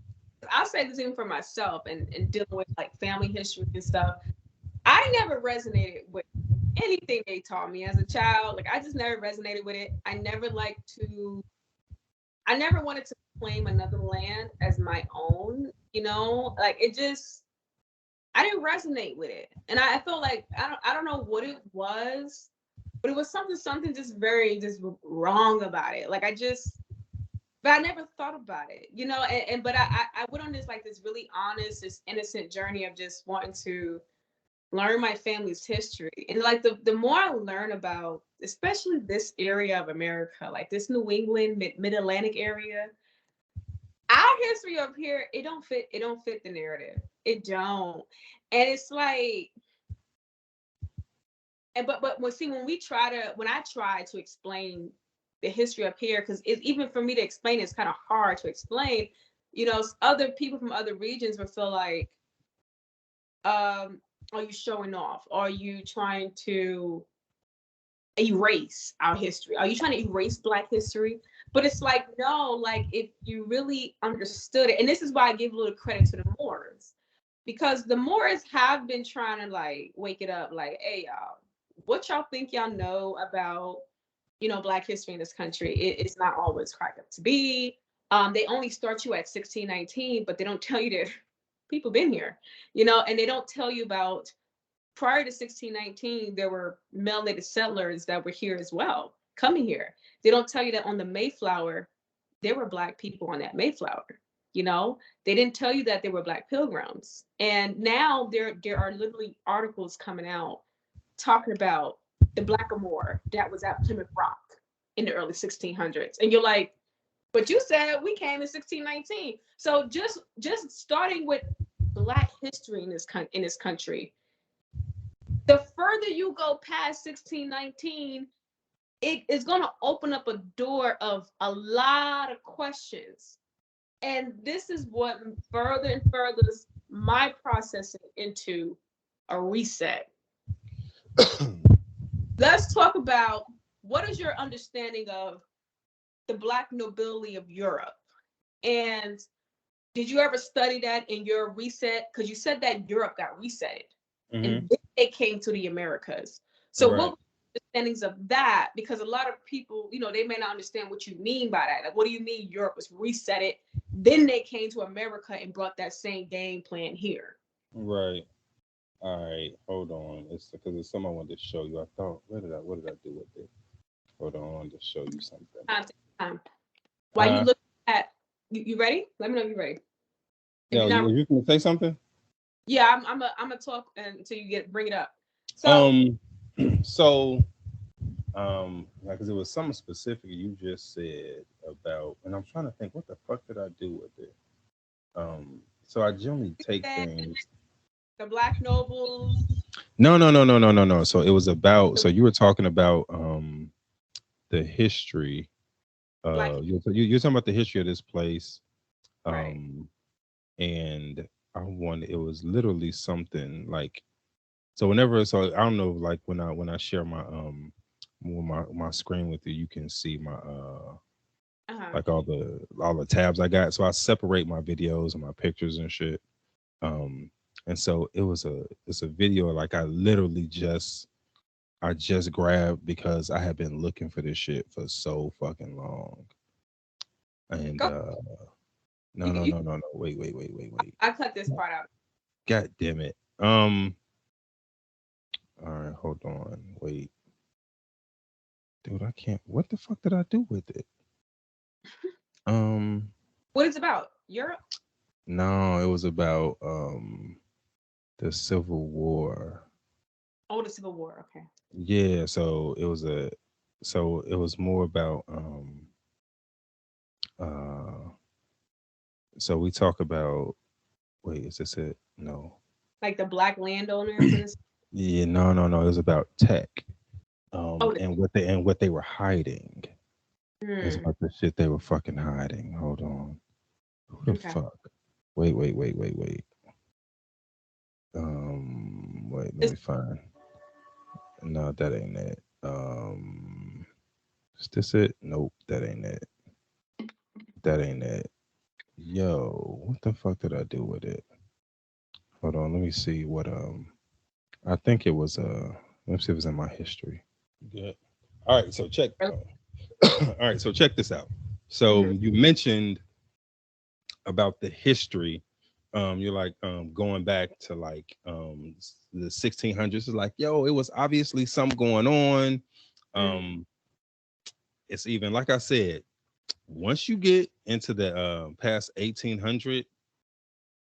I'll say this even for myself and dealing with like family history and stuff. I never resonated with anything they taught me as a child. Like I just never resonated with it. I never wanted to claim another land as my own, like it just, I didn't resonate with it. And I felt like, I don't know what it was, but it was something just very, just wrong about it. Like but I never thought about it, but I went on this, like this really honest, this innocent journey of just wanting to learn my family's history. And like the more I learn about especially this area of America, like this New England mid-Atlantic area, our history up here, it don't fit the narrative. It don't. And it's like, and but when I try to explain the history up here, because it's even for me to explain, it's kind of hard to explain. Other people from other regions will feel like, are you showing off? Are you trying to erase our history? Are you trying to erase Black history? But it's like, no, like if you really understood it, and this is why I give a little credit to the Moors, because the Moors have been trying to like wake it up, like, hey y'all, what y'all think y'all know about, Black history in this country? It's not always cracked up to be. They only start you at 1619, but they don't tell you that people been here, and they don't tell you about prior to 1619, there were melanated settlers that were here as well, coming here. They don't tell you that on the Mayflower, there were Black people on that Mayflower. They didn't tell you that there were Black pilgrims. And now there are literally articles coming out talking about the Blackamoor that was at Plymouth Rock in the early 1600s. And you're like, but you said we came in 1619. So just starting with Black history in this country, the further you go past 1619, it is going to open up a door of a lot of questions. And this is what further and furthers my processing into a reset. Let's talk about, what is your understanding of the Black nobility of Europe? And did you ever study that in your reset? Because you said that Europe got resetted Mm-hmm. and then they came to the Americas. So what Right. were the understandings of that? Because a lot of people, they may not understand what you mean by that. Like, what do you mean Europe was resetted? Then they came to America and brought that same game plan here. Right. All right. Hold on. It's because it's something I wanted to show you. I thought, what did I do with it? Hold on, I wanted to show you something. Time, take time. While you Uh, look at, you ready? Let me know if you're ready. If no, you're not, you can say something. yeah, I'm gonna talk until you bring it up. So Um, so because it was something specific you just said about, and I'm trying to think, what the fuck did I do with it? So I generally take things. the Black nobles, No. So it was about. the So you were talking about the history. Black, You're talking about the history of this place. right? Um, and I wanted. It was literally something like. So whenever, so I don't know, like when I share my screen with you, you can see my Uh-huh. like all the tabs I got. So I separate my videos and my pictures and shit. Um, and so it's a video like I just grabbed because I had been looking for this shit for so fucking long. And Go. no. Wait. I cut this part out. God damn it. All right, hold on. Wait. Dude, I can't. What the fuck did I do with it? Um, What is it about? Europe? no, it was about the Civil War. Oh, the Civil War. Okay. Yeah, so it was more about uh so we talk about, wait, is this it? No. Like the black landowners and this. Yeah, no. It was about tech. Oh, And what they were hiding. It was hmm. about the shit they were fucking hiding. Hold on. Who the Okay. fuck? Wait. Wait, let It's, me find. No, that ain't it. Is this it? Nope, that ain't it. That ain't it. Yo, what the fuck did I do with it? Hold on, let me see what I think it was let me see if it's in my history. Good. All right, so check all right, so check this out. So mhm. you mentioned about the history. You're like going back to like the 1600s. It's like, yo, it was obviously something going on. Mm. Um, it's even like I said, once you get into the past 1800,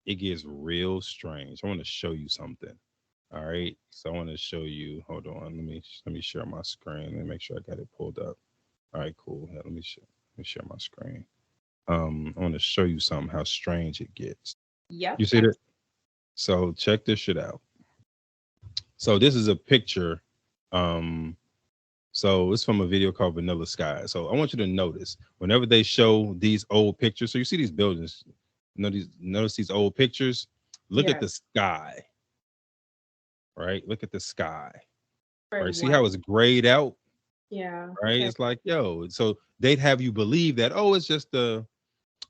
it gets real strange. I want to show you something. All right, so I want to show you. Hold on, let me share my screen. Let me make sure I got it pulled up. All right, cool. Yeah, let me share my screen. I want to show you something how strange it gets. Yep. You see that? So check this shit out. So this is a picture. Um, so it's from a video called Vanilla Sky. So I want you to notice whenever they show these old pictures. So you see these buildings. Notice these old pictures. Look at Yeah. the sky, right? Look at the sky, Very right? See how white. it's grayed out, Yeah. right? Very. It's like, yo. So they'd have you believe that, oh,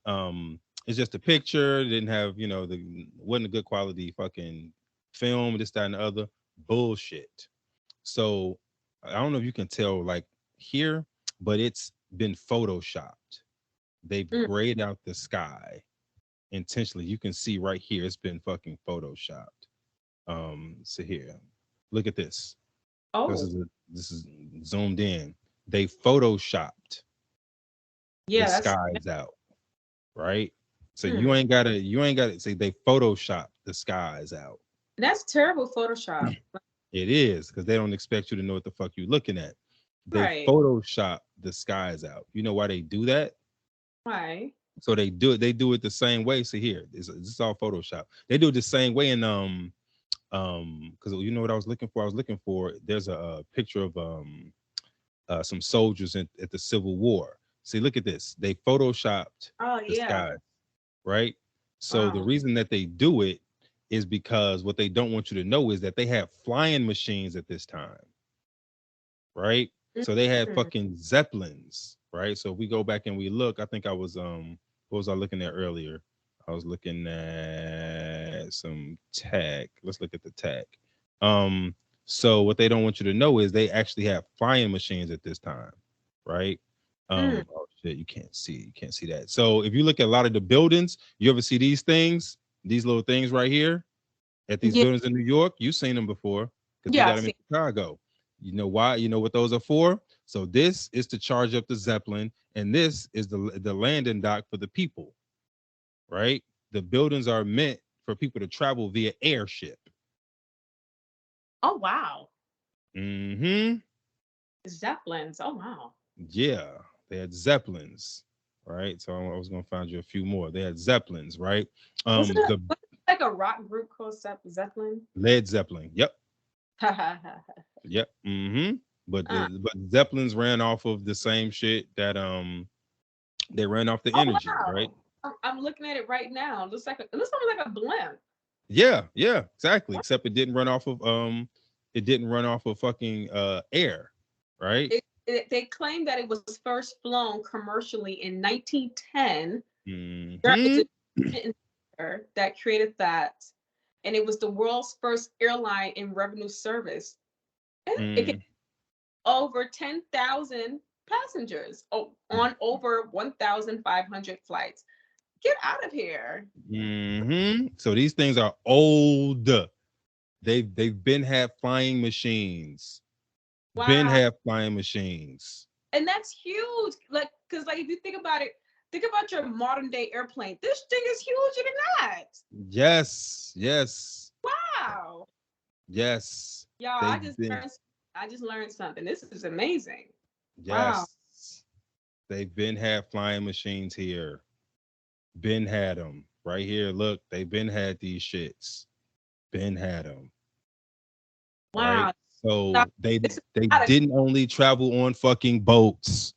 um it's just a picture. It didn't have, the wasn't a good quality fucking film, this, that, and the other. Bullshit. So I don't know if you can tell like here, but it's been photoshopped. They've Mm. grayed out the sky intentionally. You can see right here, it's been fucking photoshopped. So here, look at this. This Oh, is this is zoomed in. They photoshopped the yeah. skies out, right? So Hmm. you ain't gotta say they photoshopped the skies out. That's terrible Photoshop. It is because they don't expect you to know what the fuck you're looking at. They Right. Photoshop the skies out. You know why they do that? Why? So they do it the same way. So here, this is all Photoshop. They do it the same way in because you know what I was looking for? I was looking for, there's a picture of some soldiers at the Civil War. See, look at this. They photoshopped Oh the yeah. sky, right? So the Wow. reason that they do it is because what they don't want you to know is that they have flying machines at this time, right? So they had Mm. fucking zeppelins, right? So if we go back and we look, I think I was what was I looking at earlier? I was looking at some tech. Let's look at the tech. Um, so what they don't want you to know is they actually have flying machines at this time, right? Mm. Oh shit, you can't see that. So if you look at a lot of the buildings, you ever see these things, these little things right here at these Yeah. buildings in New York? You've seen them before because we Yeah. got I've them in seen. Chicago. You know why? You know what those are for? So this is to charge up the Zeppelin, and this is the landing dock for the people, right? The buildings are meant for people to travel via airship. Oh wow. Mm-hmm. Zeppelins. Oh wow. Yeah, they had Zeppelins, right? So I was gonna find you a few more. They had Zeppelins, right? The Wasn't it like a rock group called Zeppelin? Led Zeppelin. Yep, Ha ha ha. yep. Mm-hmm. But Uh, the but Zeppelins ran off of the same shit that they ran off the oh energy, right? wow. I'm looking at it right now. It looks almost like a blimp. Yeah, exactly. Except it didn't run off of fucking air, right? They claim that it was first flown commercially in 1910. There is Mm-hmm. a inventor that created that, and it was the world's first airline in revenue service. It can Mm-hmm. over 10,000 passengers on over 1,500 flights. Get out of here. Mm-hmm. So these things are old. They've been had flying machines. Been Wow. have flying machines. And that's huge. Like, because like if you think about it, think about your modern day airplane. This thing is huger than that. Yes, yes, Wow. yes. Y'all, They've been I just learned something. This is amazing. Wow. yes. They've been had flying machines here. Been had them right here. Look, they've been had these shits. Been had them. Right. Wow. So This is they not a didn't only travel on fucking boats.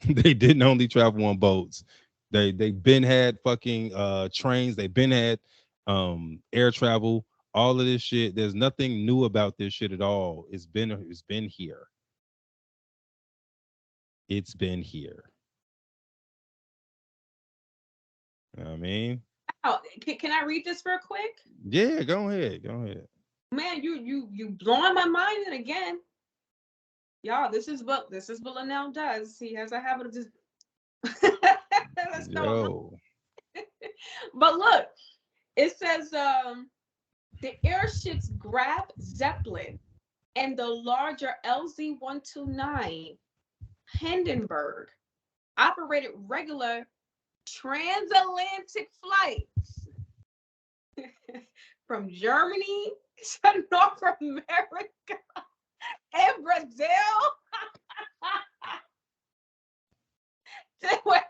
They didn't only travel on boats. They've been had fucking trains. They've been had air travel. All of this shit. There's nothing new about this shit at all. It's been here. It's been here. You know what I mean? wow. Can I read this real quick? Yeah, go ahead. Go ahead. Man, you blowing my mind in again. Y'all, this is what Lynell does. He has a habit of just let's go. Yo. But look, it says the airships Grab Zeppelin and the larger LZ-129 Hindenburg operated regular transatlantic flights from Germany to North America and Brazil. Wait.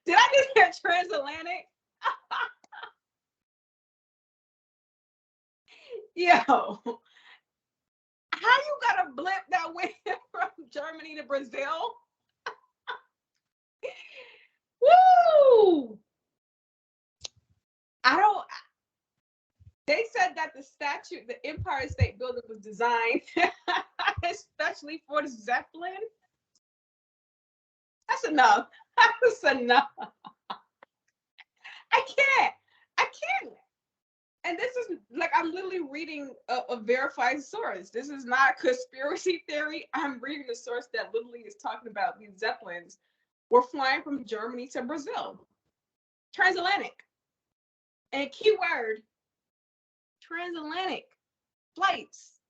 Did I just hear transatlantic? Yo, how you got a blip that went from Germany to Brazil? Woo! I don't. They said that the Empire State Building was designed especially for the Zeppelin. That's enough. That's enough. I can't. I can't. And this is like I'm literally reading a verified source. This is not a conspiracy theory. I'm reading a source that literally is talking about these Zeppelins were flying from Germany to Brazil. Transatlantic. And keyword transatlantic flights.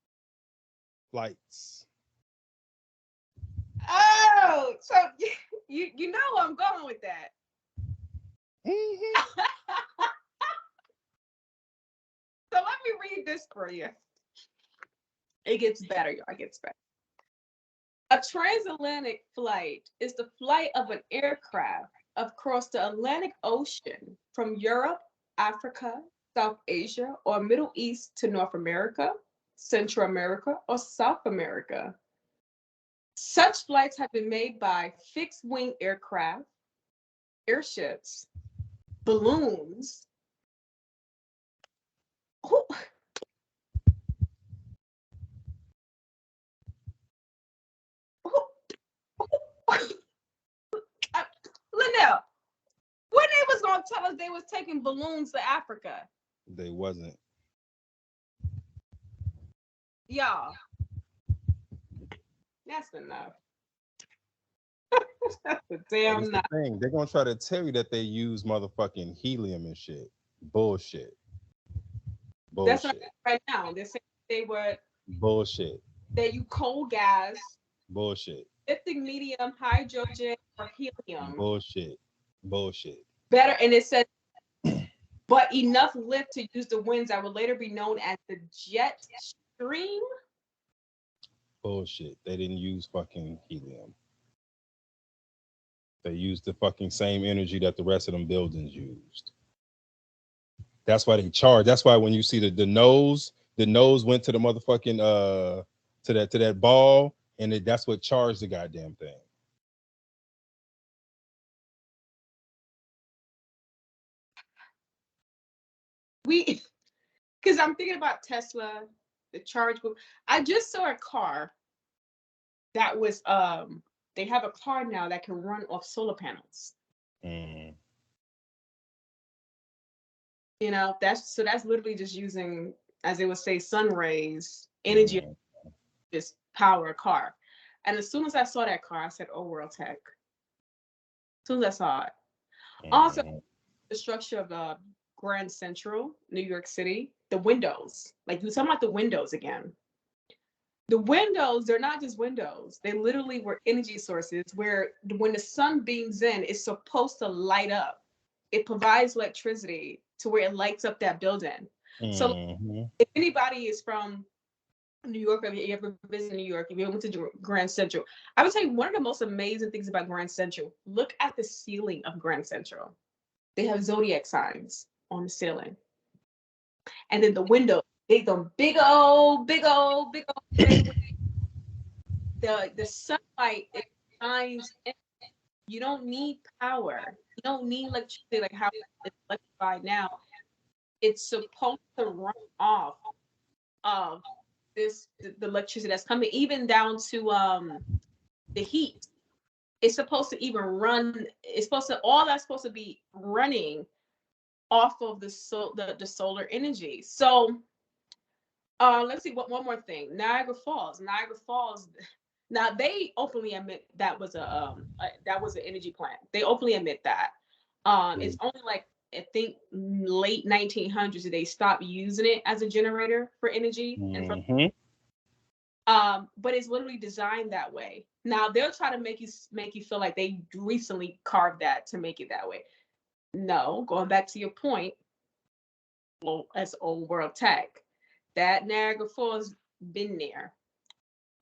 Flights. Oh, so you know where I'm going with that. Mhm. So let me read this for you. It gets better, y'all. It gets better. A transatlantic flight is the flight of an aircraft across the Atlantic Ocean from Europe, Africa, South Asia, or Middle East to North America, Central America, or South America. Such flights have been made by fixed wing aircraft, airships, balloons. Who, who, uh, Lynell, when they was gonna tell us they was taking balloons to Africa, They wasn't. y'all, that's enough. That's a But it's damn the enough. thing. They're gonna try to tell you that they use motherfucking helium and shit. Bullshit. That's what Bullshit. I right now. They're saying Bullshit. they use coal gas, Bullshit. lifting medium, hydrogen, or helium. Bullshit. Bullshit. Better, and it says, but enough lift to use the winds that will later be known as the jet stream. Bullshit. They didn't use fucking helium. They used the fucking same energy that the rest of them buildings used. That's why they charge. That's why when you see the nose went to the motherfucking to that ball, and that's what charged the goddamn thing. We, because I'm thinking about Tesla, the charge. I just saw a car that was they have a car now that can run off solar panels. Mm. You know, that's literally just using, as they would say, sun rays, energy, Mm. just power a car. And as soon as I saw that car, I said, "Oh, World Tech." As soon as I saw it. Also, Mm. the structure of the Grand Central, New York City, the windows. Like you were talking about the windows again. The windows, they're not just windows. They literally were energy sources where when the sun beams in, it's supposed to light up. It provides electricity to where it lights up that building. So Mm-hmm. if anybody is from New York, if you ever visited New York, if you went to Grand Central, I would say one of the most amazing things about Grand Central, look at the ceiling of Grand Central. They have zodiac signs on the ceiling. And then the window, they them big old bay. The sunlight, it shines in. You don't need power. You don't need electricity like how it's electrified now. It's supposed to run off of the electricity that's coming, even down to the heat. It's supposed to even run. It's supposed to all that's supposed to be running off of the solar energy. So let's see what one more thing. Niagara Falls. Niagara Falls. Now they openly admit that was an energy plant. They openly admit that. It's only like I think late 1900s that they stopped using it as a generator for energy and for Mm-hmm. but it's literally designed that way. Now they'll try to make you feel like they recently carved that to make it that way. No, going back to your point, well, as old world tech, that Niagara Falls been there,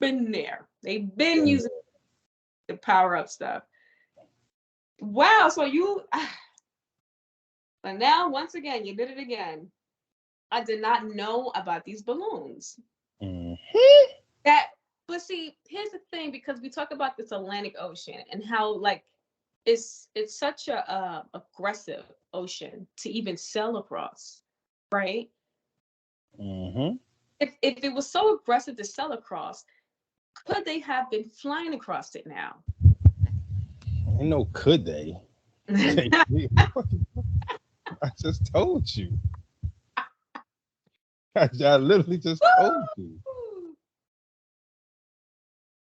been there. They've been using the power up stuff. Wow, so you, but now once again you did it again. I did not know about these balloons. Mm-hmm. That, but see, here's the thing, because we talk about this Atlantic Ocean and how like it's such a aggressive ocean to even sail across, right? Mm-hmm. If it was so aggressive to sail across, could they have been flying across it now? I know, could they? I just told you. I literally just told you.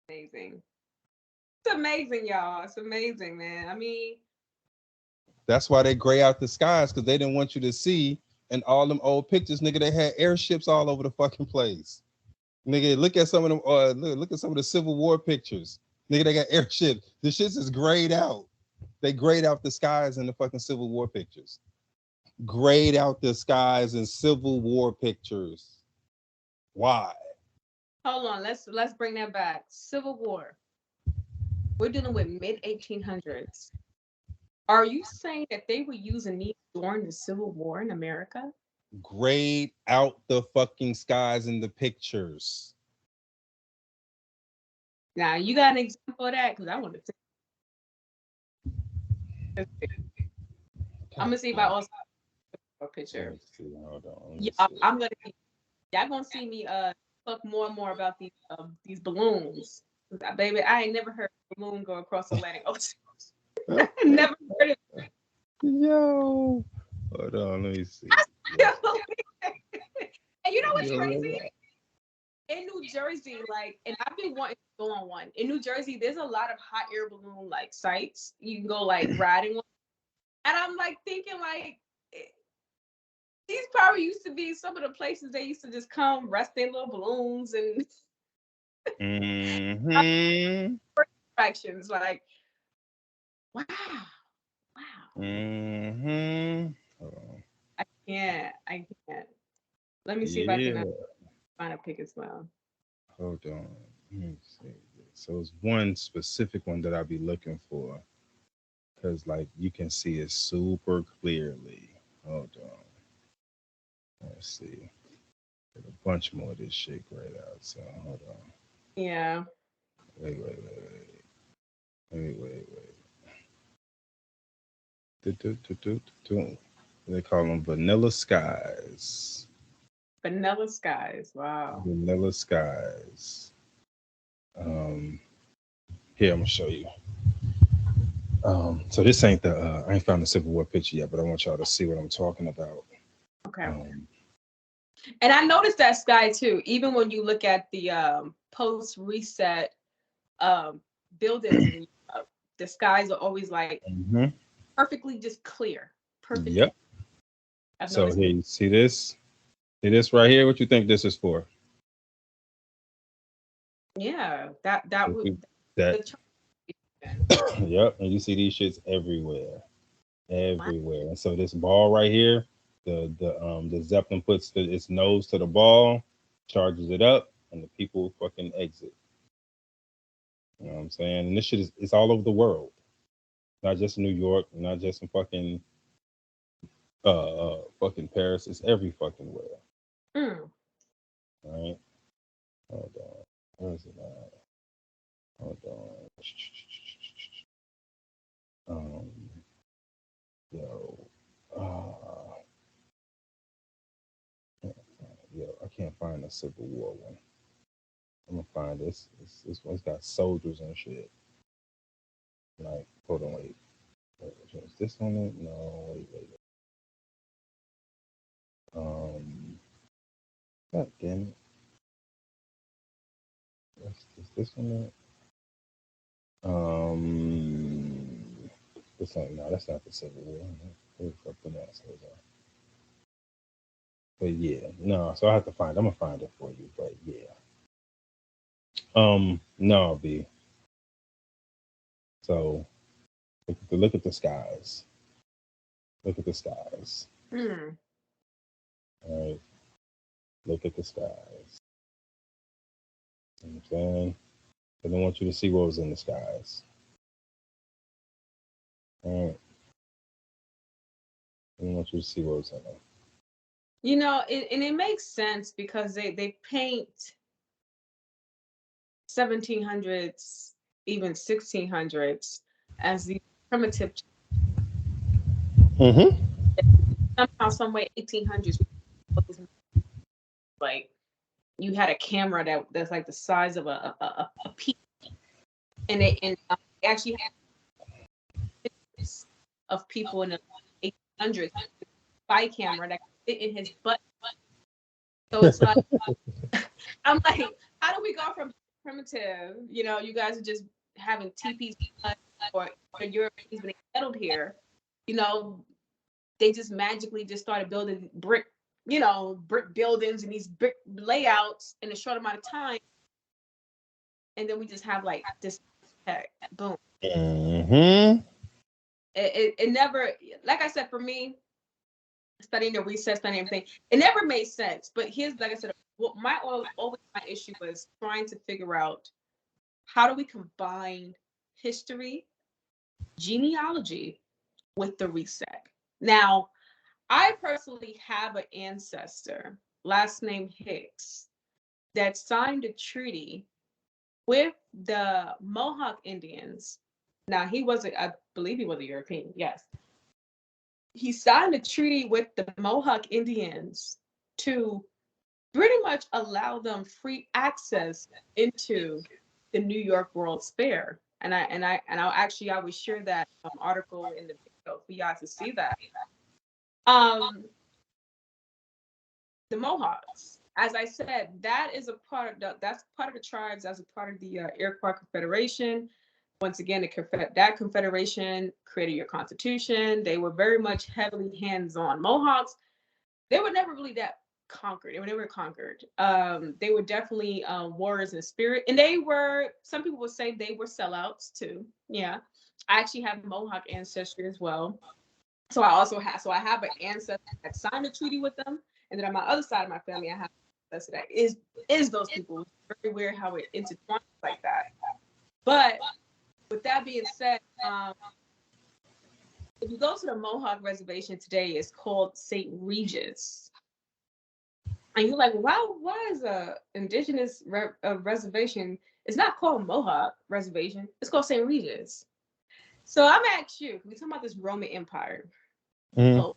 Amazing. It's amazing, y'all. It's amazing, man. I mean, That's why they gray out the skies, because they didn't want you to see. And all them old pictures, nigga, they had airships all over the fucking place. Nigga, look at some of them. Look at some of the Civil War pictures. Nigga, they got airships. The shit is grayed out. They grayed out the skies in the fucking Civil War pictures. Grayed out the skies in Civil War pictures. Why? hold on. Let's bring that back. Civil War. We're dealing with mid 1800s. Are you saying that they were using these during the Civil War in America? Grayed out the fucking skies in the pictures. Now you got an example of that because I want to see. I'm gonna see if I also have a Let picture. me see. Hold on. Let me Yeah, see. I'm gonna. Y'all gonna see me talk more and more about these balloons. Baby, I ain't never heard a balloon go across the Atlantic Ocean. Never heard it. Yo. Hold on. Let me see. And you know what's Yo. crazy? In New Jersey, like, and I've been wanting to go on one. In New Jersey, there's a lot of hot air balloon like sites. You can go like riding one. And I'm like thinking like these probably used to be some of the places they used to just come rest their little balloons and Mm-hmm. attractions. Like, wow, wow. Mm-hmm. Hold on. I can't. Let me see if I can Yeah. find a pic as well. Hold on. Let me see. So it's one specific one that I'll be looking for. Because like you can see it super clearly. Hold on. Let's see. There's a bunch more of this shit grayed out. So hold on. Yeah. Wait. Wait. Do. They call them vanilla skies. Vanilla skies. Wow. Vanilla skies. Um, here I'm gonna show you. So this ain't the I ain't found the Civil War picture yet, but I want y'all to see what I'm talking about. Okay. Um, And I noticed that sky too. Even when you look at the post reset um, buildings, and the skies are always like mhm. perfectly just clear. Perfectly. Yep. I've So noticed here it. you see this. See this right here? What you think this is for? Yeah, that would That the charge. yep, and you see these shits everywhere, Wow. everywhere. And so this ball right here, the Zeppelin puts its nose to the ball, charges it up, and the people fucking exit. You know what I'm saying? And this shit is it's all over the world, not just in New York, not just in fucking Paris. It's every fucking where. Mm. Right? Hold on. Where is it at? Hold on. Um, yo, I can't find the Civil War one. I'm gonna find this. This one's got soldiers and shit. Like, hold on, is this on it? No, wait. God damn it. Is this on it? This ain't, no, that's not the Civil War. Where the fuck the assholes are? But yeah, no. So I have to find. I'm gonna find it for you. But yeah. No, B. So look at the skies. Look at the skies. Mm. All right. Look at the skies. You know what I'm saying? I don't want you to see what was in the skies. All right. I don't want you to see what was in them. You know, and it makes sense because they paint 1700s, even 1600s as the primitive, Mm-hmm. somehow, some way, 1800s, like you had a camera that's like the size of a pea, they actually had pictures of people in the 1800s, spy camera that could fit in his butt. So it's like, I'm like, how do we go from primitive? You know, you guys are just having teepees, or the Europeans when they settled here, you know, they just magically just started building brick, brick buildings and these brick layouts in a short amount of time, and then we just have like this tech, boom. Mm-hmm. It never, like I said, for me, studying the research, studying everything, it never made sense. But here's, like I said, what always my issue was trying to figure out how do we combine history, genealogy with the reset. Now, I personally have an ancestor, last name Hicks, that signed a treaty with the Mohawk Indians. Now, I believe he was a European, yes. He signed a treaty with the Mohawk Indians to pretty much allow them free access into the New York World's Fair. I will share that article in the video for y'all to see that. Um, the Mohawks, as I said, that is a part of that's part of the tribes, as a part of the Iroquois Confederation. Once again, that confederation created your constitution. They were very much heavily hands-on. Mohawks, they were never really that conquered. They were never conquered. They were definitely warriors in spirit, and they were. Some people would say they were sellouts too. Yeah, I actually have Mohawk ancestry as well. So I have an ancestor that signed a treaty with them, and then on my other side of my family, I have an ancestor that is those people. It's very weird how it intertwines like that. But with that being said, if you go to the Mohawk Reservation today, it's called St. Regis. And you're like, wow, why is a indigenous reservation? It's not called Mohawk Reservation. It's called St. Regis. So I'm gonna ask you, we talking about this Roman Empire, Mm-hmm. Pope,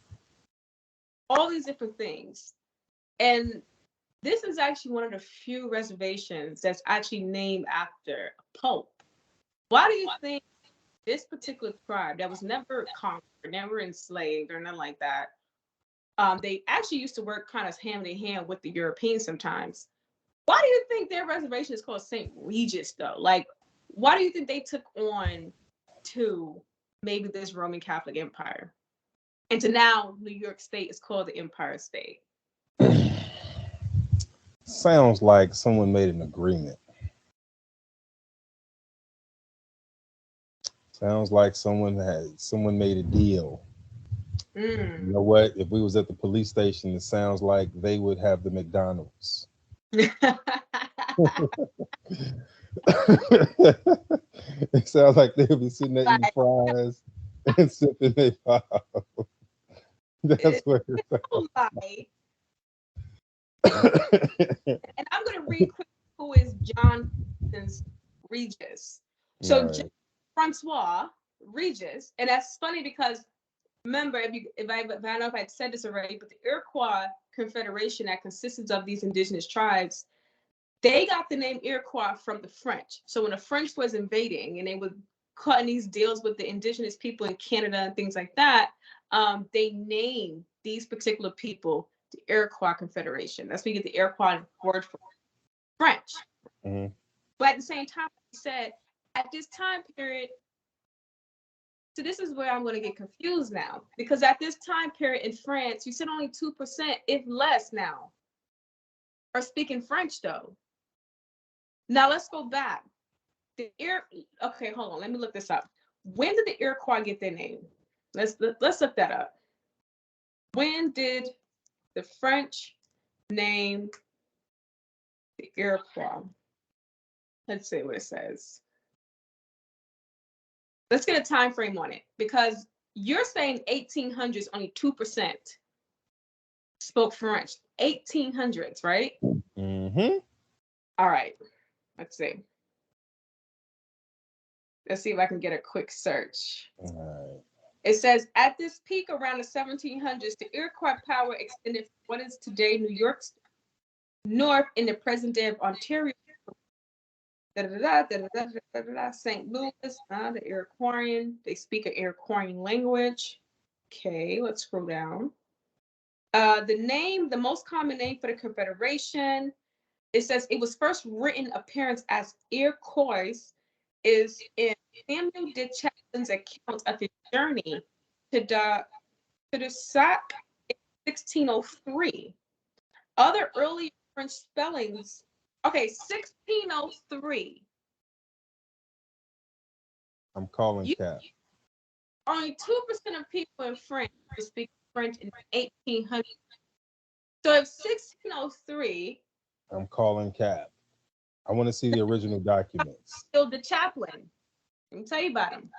all these different things, and this is actually one of the few reservations that's actually named after a pope. Why do you think this particular tribe that was never conquered, never enslaved, or nothing like that? They actually used to work kind of hand in hand with the Europeans sometimes. Why do you think their reservation is called St. Regis, though? Like, why do you think they took on to maybe this Roman Catholic Empire? And to now, New York State is called the Empire State. Sounds like someone made an agreement. Sounds like someone made a deal. You Mm. know what? If we was at the police station, it sounds like they would have the McDonald's. It sounds like they would be sitting there eating Like, fries and sipping their pop. That's it's what it so like, sounds. and I'm gonna read quick who is John Regis. So John Right. Francois Regis, and that's funny because remember, if I know if I'd said this already, but the Iroquois Confederation that consisted of these indigenous tribes, they got the name Iroquois from the French. So when the French was invading and they were cutting these deals with the indigenous people in Canada and things like that, they named these particular people the Iroquois Confederation. That's where you get the Iroquois word for French. Mhm. But at the same time, like I said, at this time period, so this is where I'm going to get confused now, because at this time period in France, you said only 2%, if less now, are speaking French though. Now let's go back. Okay, hold on, let me look this up. When did the Iroquois get their name? Let's look that up. When did the French name the Iroquois? Let's see what it says. Let's get a time frame on it, because you're saying 1800s, only 2% spoke French. 1800s, right? Mhm. All right, let's see. Let's see if I can get a quick search. All right. It says at this peak around the 1700s, the Iroquois power extended from what is today New York north in the present day of Ontario, St. Louis, the Iroquoian. They speak an Iroquoian language. Okay, let's scroll down. The most common name for the Confederation, it says it was first written appearance as Iroquois is in Samuel de Chaplin's account of his journey to the Sac in 1603. Other early French spellings, okay, 1603. I'm calling You Cap. only 2% of people in France were speaking French in 1800. So if 1603, I'm calling Cap. I want to see the original documents. still the chaplain. Let me tell you about him.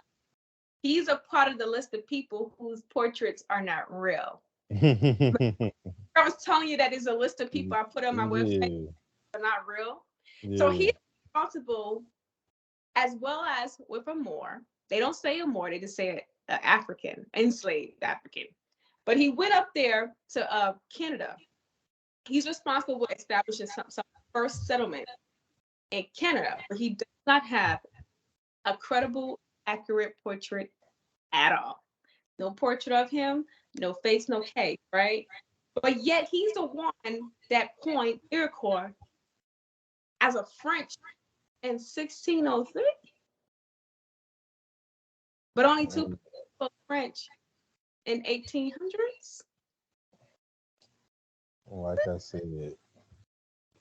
He's a part of the list of people whose portraits are not real. Yeah. I was telling you that there's a list of people I put on my website that are not real. So Yeah. he's responsible, as well as with a Moor. They don't say a Moor, they just say African, enslaved African. But he went up there to Canada. He's responsible for establishing some first settlement in Canada, but he does not have a credible, accurate portrait at all. No portrait of him, no face, no case, right? But yet he's the one that coined Iroquois as a French in 1603, but only 2% spoke French in 1800s. Like I said,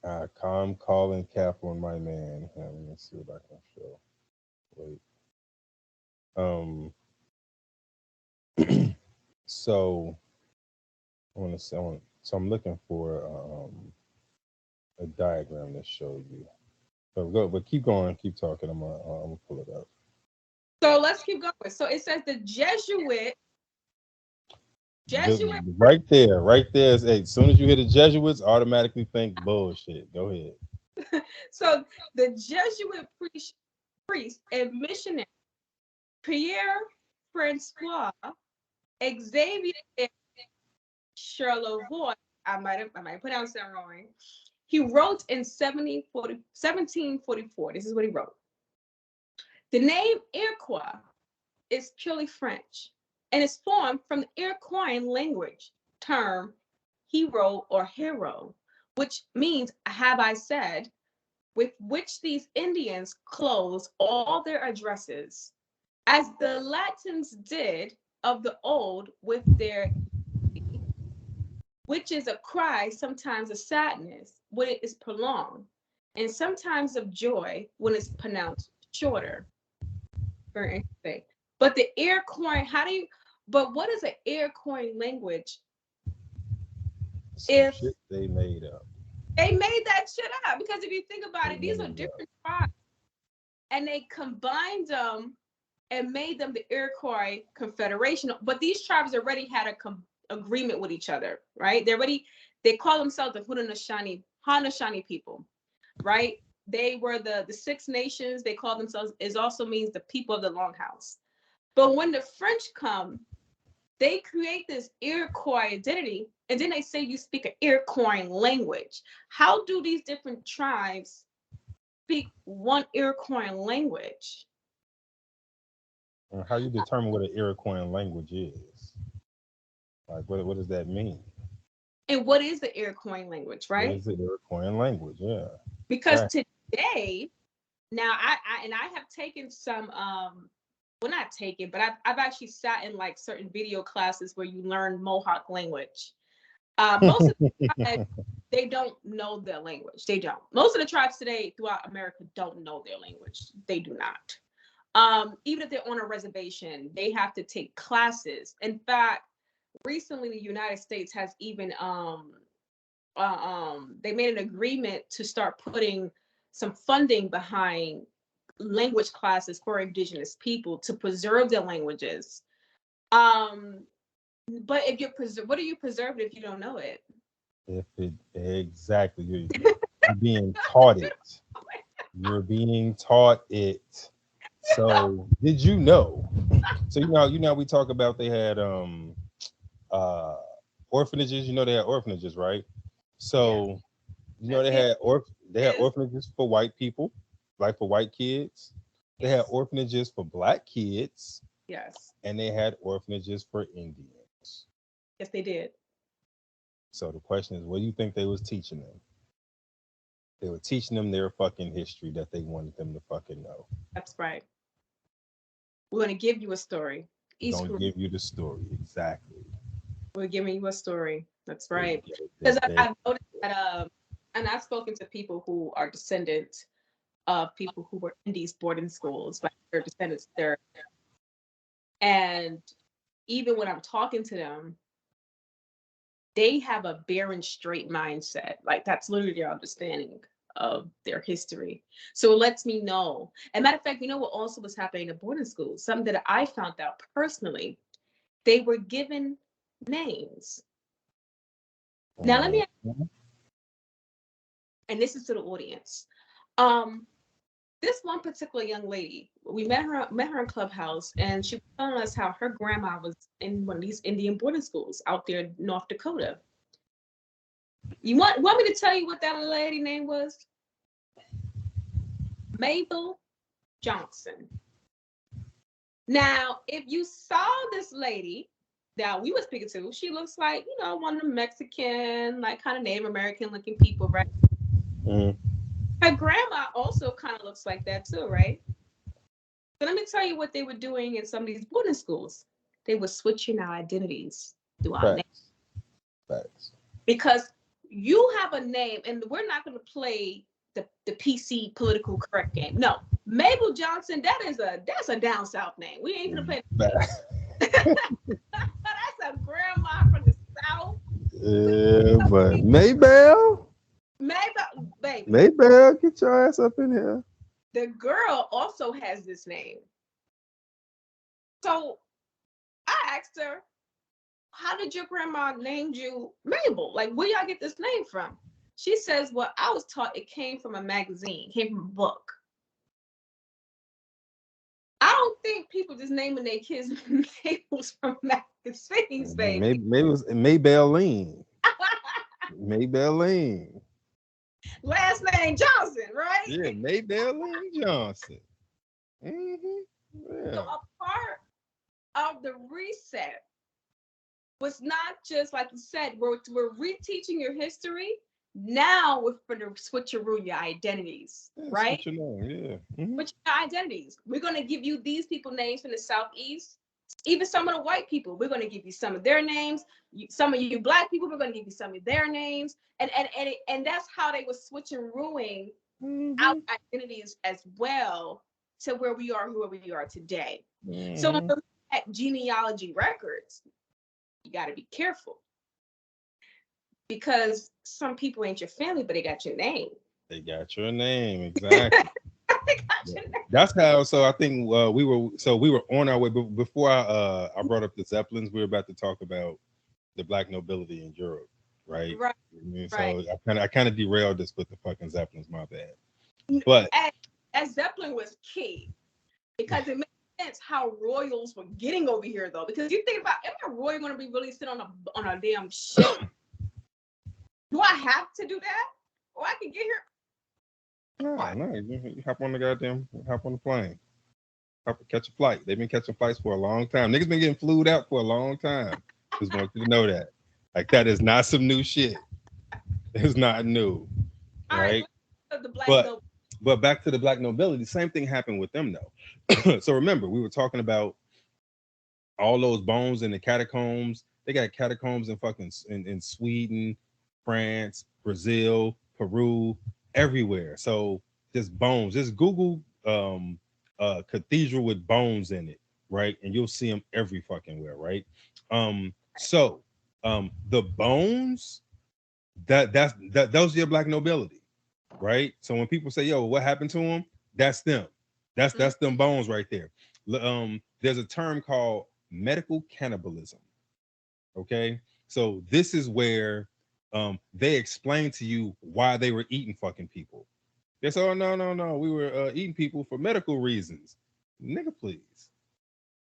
I'm calling Cap on my man. Let me see what I can show. Wait. Um. So I want to say. So I'm looking for a diagram to show you. But keep going. Keep talking. I'm gonna pull it up. So let's keep going. So it says the Jesuit. Right there. As soon as you hear the Jesuits, automatically think bullshit. Go ahead. So the Jesuit priest and missionary Pierre Francois Xavier Charlevoix, I might pronounce that wrong. He wrote in 1744. This is what he wrote. The name Iroquois is purely French and is formed from the Iroquoian language term hero or hero, which means have I said, with which these Indians close all their addresses, as the Latins did of the old with their, which is a cry, sometimes of sadness when it is prolonged, and sometimes of joy when it's pronounced shorter. Very interesting. But the Iroquois, but what is an Iroquois language? Some If shit they made up. they made that shit up, because if you think about They it, these are made up. different tribes, and they combined them and made them the Iroquois Confederation. But these tribes already had a agreement with each other, right? They call themselves the Haudenosaunee people, right? They were the Six Nations. They call themselves. It also means the people of the Longhouse. But when the French come, they create this Iroquois identity, and then they say you speak an Iroquois language. How do these different tribes speak one Iroquois language? How you determine what an Iroquois language is? Like, what does that mean? And what is the Iroquois language, What right? is the Iroquois language? Yeah. Because Right. today, now I have taken some well, not taken, but I've actually sat in like certain video classes where you learn Mohawk language. Most of the tribes, they don't know their language. They don't. Most of the tribes today throughout America don't know their language. They do not. Even if they're on a reservation, they have to take classes. In fact, recently the United States has even they made an agreement to start putting some funding behind language classes for indigenous people to preserve their languages. Um, but if what are you preserving if you don't know it? If it exactly, you're being taught it. You're being taught it. So did you know? So we talk about they had uh orphanages. You know they had orphanages, right? Yeah. So That's it. they had Yes. orphanages for white people, like for white kids. They had Yes. orphanages for black kids, Yes. and they had orphanages for Indians. Yes, they did. So the question is, what do you think they was teaching them? They were teaching them their fucking history that they wanted them to fucking know. That's right. We're gonna give you a story. Each Don't group, give you the story exactly. we're giving you a story. That's They, right. they, Because they, I've noticed that, and I've spoken to people who are descendants of people who were in these boarding schools, like their descendants there. And even when I'm talking to them, they have a barren straight mindset. Like that's literally their understanding of their history. So it lets me know. And matter of fact, you know what also was happening in boarding schools? Something that I found out personally. They were given names. Now let me, Mhm. and this is to the audience. Um, this one particular young lady, we met her in Clubhouse, and she was telling us how her grandma was in one of these Indian boarding schools out there in North Dakota. You want me to tell you what that lady name was? Mabel Johnson. Now, if you saw this lady that we were speaking to, she looks like, one of the Mexican, like kind of Native American looking people, right? Mhm. Her grandma also kind of looks like that too, right? But let me tell you what they were doing in some of these boarding schools. They were switching our identities through our name. Facts. Facts. Because you have a name, and we're not going to play the PC political correct game. No, Mabel Johnson, that's a down south name. We ain't gonna play that game. Facts. That's a grandma from the south. Yeah, but Maybell, Mabel, baby. Maybell, get your ass up in here. The girl also has this name. So I asked her, how did your grandma name you Mabel? Like, where y'all get this name from? She says, well, I was taught it came from a magazine, came from a book. I don't think people just naming their kids Mabels from magazines, baby. Maybe it was Maybell Lean. Maybell Lean. Last name Johnson, right? Yeah, Maybell Lean Johnson. So Yeah. a part of the reset was not just like you said, we're reteaching your history. Now we're going to switcheroo your identities, That's right? what you know. Yeah. Which are identities. We're going to give you these people names from the Southeast. Even some of the white people, we're going to give you some of their names. Some of you black people, we're going to give you some of their names. And that's how they were switching, ruining Mm-hmm. out identities as well to where we are today. So when Mm-hmm. we look at genealogy records, you got to be careful because some people ain't your family, but they got your name. They got your name exactly. They got Yeah. your name. That's how. So I think we were on our way. But before I brought up the Zeppelins, we were about to talk about the black nobility in Europe, right? Right, I mean, right. so I kind of derailed this with the fucking Zeppelins. My bad. But And Zeppelin was key because it makes sense how royals were getting over here, though. Because you think about, am a royal going to be really sitting on a damn ship? Do I have to do that, or I can get here? no, What? no, you hop on the plane, catch a flight. They've been catching flights for a long time. Niggas been getting flued out for a long time. Just want you to know that. Like that is not some new shit. It's not new, All right, right? let's the black But noble. but back to the black nobility, same thing happened with them though. So remember, we were talking about all those bones in the catacombs. They got catacombs in fucking in Sweden, France, Brazil, Peru, everywhere. So just bones. Just Google cathedral with bones in it, right? And you'll see them every fucking where, right? So the bones that those are your black nobility, right? So when people say, "Yo, what happened to them?" That's them. Mm-hmm. That's them bones right there. There's a term called medical cannibalism. Okay, so this is where they explain to you why they were eating fucking people. They say, "Oh no, no, no, we were eating people for medical reasons." Nigga, please.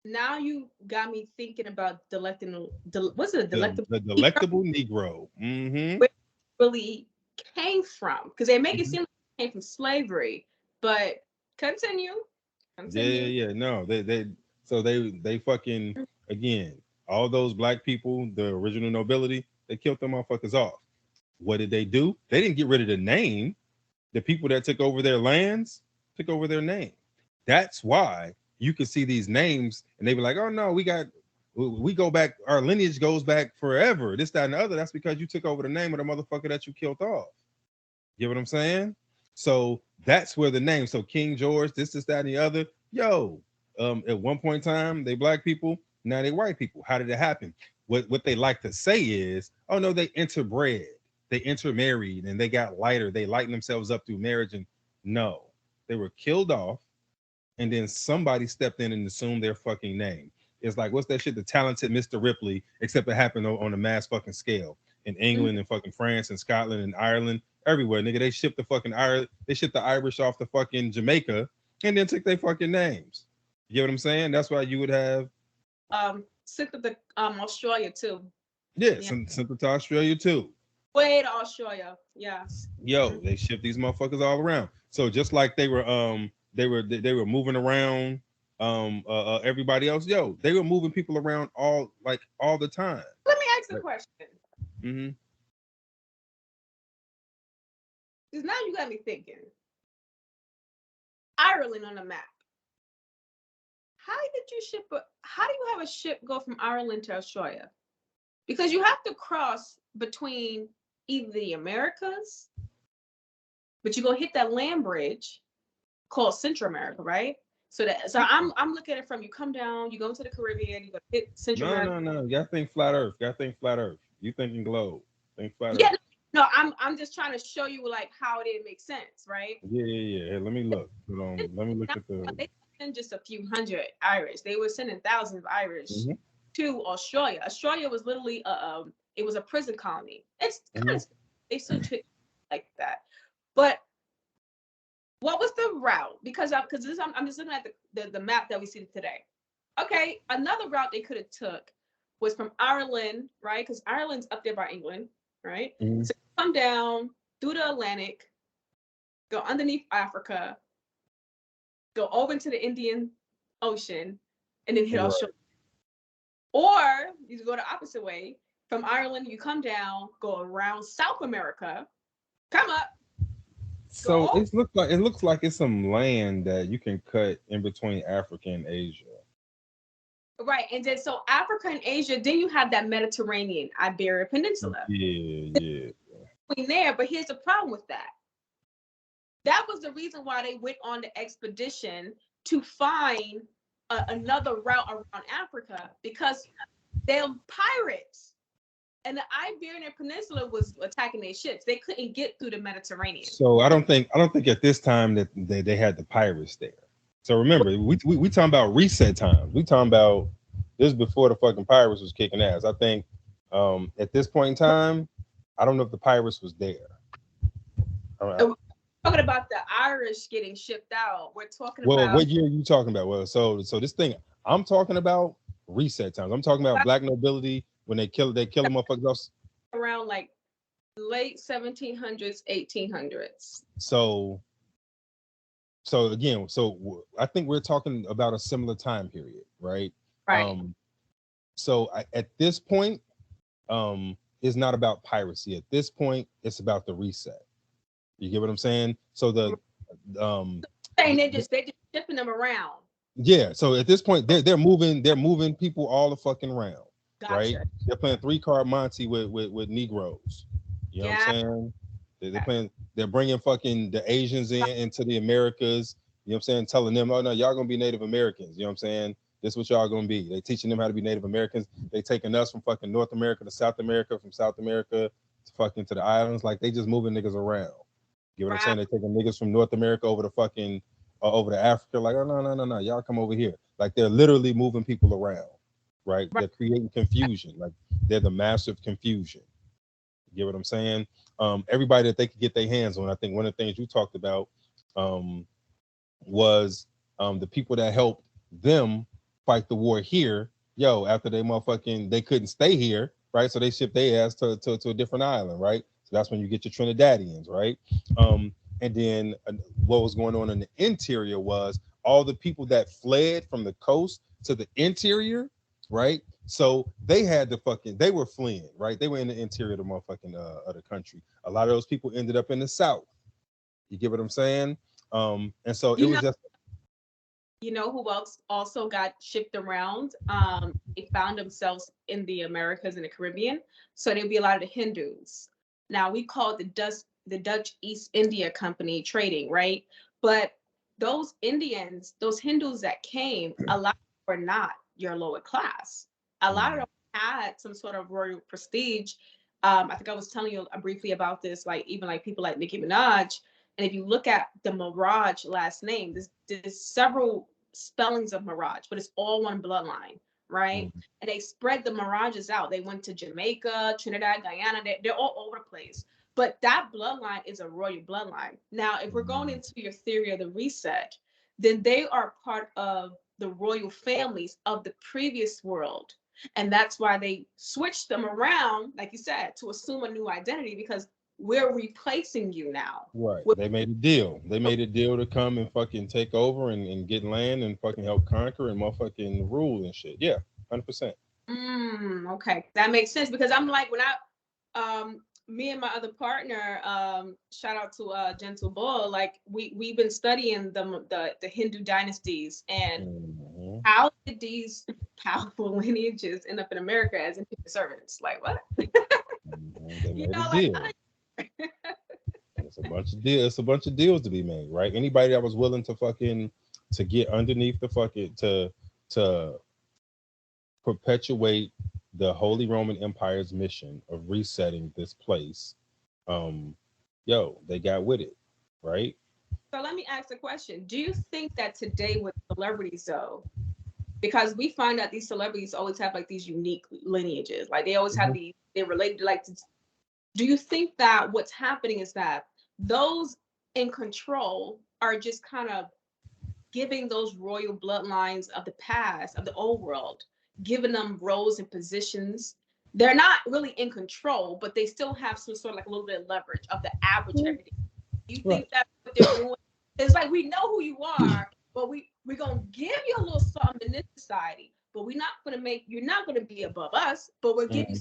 Now you got me thinking about what's it, a delectable The Negro, delectable Negro. Mm-hmm. where it really came from? Because they make it Mm-hmm. seem like it came from slavery, but continue, Yeah, continue. yeah, yeah. No, they fucking again, all those black people, the original nobility, they killed them motherfuckers off. What did they do? They didn't get rid of the name. The people that took over their lands took over their name. That's why you can see these names and they be like, oh no, we go back, our lineage goes back forever. This, that, and the other. That's because you took over the name of the motherfucker that you killed off. You know what I'm saying? So that's where the name. So King George, this, that, and the other. Yo, at one point in time, they black people. Now they white people. How did it happen? What they like to say is, oh no, they interbred, they intermarried, and they got lighter. They lightened themselves up through marriage. And no, they were killed off, and then somebody stepped in and assumed their fucking name. It's like what's that shit? The talented Mr. Ripley, except it happened on a mass fucking scale in Mhm. England and fucking France and Scotland and Ireland, everywhere. Nigga, they shipped the fucking they shipped the Irish off to fucking Jamaica and then took their fucking names. You get what I'm saying? That's why you would have Sent to the Australia too. yeah, Yeah, sent them to Australia too. way to Australia. Yes. Yo, they shipped these motherfuckers all around. So just like they were moving around everybody else, yo, they were moving people around all the time. Let me ask a Like, question. mm-hmm. Because now you got me thinking. Ireland on the map. How did you ship how do you have a ship go from Ireland to Australia? Because you have to cross between either the Americas, but you go hit that land bridge called Central America, right? So I'm looking at it from you come down, you go to the Caribbean, you go hit Central No, America. no, no. Y'all think flat Earth. Y'all think flat Earth. You thinking globe. Think flat Yeah, Earth. no, I'm just trying to show you like how it didn't make sense, right? Yeah, yeah, yeah. Hey, let me look. Hold on. Let me look Not, at the. they sent just a few hundred Irish. They were sending thousands of Irish Mhm, to Australia. Australia was literally it was a prison colony. It's kind mhm. of they still treat it like that. But what was the route? Because I'm just looking at the map that we see today. Okay, another route they could have took was from Ireland, right? Because Ireland's up there by England, right? Mhm. So come down through the Atlantic, go underneath Africa, go over into the Indian Ocean, and then hit Right. Australia. Or you go the opposite way. From Ireland, you come down, go around South America, come up, go So over. it looks like it's some land that you can cut in between Africa and Asia. Right. And then so Africa and Asia, then you have that Mediterranean Iberia Peninsula Yeah, yeah. between there. But here's the problem with that. That was the reason why they went on the expedition to find another route around Africa because they're pirates. And the Iberian Peninsula was attacking their ships. They couldn't get through the Mediterranean. So I don't think at this time that they had the pirates there. So remember, we talking about reset times. We talking about this before the fucking pirates was kicking ass. I think at this point in time, I don't know if the pirates was there. All right. We're talking about the Irish getting shipped out. We're talking Well, about what year are you talking about? Well, so this thing I'm talking about reset times. I'm talking about black nobility when they kill them motherfuckers. around like late 1700s, 1800s. So again, I think we're talking about a similar time period, right? Right. At this point, it's not about piracy. At this point, it's about the reset. You get what I'm saying? So saying they just shipping them around. yeah. So at this point, they're moving people all the fucking around, right? Gotcha. They're playing 3-card Monty with Negroes. You know what I'm saying? They're bringing fucking the Asians into the Americas. You know what I'm saying? Telling them, oh no, y'all gonna be Native Americans. You know what I'm saying? This is what y'all gonna be. They teaching them how to be Native Americans. They taking us from fucking North America to South America, from South America to fucking to the islands. Like they just moving niggas around. You know what I'm saying? They taking niggas from North America over to fucking over to Africa. Like, oh no, y'all come over here. Like they're literally moving people around, right? They're creating confusion. Like they're the massive confusion. You get what I'm saying? Everybody that they could get their hands on. I think one of the things you talked about was the people that helped them fight the war here. Yo, after they couldn't stay here, right? So they shipped their ass to a different island, right? So that's when you get your Trinidadians, right? And then what was going on in the interior was all the people that fled from the coast to the interior, right? So they were fleeing, right? They were in the interior of the motherfucking of the country. A lot of those people ended up in the south. You get what I'm saying? And so it was just. You know who else also got shipped around? They found themselves in the Americas and the Caribbean. So there'd be a lot of the Hindus. Now we call it the Dutch East India Company trading, right? But those Indians, those Hindus that came, a lot were not your lower class. A lot of them had some sort of royal prestige. I think I was telling you briefly about this, like even like people like Nicki Minaj. And if you look at the Mirage last name, there's several spellings of Mirage, but it's all one bloodline, right? And they spread the Mirages out. They went to Jamaica, Trinidad, Guyana. They're all over the place. But that bloodline is a royal bloodline. Now, if we're going into your theory of the reset, then they are part of the royal families of the previous world. And that's why they switched them around, like you said, to assume a new identity because we're replacing you now. Right. They made a deal. They made a deal to come and fucking take over and get land and fucking help conquer and motherfucking rule and shit. Yeah, 100%. Okay, that makes sense because I'm like when me and my other partner, shout out to Gentle Bull, like we've been studying the Hindu dynasties and how did these powerful lineages end up in America as indentured servants? Like what? They made a deal. Like, it's a bunch of deals to be made, right? Anybody that was willing to get underneath the fucking to perpetuate the Holy Roman Empire's mission of resetting this place, they got with it, right? So let me ask the question: do you think that today with celebrities, though, because we find that these celebrities always have like these unique lineages, like they always have these, they're related to like. Do you think that what's happening is that those in control are just kind of giving those royal bloodlines of the past, of the old world, giving them roles and positions? They're not really in control, but they still have some sort of like a little bit of leverage of the average everyday. You think that's what they're doing? It's like we know who you are, but we're gonna give you a little something in this society, but you're not gonna be above us, but we'll give you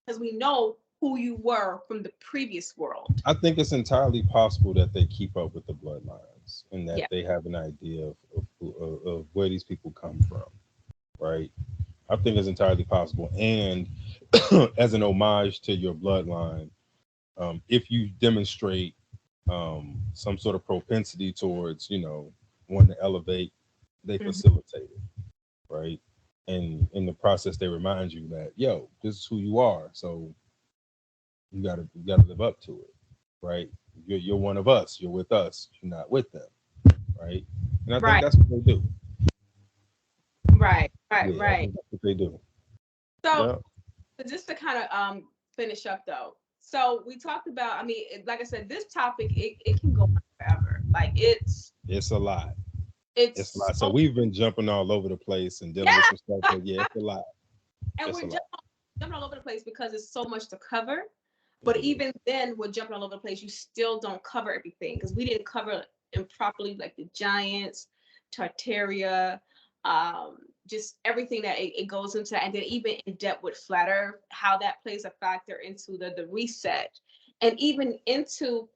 because we know who you were from the previous world. I think it's entirely possible that they keep up with the bloodlines and that they have an idea of where these people come from, right? I think it's entirely possible. And as an homage to your bloodline, if you demonstrate some sort of propensity towards, wanting to elevate they Mhm. facilitate it, right? And in the process, they remind you that, yo, this is who you are. So you gotta live up to it, right? You're one of us. You're with us. You're not with them, right? And I think Right, that's what they do. right, right, Yeah, I right. think that's what they do. So Yeah. just to kind of finish up though. So we talked about, I mean, like I said, this topic it can go on forever. Like It's a lot. It's a it's lot. So so we've been jumping all over the place and dealing with yeah. some stuff, but yeah, it's a lot. And It's we're a lot. jumping all over the place because it's so much to cover. It But is. even then, we're jumping all over the place. You still don't cover everything because we didn't cover improperly, like the Giants, Tartaria, just everything that it goes into, and then even in depth with flat Earth, how that plays a factor into the reset, and even into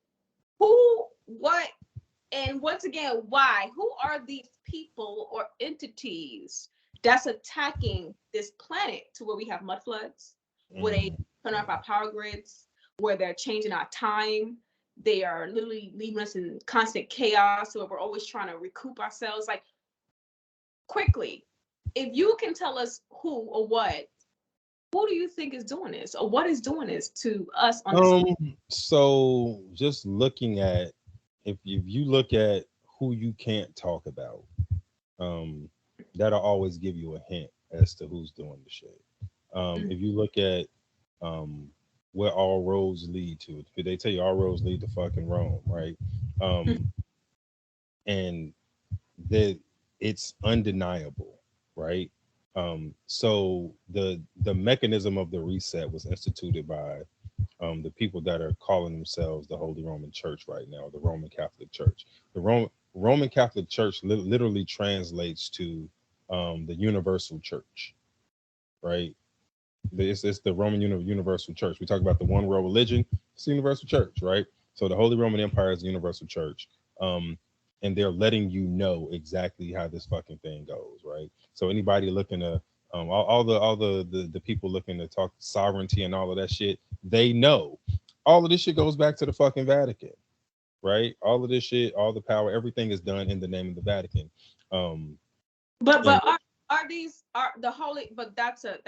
who, what, and once again, why? Who are these people or entities that's attacking this planet to where we have mud floods, where they Mm. turn off our power grids, where they're changing our time? They are literally leaving us in constant chaos, where we're always trying to recoup ourselves. Like, quickly, if you can tell us who or what, who do you think is doing this, or what is doing this to us on this? Um, so just looking at, if you look at who you can't talk about, um, that'll always give you a hint as to who's doing the shit. If you look at um where all roads lead to, they tell you all roads lead to fucking Rome, right? Um, and that it's undeniable, right? So the mechanism of the reset was instituted by the people that are calling themselves the Holy Roman Church right now, the Roman Catholic Church. The Roman Catholic Church literally translates to the Universal Church, right? It's the Roman Universal Church. We talk about the one world religion. It's the Universal Church, right? So the Holy Roman Empire is the Universal Church, um, and they're letting you know exactly how this fucking thing goes, right? So anybody looking to all the people looking to talk sovereignty and all of that shit, they know all of this shit goes back to the fucking Vatican, right? All of this shit, all the power, everything is done in the name of the Vatican. Um, and But are these are the holy? But that's the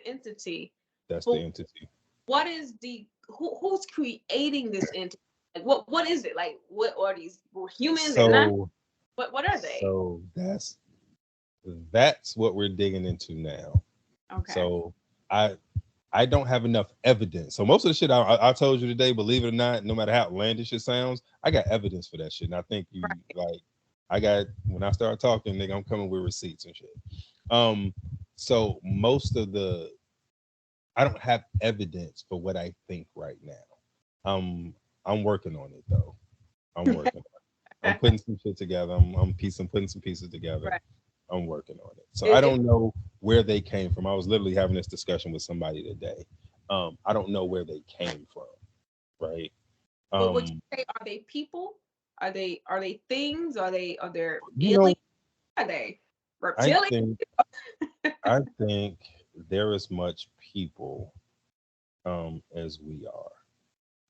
entity. that's the But entity. what is the who's creating this entity? Like, what is it? Like, what are these humans? They're not. So What are they? so that's what we're digging into now. Okay. So I I don't have enough evidence. So most of the shit I told you today, believe it or not, no matter how outlandish it sounds, I got evidence for that shit. And I think you Right. like, I got when I start talking, nigga, I'm coming with receipts and shit. Um, so most of the I don't have evidence for what I think right now. I'm working on it though. I'm working. I'm putting some shit together. I'm putting some pieces together. Right. I'm working on it. So I It, don't know where they came from. I was literally having this discussion with somebody today. I don't know where they came from, right? but what Um, you say? Are they people? Are they things? Are they you aliens? know, Are they I reptilian? think I think they're as much people as we are,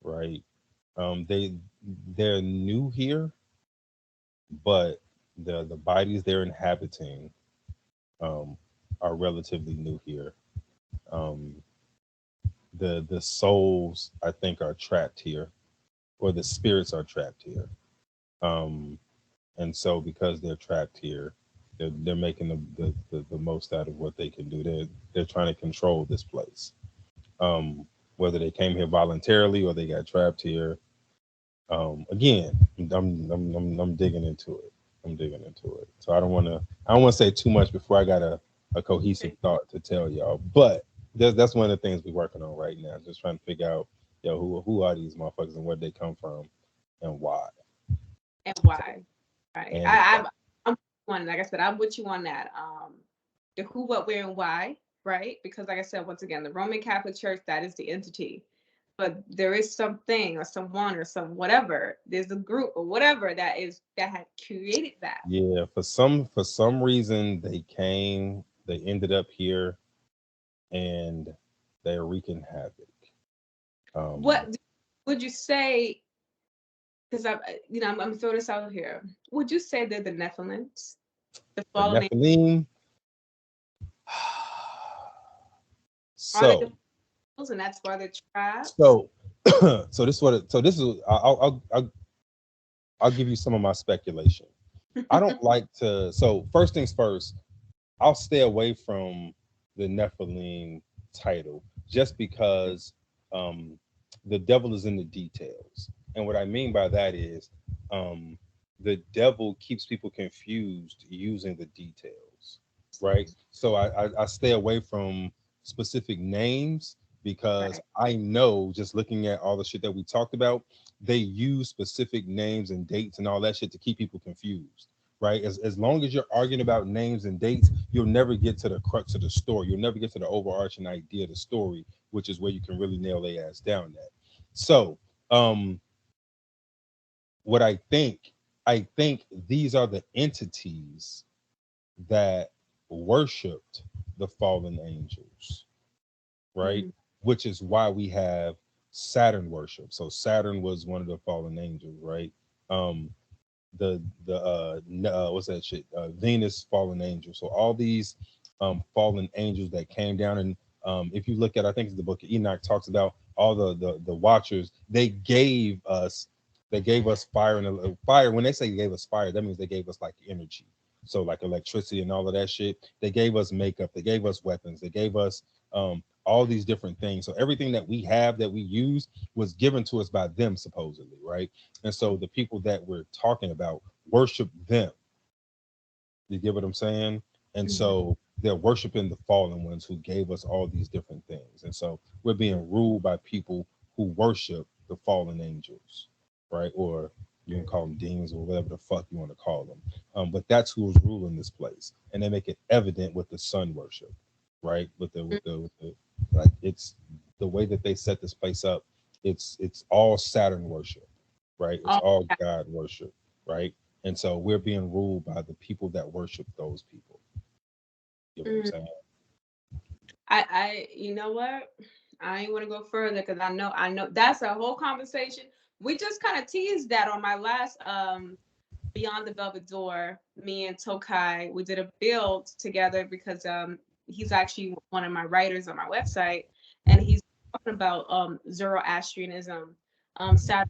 right? They're new here, but the bodies they're inhabiting um, are relatively new here. Um, the souls I think are trapped here, or the spirits are trapped here. Um, and so because they're trapped here, they're making the most out of what they can do. They're trying to control this place. Um, whether they came here voluntarily or they got trapped here. Again, I'm digging into it. I'm digging into it. So I don't want to say too much before I got a cohesive thought to tell y'all. But that's one of the things we're working on right now. Just trying to figure out, who are these motherfuckers and where they come from and why. And why? Right. And why. I'm one. Like I said, I'm with you on that. The who, what, where, and why. Right. Because like I said, once again, the Roman Catholic Church, that is the entity. But there is something or someone or some whatever. There's a group or whatever that had created that. Yeah, for some reason they came, they ended up here, and they're wreaking havoc. Um, What would you say? Because I'm throw this out here. Would you say they're the Nephilims? The The fallen angels. Nephilim. Are they the So, angels and that's why they're traps? so, so this is what. So this is. I'll give you some of my speculation. I don't like to. So first things first, I'll stay away from the Nephilim title just because um, the devil is in the details. And what I mean by that is um, the devil keeps people confused using the details, right? So I stay away from specific names because Right. I know just looking at all the shit that we talked about, they use specific names and dates and all that shit to keep people confused, right? As long as you're arguing about names and dates, you'll never get to the crux of the story. You'll never get to the overarching idea of the story, which is where you can really nail their ass down at. So, um, what I think these are the entities that worshipped the fallen angels, right? Mhm. Which is why we have Saturn worship. So Saturn was one of the fallen angels, right? Um, what's that shit? Venus fallen angel. So all these fallen angels that came down, and if you look at, I think it's the book of Enoch talks about all the watchers. They gave us fire and fire. When they say they gave us fire, that means they gave us like energy. So like electricity and all of that shit. They gave us makeup. They gave us weapons. They gave us all these different things. So everything that we have that we use was given to us by them supposedly, right? And so the people that we're talking about worship them. You get what I'm saying? And Mhm. so they're worshiping the fallen ones who gave us all these different things. And so we're being ruled by people who worship the fallen angels, right? Or you can call them demons or whatever the fuck you want to call them. But that's who's ruling this place. And they make it evident with the sun worship, right? With the like it's the way that they set this place up, it's all Saturn worship, right? It's Oh, all yeah. God worship, right? And so we're being ruled by the people that worship those people. You know what I'm Mhm. saying? You know what? I ain't want to go further because I know that's a whole conversation. We just kind of teased that on my last Beyond the Velvet Door. Me and Tokai, we did a build together because he's actually one of my writers on my website, and he's talking about Zoroastrianism, Saturn,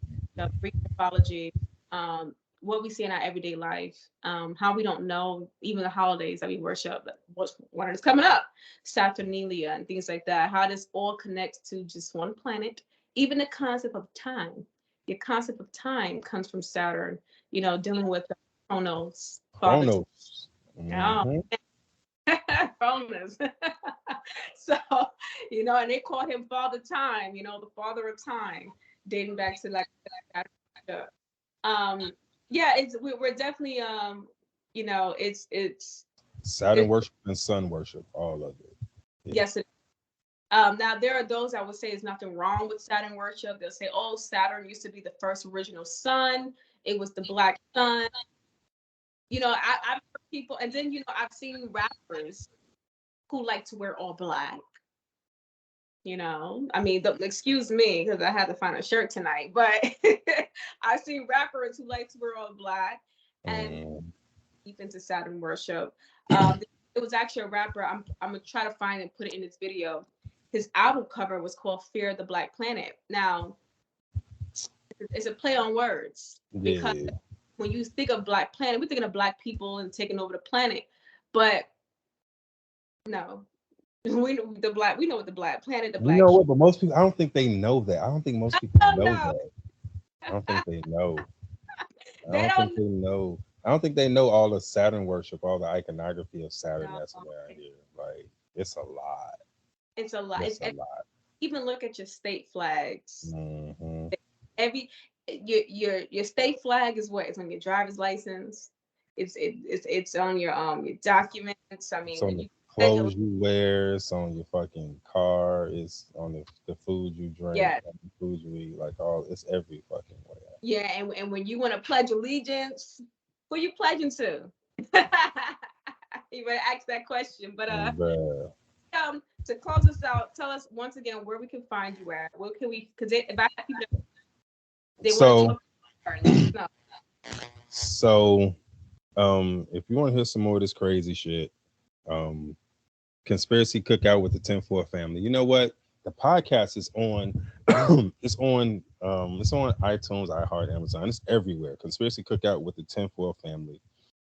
Greek mythology, um, what we see in our everyday life, how we don't know even the holidays that we worship. What's when it's coming up, Saturnalia and things like that. How this all connects to just one planet. Even the concept of time. The concept of time comes from Saturn. Dealing with the Chronos, father. Chronos. Oh, Hmm. Cronus. So, and they call him Father Time. The father of time, dating back to like that. Um, yeah, we're definitely Saturn it, worship and sun worship, all of it. Yeah. yes. Now there are those that would say there's nothing wrong with Saturn worship. They'll say, "Oh, Saturn used to be the first original sun. It was the black sun." I've heard people, and then I've seen rappers who like to wear all black. I mean, excuse me because I had to find a shirt tonight, but I've seen rappers who like to wear all black and Mm. deep into Saturn worship. It was actually a rapper. I'm gonna try to find and put it in this video. His album cover was called "Fear of the Black Planet." Now, it's a play on words because Yeah. when you think of Black Planet, we're thinking of black people and taking over the planet, but no, we know what the Black Planet, the You Black know Keys. what? But most people, I don't think they know that. I don't think most people Oh know no, that. I don't think they know. I they don't think don't they know. I don't think they know all the Saturn worship, all the iconography of Saturn know. that's around here. Like, it's a lot. It's a lot. It's a lot. Even look at your state flags. Hmm. Every your state flag is what? It's on your driver's license. It's on your documents. I It's mean, on when the you pledge a clothes you wear. It's on your fucking car. It's on the food you drink, yeah, on the food you eat. Like all, it's every fucking way. yeah, and when you want to pledge allegiance, who you pledging to? You better ask that question. But Bruh. to close us out, tell us once again where we can find you at. What can we? Because if I have people that they want to So talk, let us know. so If you want to hear some more of this crazy shit, um, Conspiracy Cookout with the 10-4 family. You know what? The podcast is on. It's on iTunes, iHeart, Amazon. It's everywhere. Conspiracy Cookout with the 10-4 family.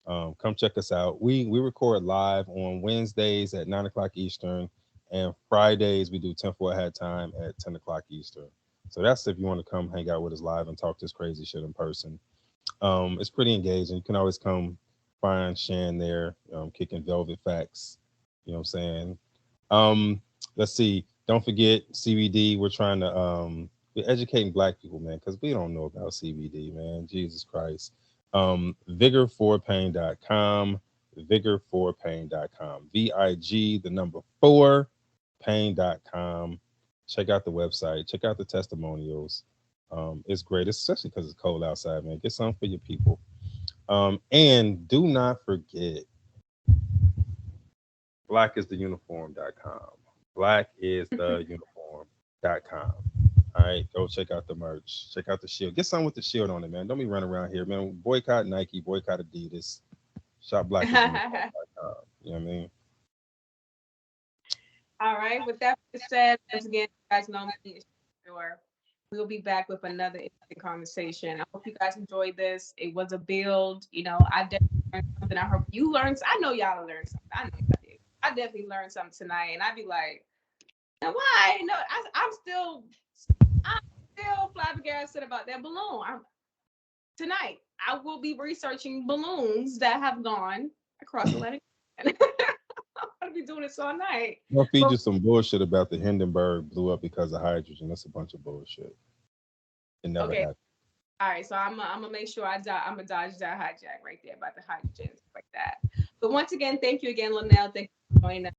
Come check us out. We record live on Wednesdays at 9 o'clock Eastern, and Fridays we do 10-4 hat time at 10 o'clock Eastern. So that's if you want to come hang out with us live and talk this crazy shit in person. It's pretty engaging. You can always come find Shan there, kicking velvet facts. You know what I'm saying? Um, let's see. Don't forget CBD. We're educating black people, man, because we don't know about CBD, man. Jesus Christ. Vigor4pain.com. Vigor4pain.com. VIG, the number four, pain.com. Check out the website. Check out the testimonials. It's great, especially because it's cold outside, man. Get something for your people. And do not forget blackistheuniform.com. Blackistheuniform.com. All right, go check out the merch. Check out the shield. Get something with the shield on it, man. Don't be running around here, man. Boycott Nike, boycott Adidas. Shop blackistheuniform.com. You know what I mean? All right. With that being said, once again, you guys know me. It's Sure. We'll be back with another interesting conversation. I hope you guys enjoyed this. It was a build. I definitely learned something. I hope you learned. I know y'all learned something. I know y'all did. I definitely learned something tonight, and I'd be like, now why? No, I'm still flabbergasted about that balloon. Tonight, I will be researching balloons that have gone across the Atlantic. I'm gonna be doing this all night. I'll feed But you some bullshit about the Hindenburg blew up because of hydrogen. That's a bunch of bullshit. It never okay, happened. all right. So I'm gonna make sure I'm gonna dodge that hijack right there about the hydrogen, stuff like that. But once again, thank you again, Lynell. Thank you for joining us.